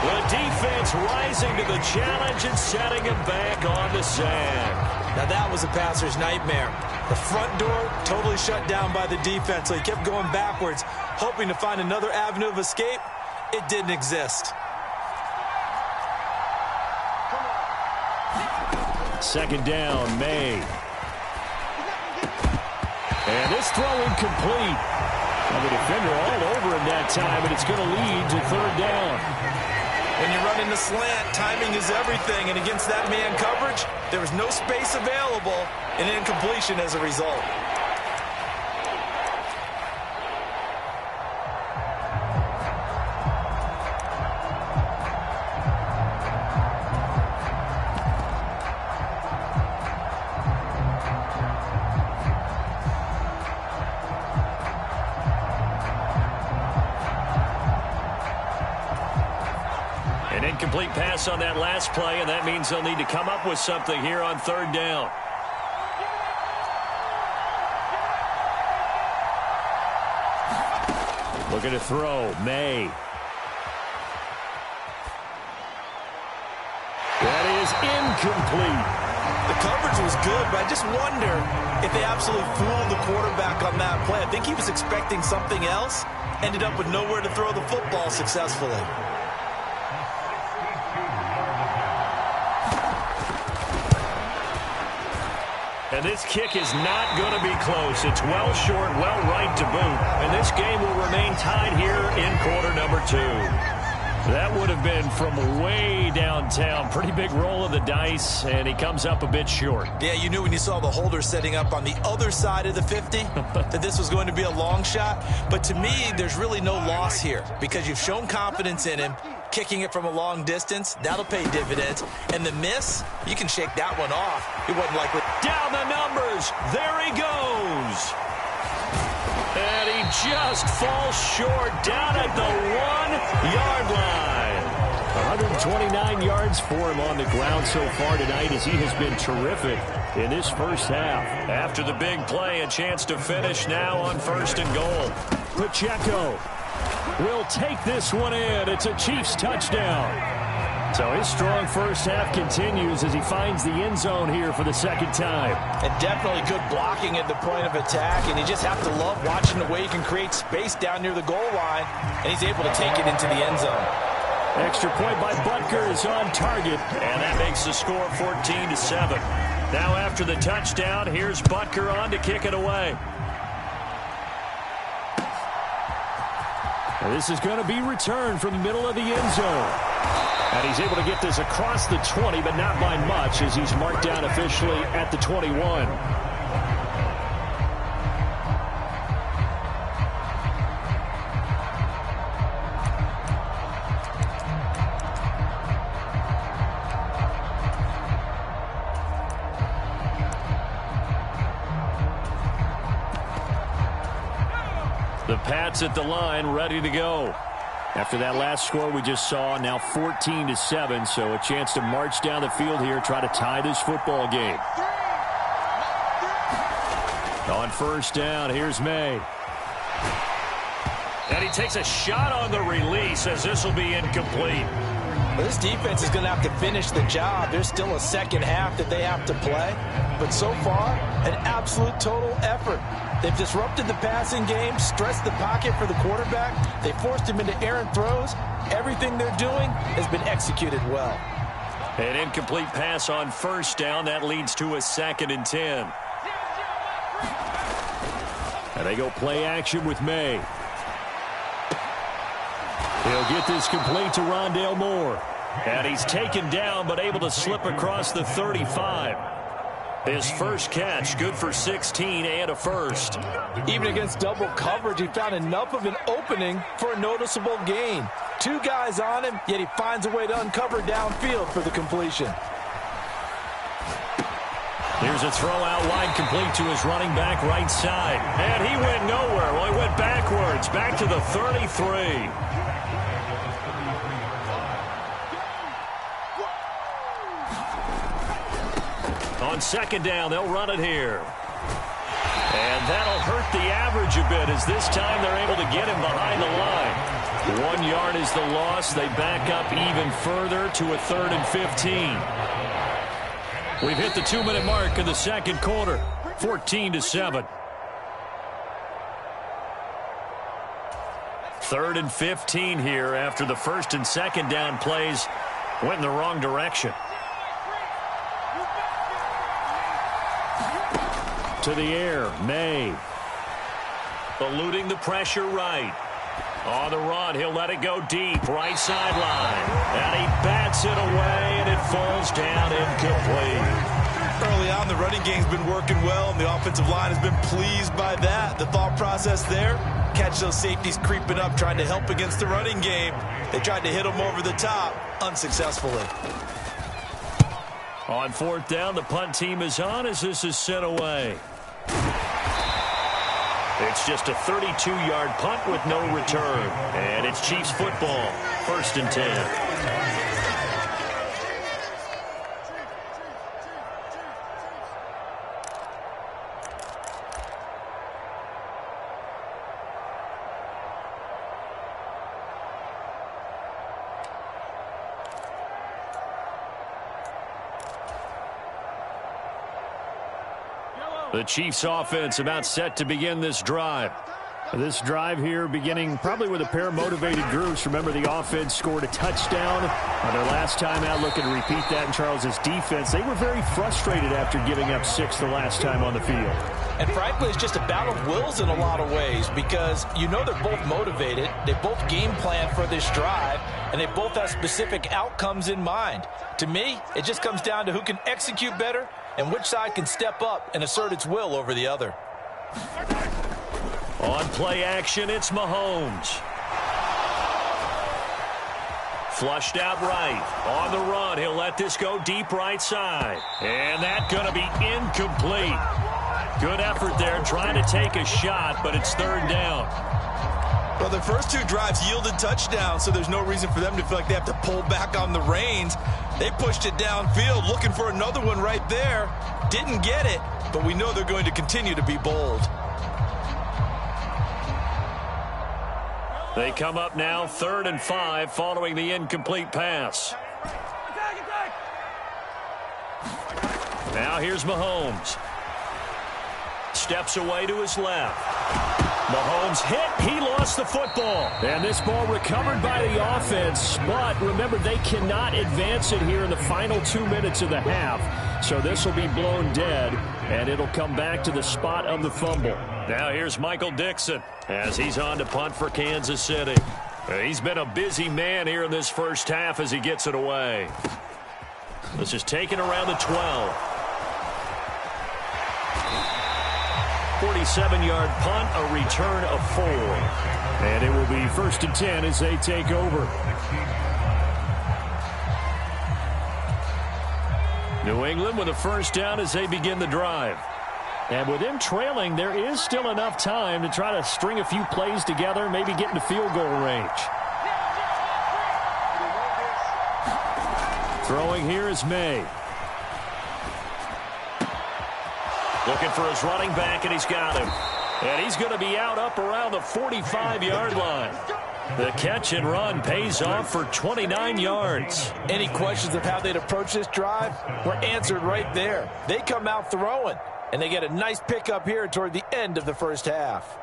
The defense rising to the challenge and setting him back on the sand. Now that was a passer's nightmare. The front door totally shut down by the defense, so he kept going backwards, hoping to find another avenue of escape. It didn't exist. 2nd down, May. And this throw incomplete. Well, the defender all over him that time, and it's going to lead to 3rd down. When you're running the slant, timing is everything, and against that man coverage, there was no space available, and incompletion as a result. Incomplete pass on that last play, and that means they'll need to come up with something here on 3rd down. Looking to throw. May. That is incomplete. The coverage was good, but I just wonder if they absolutely fooled the quarterback on that play. I think he was expecting something else, ended up with nowhere to throw the football successfully. And this kick is not going to be close. It's well short, well right to boot. And this game will remain tied here in quarter number 2. That would have been from way downtown. Pretty big roll of the dice, and he comes up a bit short. Yeah, you knew when you saw the holder setting up on the other side of the 50 that this was going to be a long shot. But to me, there's really no loss here because you've shown confidence in him. Kicking it from a long distance, that'll pay dividends. And the miss, you can shake that one off. It wasn't likely. Down the numbers. There he goes. And he just falls short down at the 1-yard line. 129 yards for him on the ground so far tonight as he has been terrific in this first half. After the big play, a chance to finish now on 1st and goal. Pacheco will take this one in. It's a Chiefs touchdown. So his strong first half continues as he finds the end zone here for the second time. And definitely good blocking at the point of attack, and you just have to love watching the way he can create space down near the goal line, and he's able to take it into the end zone. Extra point by Butker is on target, and that makes the score 14-7. Now after the touchdown, here's Butker on to kick it away. And this is going to be returned from the middle of the end zone. And he's able to get this across the 20, but not by much as he's marked down officially at the 21. The Pats at the line, ready to go. After that last score we just saw, now 14-7, so a chance to march down the field here, try to tie this football game. On first down, here's May. And he takes a shot on the release as this will be incomplete. Well, this defense is going to have to finish the job. There's still a second half that they have to play. But so far, an absolute total effort. They've disrupted the passing game, stressed the pocket for the quarterback. They forced him into errant throws. Everything they're doing has been executed well. An incomplete pass on first down. That leads to a 2nd and 10. And they go play action with May. He'll get this complete to Rondale Moore. And he's taken down but able to slip across the 35. His first catch, good for 16 and a first. Even against double coverage, he found enough of an opening for a noticeable gain. 2 guys on him, yet he finds a way to uncover downfield for the completion. Here's a throw out wide, complete to his running back right side. And he went nowhere. Well, he went backwards, back to the 33. On second down, they'll run it here. And that'll hurt the average a bit as this time they're able to get him behind the line. 1 yard is the loss. They back up even further to a 3rd and 15. We've hit the 2-minute mark in the second quarter. 14-7. 3rd and 15 here after the first and second down plays went in the wrong direction. To the air, May. Eluding the pressure right. On the run, he'll let it go deep, right sideline. And he bats it away, and it falls down incomplete. Early on, the running game's been working well, and the offensive line has been pleased by that. The thought process there, catch those safeties creeping up, trying to help against the running game. They tried to hit them over the top, unsuccessfully. On 4th down, the punt team is on as this is sent away. It's just a 32-yard punt with no return. And it's Chiefs football, 1st and 10. The Chiefs offense about set to begin this drive. This drive here beginning probably with a pair of motivated groups. Remember, the offense scored a touchdown on their last time out. Looking to repeat that in Charles's defense. They were very frustrated after giving up 6 the last time on the field. And frankly, it's just a battle of wills in a lot of ways because you know they're both motivated. They both game plan for this drive, and they both have specific outcomes in mind. To me, it just comes down to who can execute better and which side can step up and assert its will over the other. On play action, it's Mahomes. Flushed out right. On the run, he'll let this go deep right side. And that's going to be incomplete. Good effort there, trying to take a shot, but it's third down. Well, the first 2 drives yielded touchdowns, so there's no reason for them to feel like they have to pull back on the reins. They pushed it downfield, looking for another one right there. Didn't get it, but we know they're going to continue to be bold. They come up now 3rd and 5 following the incomplete pass. Now here's Mahomes. Steps away to his left. Mahomes hit. He lost the football. And this ball recovered by the offense. But remember, they cannot advance it here in the final 2 minutes of the half. So this will be blown dead, and it'll come back to the spot of the fumble. Now here's Michael Dixon as he's on to punt for Kansas City. He's been a busy man here in this first half as he gets it away. This is taken around the 12. 47-yard punt, a return of 4. And it will be 1st and 10 as they take over. New England with a first down as they begin the drive. And with them trailing, there is still enough time to try to string a few plays together, maybe get into field goal range. Throwing here is May. Looking for his running back, and he's got him. And he's going to be out up around the 45-yard line. The catch and run pays off for 29 yards. Any questions of how they'd approach this drive were answered right there. They come out throwing, and they get a nice pickup here toward the end of the first half.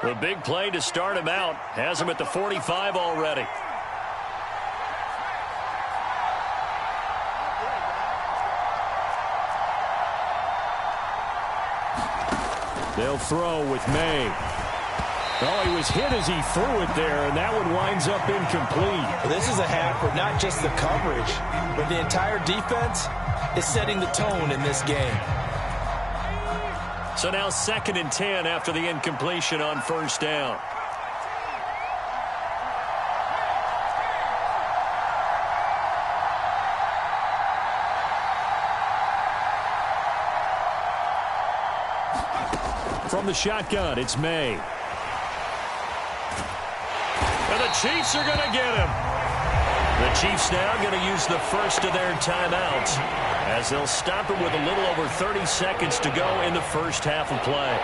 The big play to start him out has him at the 45 already. They'll throw with May. Oh, he was hit as he threw it there, and that one winds up incomplete. This is a half where not just the coverage, but the entire defense is setting the tone in this game. So now 2nd and 10 after the incompletion on first down. From the shotgun, it's May. And the Chiefs are going to get him. The Chiefs now going to use the first of their timeouts as they'll stop him with a little over 30 seconds to go in the first half of play.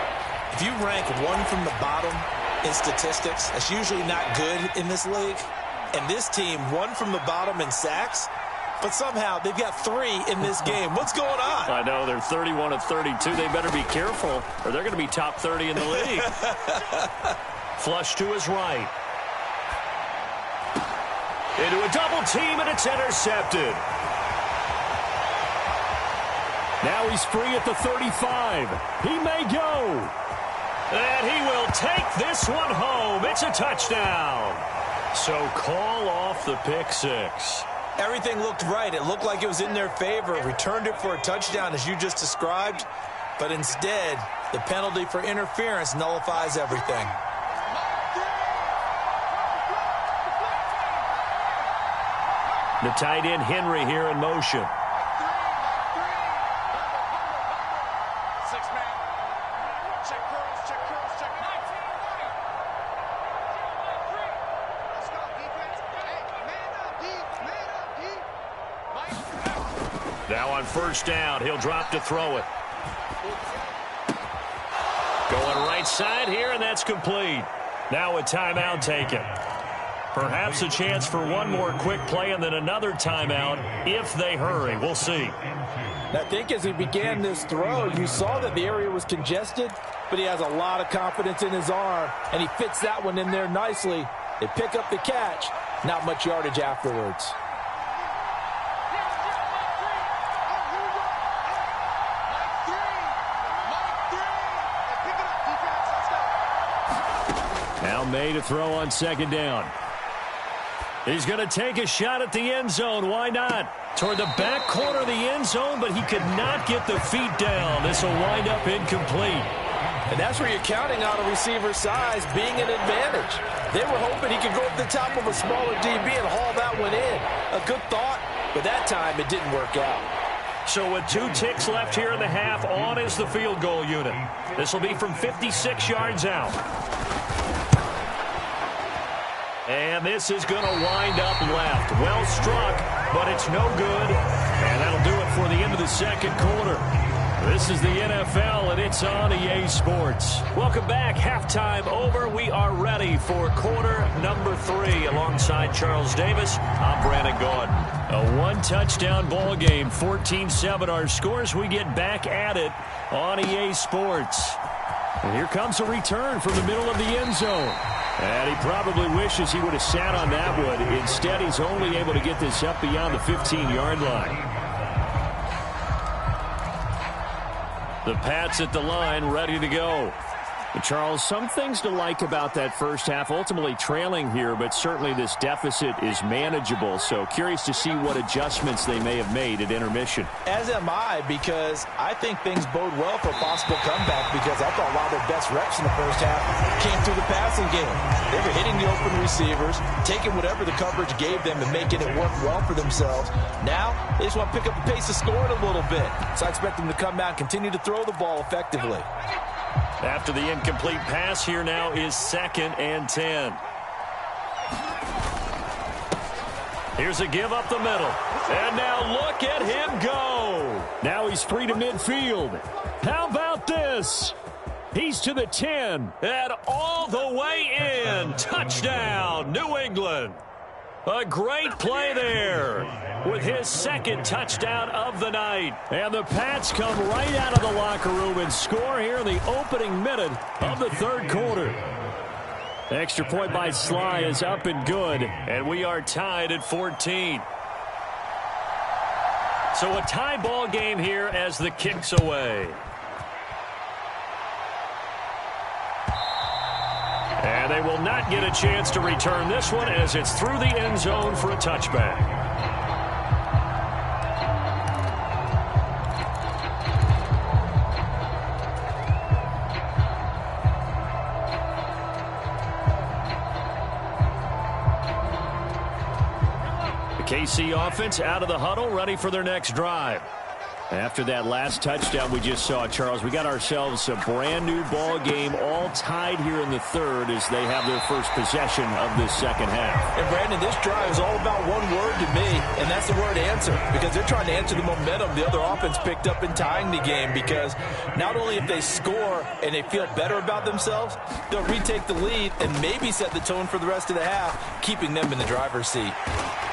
If you rank one from the bottom in statistics, that's usually not good in this league. And this team, one from the bottom in sacks, but somehow they've got 3 in this game. What's going on? I know, they're 31 of 32. They better be careful, or they're going to be top 30 in the league. Flush to his right. Into a double team, and it's intercepted. Now he's free at the 35. He may go. And he will take this one home. It's a touchdown. So call off the pick 6. Everything looked right. It looked like it was in their favor. Returned it for a touchdown, as you just described. But instead, the penalty for interference nullifies everything. The tight end Henry here in motion. Now on first down, he'll drop to throw it. Going right side here, and that's complete. Now a timeout taken. Perhaps a chance for one more quick play and then another timeout if they hurry. We'll see. I think as he began this throw, you saw that the area was congested, but he has a lot of confidence in his arm, and he fits that one in there nicely. They pick up the catch, not much yardage afterwards. Now May to throw on second down. He's going to take a shot at the end zone. Why not? Toward the back corner of the end zone, but he could not get the feet down. This will wind up incomplete. And that's where you're counting on a receiver's size being an advantage. They were hoping he could go up the top of a smaller DB and haul that one in. A good thought, but that time it didn't work out. So with 2 ticks left here in the half, on is the field goal unit. This will be from 56 yards out. And this is going to wind up left. Well struck, but it's no good. And that'll do it for the end of the second quarter. This is the NFL, and it's on EA Sports. Welcome back. Halftime over. We are ready for quarter number 3. Alongside Charles Davis, I'm Brandon Gaudin. A one-touchdown ball game, 14-7 our scores. We get back at it on EA Sports. And here comes a return from the middle of the end zone. And he probably wishes he would have sat on that one. Instead, he's only able to get this up beyond the 15-yard line. The Pats at the line, ready to go. Charles, some things to like about that first half. Ultimately trailing here, but certainly this deficit is manageable. So curious to see what adjustments they may have made at intermission. As am I, because I think things bode well for a possible comeback, because I thought a lot of their best reps in the first half came through the passing game. They were hitting the open receivers, taking whatever the coverage gave them and making it work well for themselves. Now, they just want to pick up the pace of scoring a little bit. So I expect them to come out and continue to throw the ball effectively. After the incomplete pass, here now is 2nd and 10. Here's a give up the middle. And now look at him go. Now he's free to midfield. How about this? He's to the 10 and all the way in. Touchdown, New England. A great play there with his 2nd touchdown of the night. And the Pats come right out of the locker room and score here in the opening minute of the 3rd quarter. Extra point by Sly is up and good, and we are tied at 14. So a tie ball game here as the kick's away. And they will not get a chance to return this one as it's through the end zone for a touchback. The KC offense out of the huddle, ready for their next drive. After that last touchdown we just saw, Charles, we got ourselves a brand-new ball game, all tied here in the 3rd as they have their first possession of this second half. And, Brandon, this drive is all about one word to me, and that's the word answer, because they're trying to answer the momentum the other offense picked up in tying the game, because not only if they score and they feel better about themselves, they'll retake the lead and maybe set the tone for the rest of the half, keeping them in the driver's seat.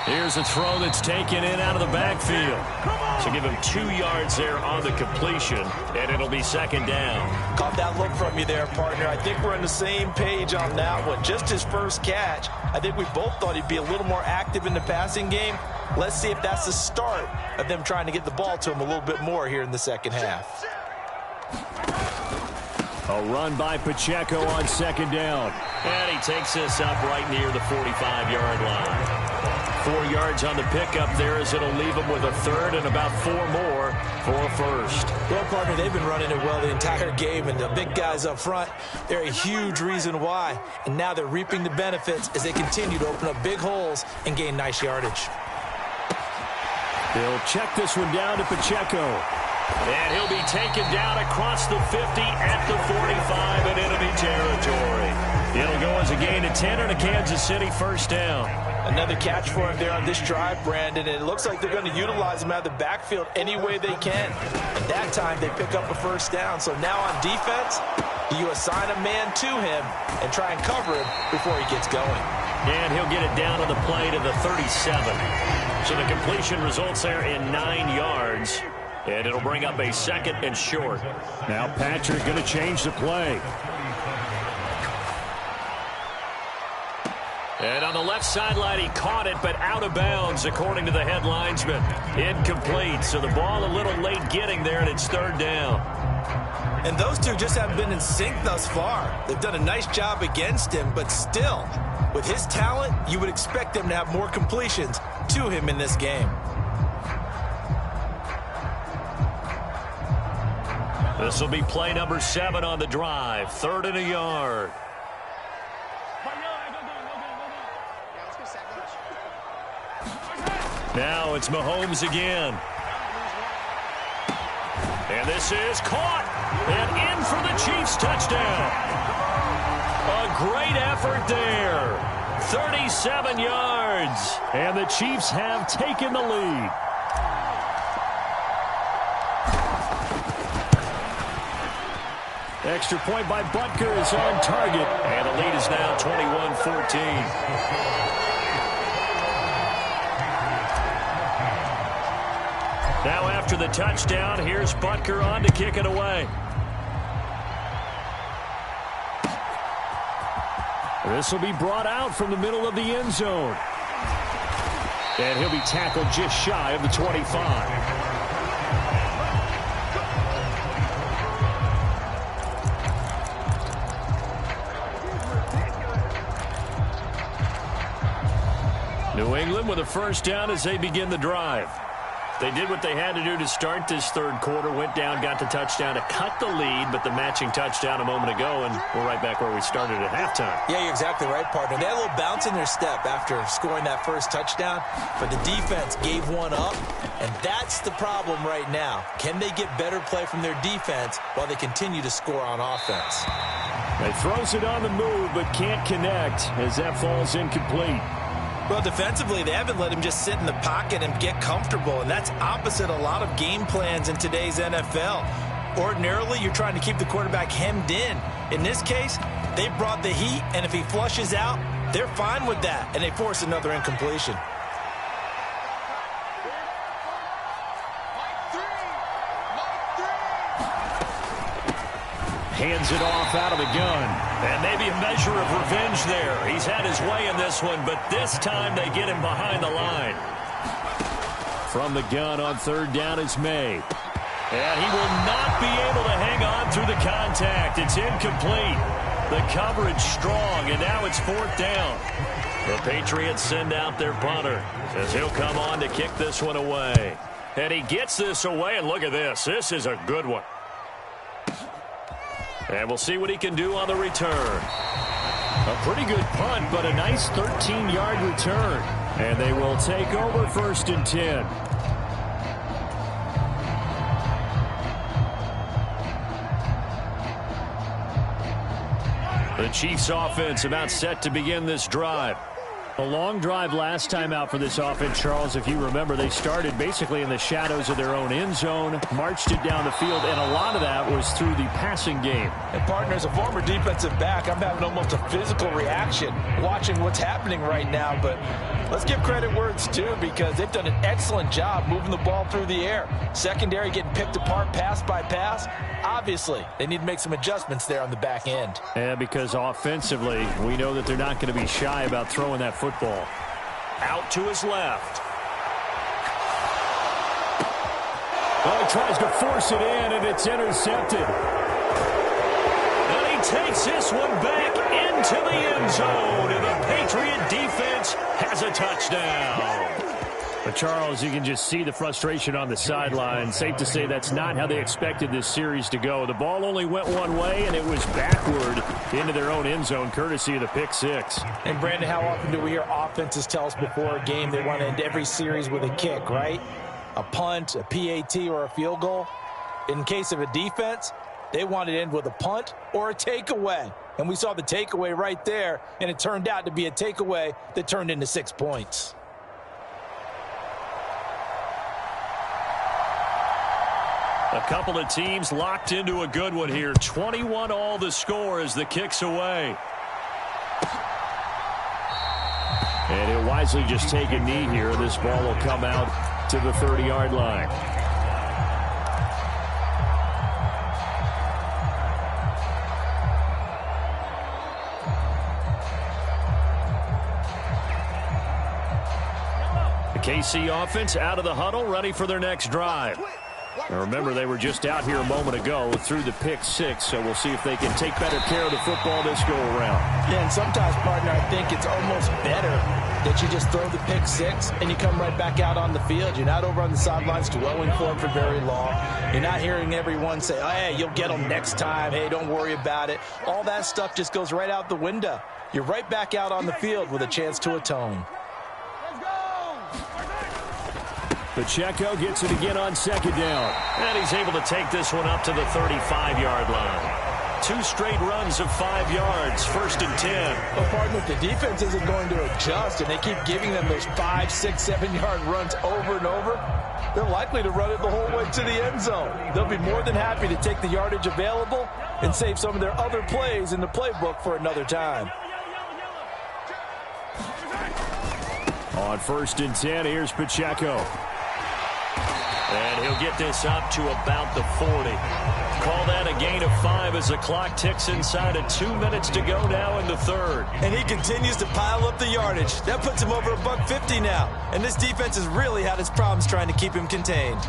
Here's a throw that's taken in out of the backfield. So give him 2 yards there on the completion, and it'll be 2nd down. Caught that look from you there, partner. I think we're on the same page on that one. Just his first catch, I think we both thought he'd be a little more active in the passing game. Let's see if that's the start of them trying to get the ball to him a little bit more here in the second half. A run by Pacheco on 2nd down. And he takes this up right near the 45-yard line. 4 yards on the pickup there as it'll leave him with a 3rd and about 4 more for a 1st. Well, partner, they've been running it well the entire game, and the big guys up front, they're a huge reason why. And now they're reaping the benefits as they continue to open up big holes and gain nice yardage. They'll check this one down to Pacheco. And he'll be taken down across the 50 at the 45 in enemy territory. It'll go as a gain of 10 and a Kansas City 1st down. Another catch for him there on this drive, Brandon, and it looks like they're going to utilize him out of the backfield any way they can. And that time they pick up a 1st down. So now on defense, you assign a man to him and try and cover him before he gets going. And he'll get it down to the play to the 37. So the completion results there in 9 yards. And it'll bring up a 2nd and short. Now Patrick going to change the play. And on the left sideline, he caught it, but out of bounds, according to the head linesman. Incomplete, so the ball a little late getting there, and it's 3rd down. And those two just haven't been in sync thus far. They've done a nice job against him, but still, with his talent, you would expect them to have more completions to him in this game. This will be play number 7 on the drive. 3rd and a yard. Now it's Mahomes again. And this is caught. And in for the Chiefs touchdown. A great effort there. 37 yards. And the Chiefs have taken the lead. Extra point by Butker is on target. And the lead is now 21-14. Now after the touchdown, here's Butker on to kick it away. This will be brought out from the middle of the end zone. And he'll be tackled just shy of the 25. New England with a first down as they begin the drive. They did what they had to do to start this 3rd quarter, went down, got the touchdown to cut the lead, but the matching touchdown a moment ago, and we're right back where we started at halftime. Yeah, you're exactly right, partner. They had a little bounce in their step after scoring that first touchdown, but the defense gave one up, and that's the problem right now. Can they get better play from their defense while they continue to score on offense? They throws it on the move, but can't connect as that falls incomplete. Well, defensively, they haven't let him just sit in the pocket and get comfortable, and that's opposite a lot of game plans in today's NFL. Ordinarily, you're trying to keep the quarterback hemmed in. In this case, they brought the heat, and if he flushes out, they're fine with that, and they force another incompletion. Hands it off out of the gun. And maybe a measure of revenge there. He's had his way in this one, but this time they get him behind the line. From the gun on 3rd down is May. And he will not be able to hang on through the contact. It's incomplete. The coverage strong, and now it's 4th down. The Patriots send out their punter as he'll come on to kick this one away. And he gets this away, and look at this. This is a good one. And we'll see what he can do on the return. A pretty good punt, but a nice 13-yard return. And they will take over 1st and 10. The Chiefs offense about set to begin this drive. A long drive last time out for this offense, Charles. If you remember, they started basically in the shadows of their own end zone, marched it down the field, and a lot of that was through the passing game. And, partner, as a former defensive back, I'm having almost a physical reaction watching what's happening right now. But let's give credit where it's due, because they've done an excellent job moving the ball through the air. Secondary getting picked apart pass by pass. Obviously, they need to make some adjustments there on the back end. Yeah, because offensively, we know that they're not going to be shy about throwing that football. Out to his left. Well, he tries to force it in, and it's intercepted. And he takes this one back into the end zone, and the Patriot defense has a touchdown. But, Charles, you can just see the frustration on the sideline. Safe to say that's not how they expected this series to go. The ball only went one way, and it was backward into their own end zone, courtesy of the pick six. And, Brandon, how often do we hear offenses tell us before a game they want to end every series with a kick, right? A punt, a PAT, or a field goal. In case of a defense, they want to end with a punt or a takeaway. And we saw the takeaway right there, and it turned out to be a takeaway that turned into 6 points. A couple of teams locked into a good one here. 21 all the score as the kick's away. And he'll wisely just take a knee here. This ball will come out to the 30-yard line. The KC offense out of the huddle, ready for their next drive. Now remember, they were just out here a moment ago through the pick six, so we'll see if they can take better care of the football this go-around. Yeah, and sometimes, partner, I think it's almost better that you just throw the pick six and you come right back out on the field. You're not over on the sidelines dwelling for it for very long. You're not hearing everyone say, oh, hey, you'll get them next time. Hey, don't worry about it. All that stuff just goes right out the window. You're right back out on the field with a chance to atone. Pacheco gets it again on second down. And he's able to take this one up to the 35-yard line. 2 straight runs of 5 yards, 1st and 10. Well, partner, if the defense isn't going to adjust and they keep giving them those 5, 6, 7-yard runs over and over, they're likely to run it the whole way to the end zone. They'll be more than happy to take the yardage available and save some of their other plays in the playbook for another time. On 1st and 10, here's Pacheco. And he'll get this up to about the 40. Call that a gain of 5 as the clock ticks inside of 2 minutes to go now in the third. And he continues to pile up the yardage. That puts him over $150 now. And this defense has really had its problems trying to keep him contained.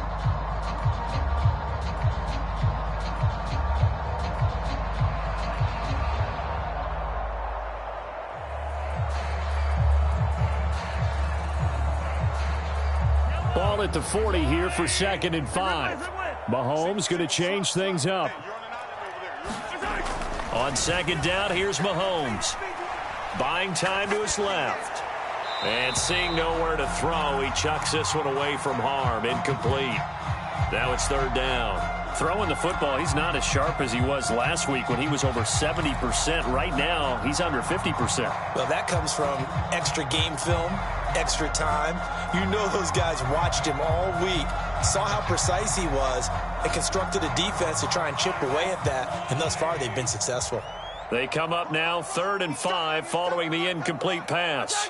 Ball at the 40 here for 2nd and 5. Mahomes going to change things up. On 2nd down, here's Mahomes. Buying time to his left. And seeing nowhere to throw, he chucks this one away from harm. Incomplete. Now it's 3rd down. Throwing the football, he's not as sharp as he was last week when he was over 70%. Right now, he's under 50%. Well, that comes from extra game film, extra time. You know those guys watched him all week, saw how precise he was, and constructed a defense to try and chip away at that, and thus far they've been successful. They come up now 3rd and 5 following the incomplete pass.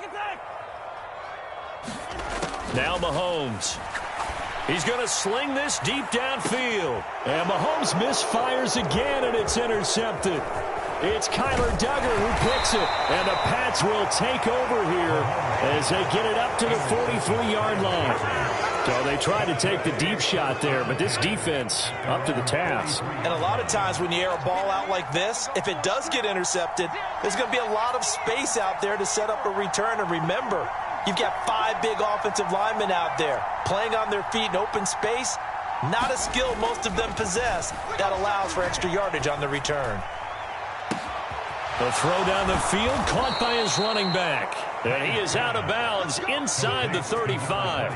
Now Mahomes. He's going to sling this deep downfield. And Mahomes misfires again, and it's intercepted. It's Kyler Duggar who picks it. And the Pats will take over here as they get it up to the 43-yard line. So they tried to take the deep shot there, but this defense up to the task. And a lot of times when you air a ball out like this, if it does get intercepted, there's going to be a lot of space out there to set up a return. And remember, you've got 5 big offensive linemen out there playing on their feet in open space. Not a skill most of them possess that allows for extra yardage on the return. The throw down the field caught by his running back. And he is out of bounds inside the 35.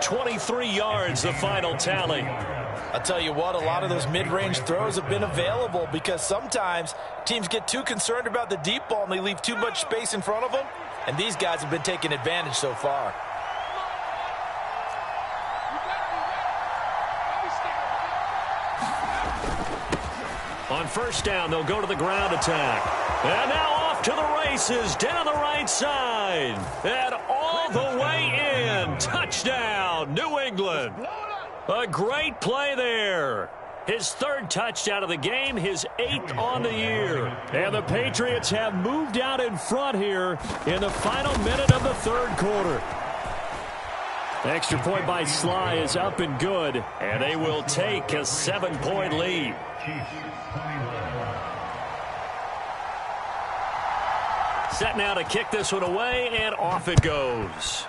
23 yards, the final tally. I'll tell you what, a lot of those mid-range throws have been available because sometimes teams get too concerned about the deep ball and they leave too much space in front of them. And these guys have been taking advantage so far. On 1st down, they'll go to the ground attack. And now off to the races down the right side. And all the way in. Touchdown, New England. A great play there. His 3rd touchdown of the game, his 8th on the year. And the Patriots have moved out in front here in the final minute of the 3rd quarter. Extra point by Sly is up and good, and they will take a 7-point lead. Set now to kick this one away, and off it goes.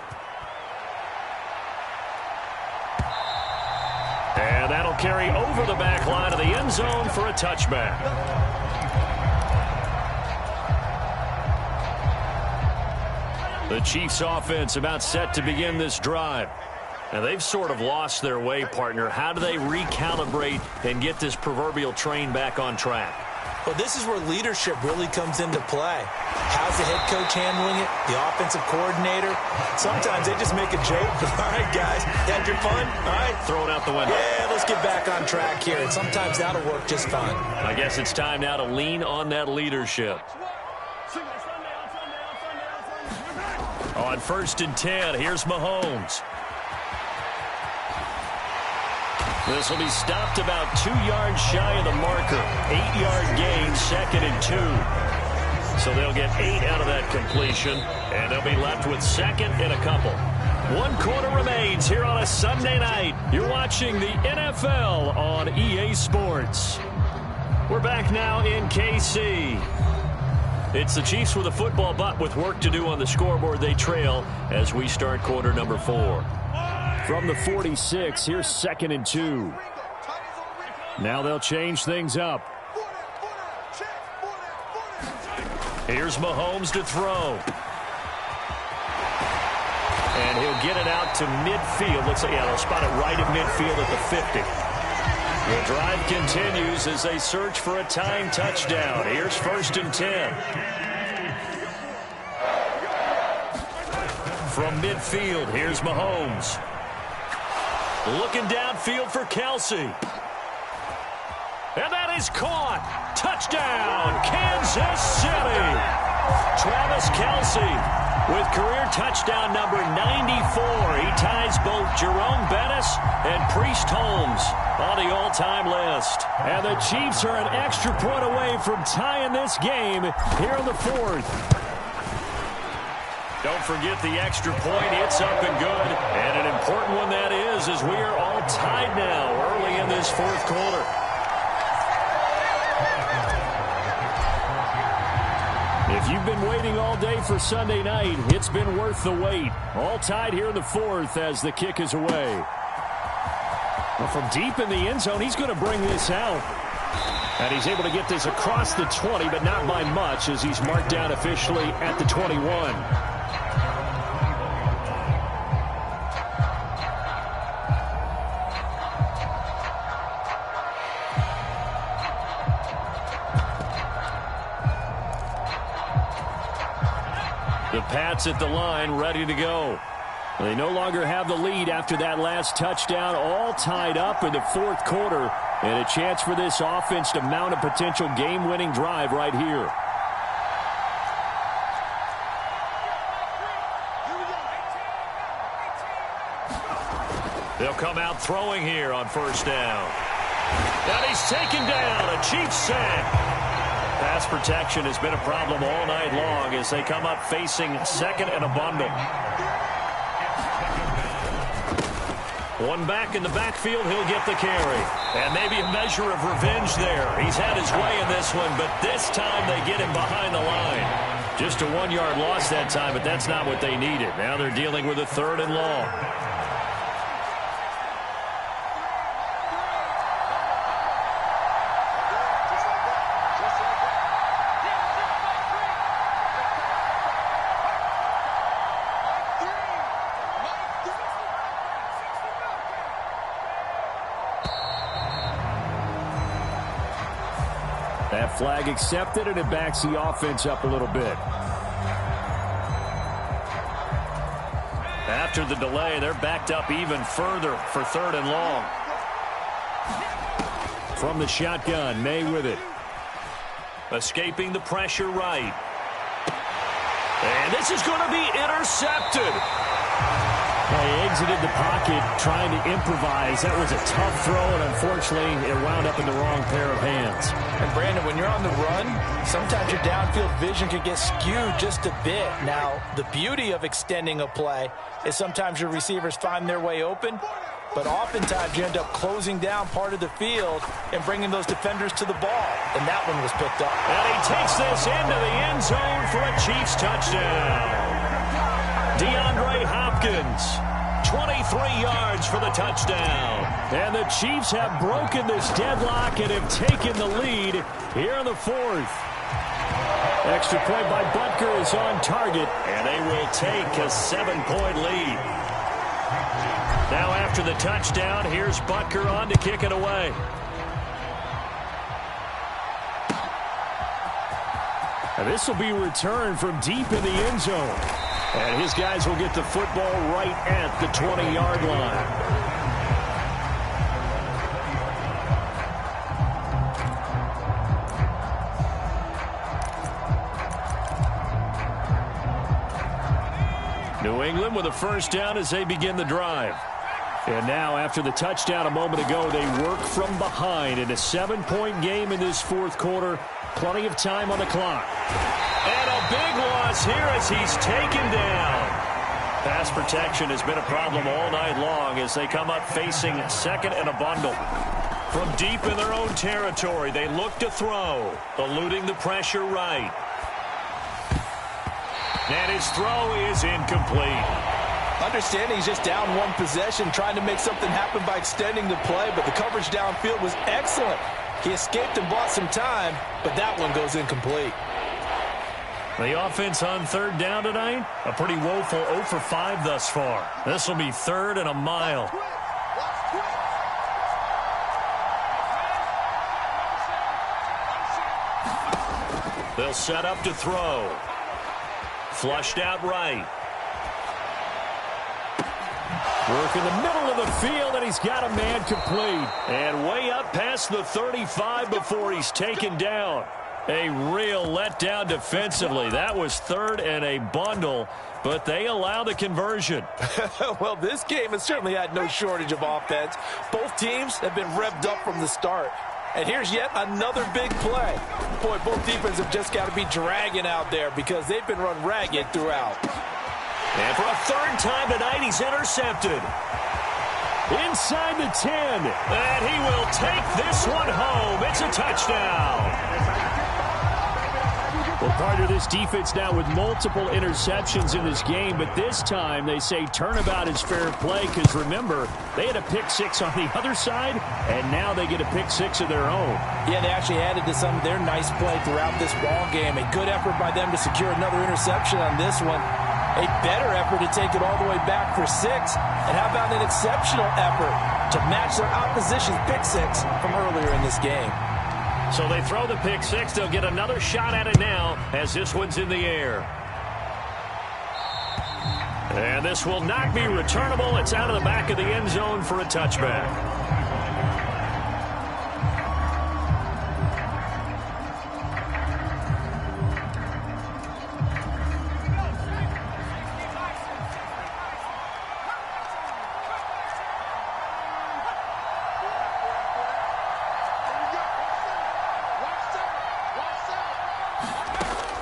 And that'll carry over the back line of the end zone for a touchback. The Chiefs offense about set to begin this drive. Now they've sort of lost their way, partner. How do they recalibrate and get this proverbial train back on track? Well, this is where leadership really comes into play. How's the head coach handling it? The offensive coordinator? Sometimes they just make a joke. All right, guys, had your fun? All right. Throw it out the window. Yeah, let's get back on track here. And sometimes that'll work just fine. I guess it's time now to lean on that leadership. On 1st and 10, here's Mahomes. This will be stopped about 2 yards shy of the marker. 8-yard gain, 2nd and 2. So they'll get 8 out of that completion, and they'll be left with 2nd and a couple. 1 quarter remains here on a Sunday night. You're watching the NFL on EA Sports. We're back now in KC. It's the Chiefs with a football, but with work to do on the scoreboard, they trail as we start quarter number 4. From the 46, here's 2nd and 2. Now they'll change things up. Here's Mahomes to throw. And he'll get it out to midfield. Looks like, they'll spot it right at midfield at the 50. The drive continues as they search for a tying touchdown. Here's 1st and 10. From midfield, here's Mahomes. Looking downfield for Kelsey. And that is caught. Touchdown, Kansas City. Travis Kelsey with career touchdown number 94. He ties both Jerome Bettis and Priest Holmes on the all-time list. And the Chiefs are an extra point away from tying this game here in the 4th. Don't forget the extra point. It's up and good. And an important one that is, as we are all tied now early in this 4th quarter. If you've been waiting all day for Sunday night, it's been worth the wait. All tied here in the 4th as the kick is away. Well, from deep in the end zone, he's going to bring this out. And he's able to get this across the 20, but not by much, as he's marked down officially at the 21. The Pats at the line, ready to go. They no longer have the lead after that last touchdown, all tied up in the 4th quarter, and a chance for this offense to mount a potential game-winning drive right here. They'll come out throwing here on 1st down. And he's taken down, a Chiefs sack. Pass protection has been a problem all night long as they come up facing 2nd and a bundle. One back in the backfield, he'll get the carry. And maybe a measure of revenge there. He's had his way in this one, but this time they get him behind the line. Just a 1-yard loss that time, but that's not what they needed. Now they're dealing with a 3rd and long. That flag accepted, and it backs the offense up a little bit. After the delay, they're backed up even further for 3rd and long. From the shotgun, May with it. Escaping the pressure right. And this is going to be intercepted. He exited the pocket trying to improvise. That was a tough throw, and unfortunately, it wound up in the wrong pair of hands. And, Brandon, when you're on the run, sometimes your downfield vision can get skewed just a bit. Now, the beauty of extending a play is sometimes your receivers find their way open, but oftentimes you end up closing down part of the field and bringing those defenders to the ball. And that one was picked up. And he takes this into the end zone for a Chiefs touchdown. DeAndre Hopkins, 23 yards for the touchdown. And the Chiefs have broken this deadlock and have taken the lead here in the 4th. Extra point by Butker is on target, and they will take a 7-point lead. Now after the touchdown, here's Butker on to kick it away. And this will be returned from deep in the end zone. And his guys will get the football right at the 20-yard line. New England with a first down as they begin the drive. And now, after the touchdown a moment ago, they work from behind in a 7-point game in this fourth quarter. Plenty of time on the clock. And a big loss here as he's taken down. Pass protection has been a problem all night long as they come up facing second and a bundle. From deep in their own territory, they look to throw, eluding the pressure right. And his throw is incomplete. Understanding he's just down one possession, trying to make something happen by extending the play, but the coverage downfield was excellent. He escaped and bought some time, but that one goes incomplete. The offense on third down tonight, a pretty woeful 0 for 5 thus far. This will be third and a mile. They'll set up to throw. Flushed out right. Work in the middle of the field, and he's got a man complete. And way up past the 35 before he's taken down. A real letdown defensively. That was third and a bundle, but they allow the conversion. Well, this game has certainly had no shortage of offense. Both teams have been revved up from the start. And here's yet another big play. Boy, both defenses have just got to be dragging out there because they've been run ragged throughout. And for a third time tonight, he's intercepted. Inside the 10. And he will take this one home. It's a touchdown. Well, part of this defense now with multiple interceptions in this game, but this time they say turnabout is fair play because, remember, they had a pick-6 on the other side, and now they get a pick-6 of their own. Yeah, they actually added to some of their nice play throughout this ball game. A good effort by them to secure another interception on this one. A better effort to take it all the way back for 6. And how about an exceptional effort to match their opposition's pick-6 from earlier in this game? So they throw the pick-6. They'll get another shot at it now as this one's in the air. And this will not be returnable. It's out of the back of the end zone for a touchback.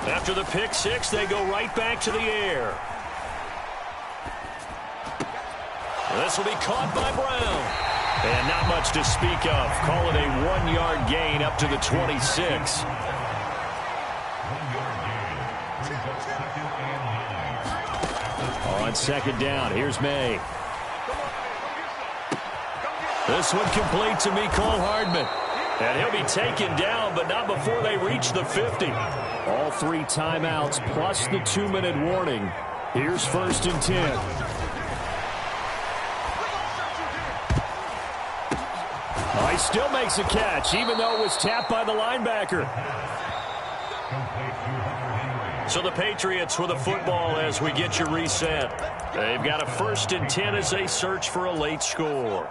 After the pick-6, they go right back to the air. This will be caught by Brown. And not much to speak of. Call it a 1-yard gain up to the 26. On second down, here's May. This one complete to Mecole Hardman. And he'll be taken down, but not before they reach the 50. All 3 timeouts plus the 2-minute warning. Here's 1st and 10. Oh, he still makes a catch, even though it was tapped by the linebacker. So the Patriots with a football as we get you reset. They've got a 1st and 10 as they search for a late score.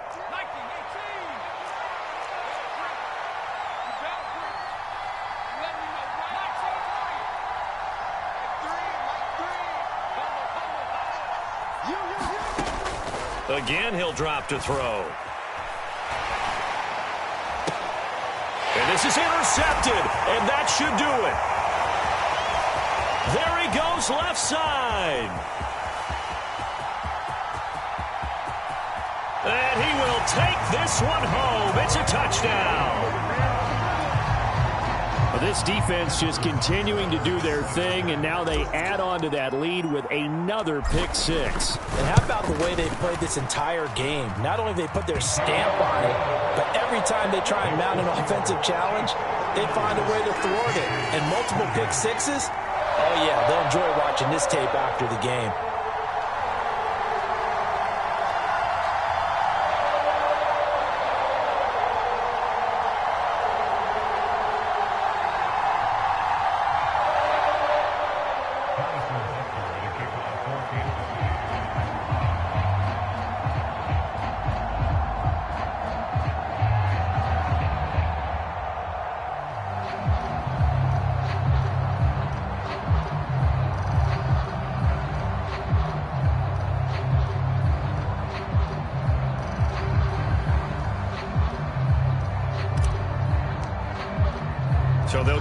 Again, he'll drop to throw. And this is intercepted, and that should do it. There he goes left side. And he will take this one home. It's a touchdown. This defense just continuing to do their thing, and now they add on to that lead with another pick-6. And how about the way they played this entire game? Not only they put their stamp on it, but every time they try and mount an offensive challenge, they find a way to thwart it. And multiple pick-6s? Oh, yeah, they'll enjoy watching this tape after the game.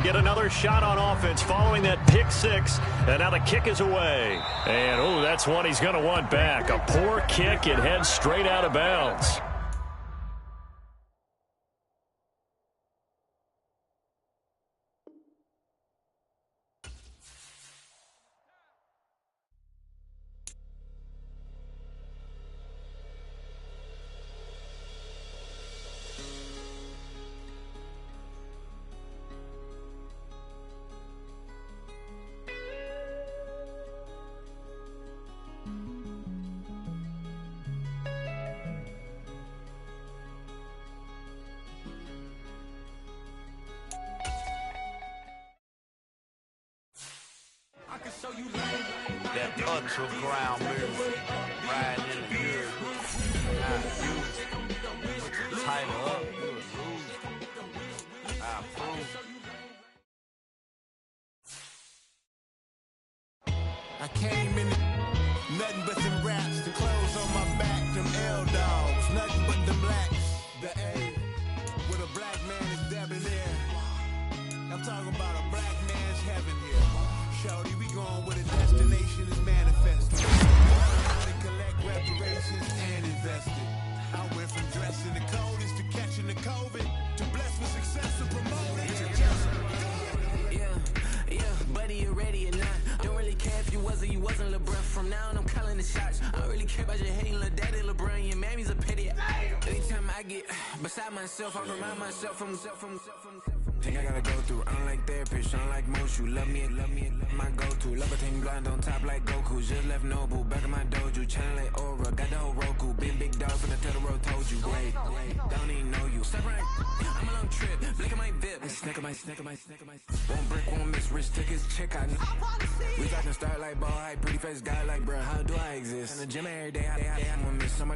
get another shot on offense following that pick six. And now the kick is away. And, oh, that's one he's going to want back. A poor kick. It heads straight out of bounds. That ultra ground move, riding in the pure. Tighten up, you would lose. I approve. I came in nothing but them raps, the clothes on my back, them L-dogs, nothing but them blacks. The A, with a black man is debonair. I'm talking about a black man's heaven here. Shorty, we going where the destination is manifested. To collect reparations and invest it. I went from dressing the coldest to catching the COVID to blessed with success to promote it. Yeah, buddy, you ready or not? Don't really care if you was or you wasn't LeBron. From now on, I'm calling the shots. I don't really care about your hating little daddy LeBron. Your mammy's a pity. Anytime I get beside myself, I remind myself from. Think I gotta go through. I don't like therapists, I don't like most. You love me, love my go-to. Love a team blind on top like Goku. Just left Noble, back in my dojo. Channel like Aura, got the whole Roku. Big dog from the tell the road told you. Wait, don't even know you. Step right, I'm a long trip. Blick at my VIP. Snack at my. One brick, one miss. Rich took his check out. We talking start like ball hype. Pretty face guy like, bruh, how do I exist? In the gym every day, I'm gonna miss some.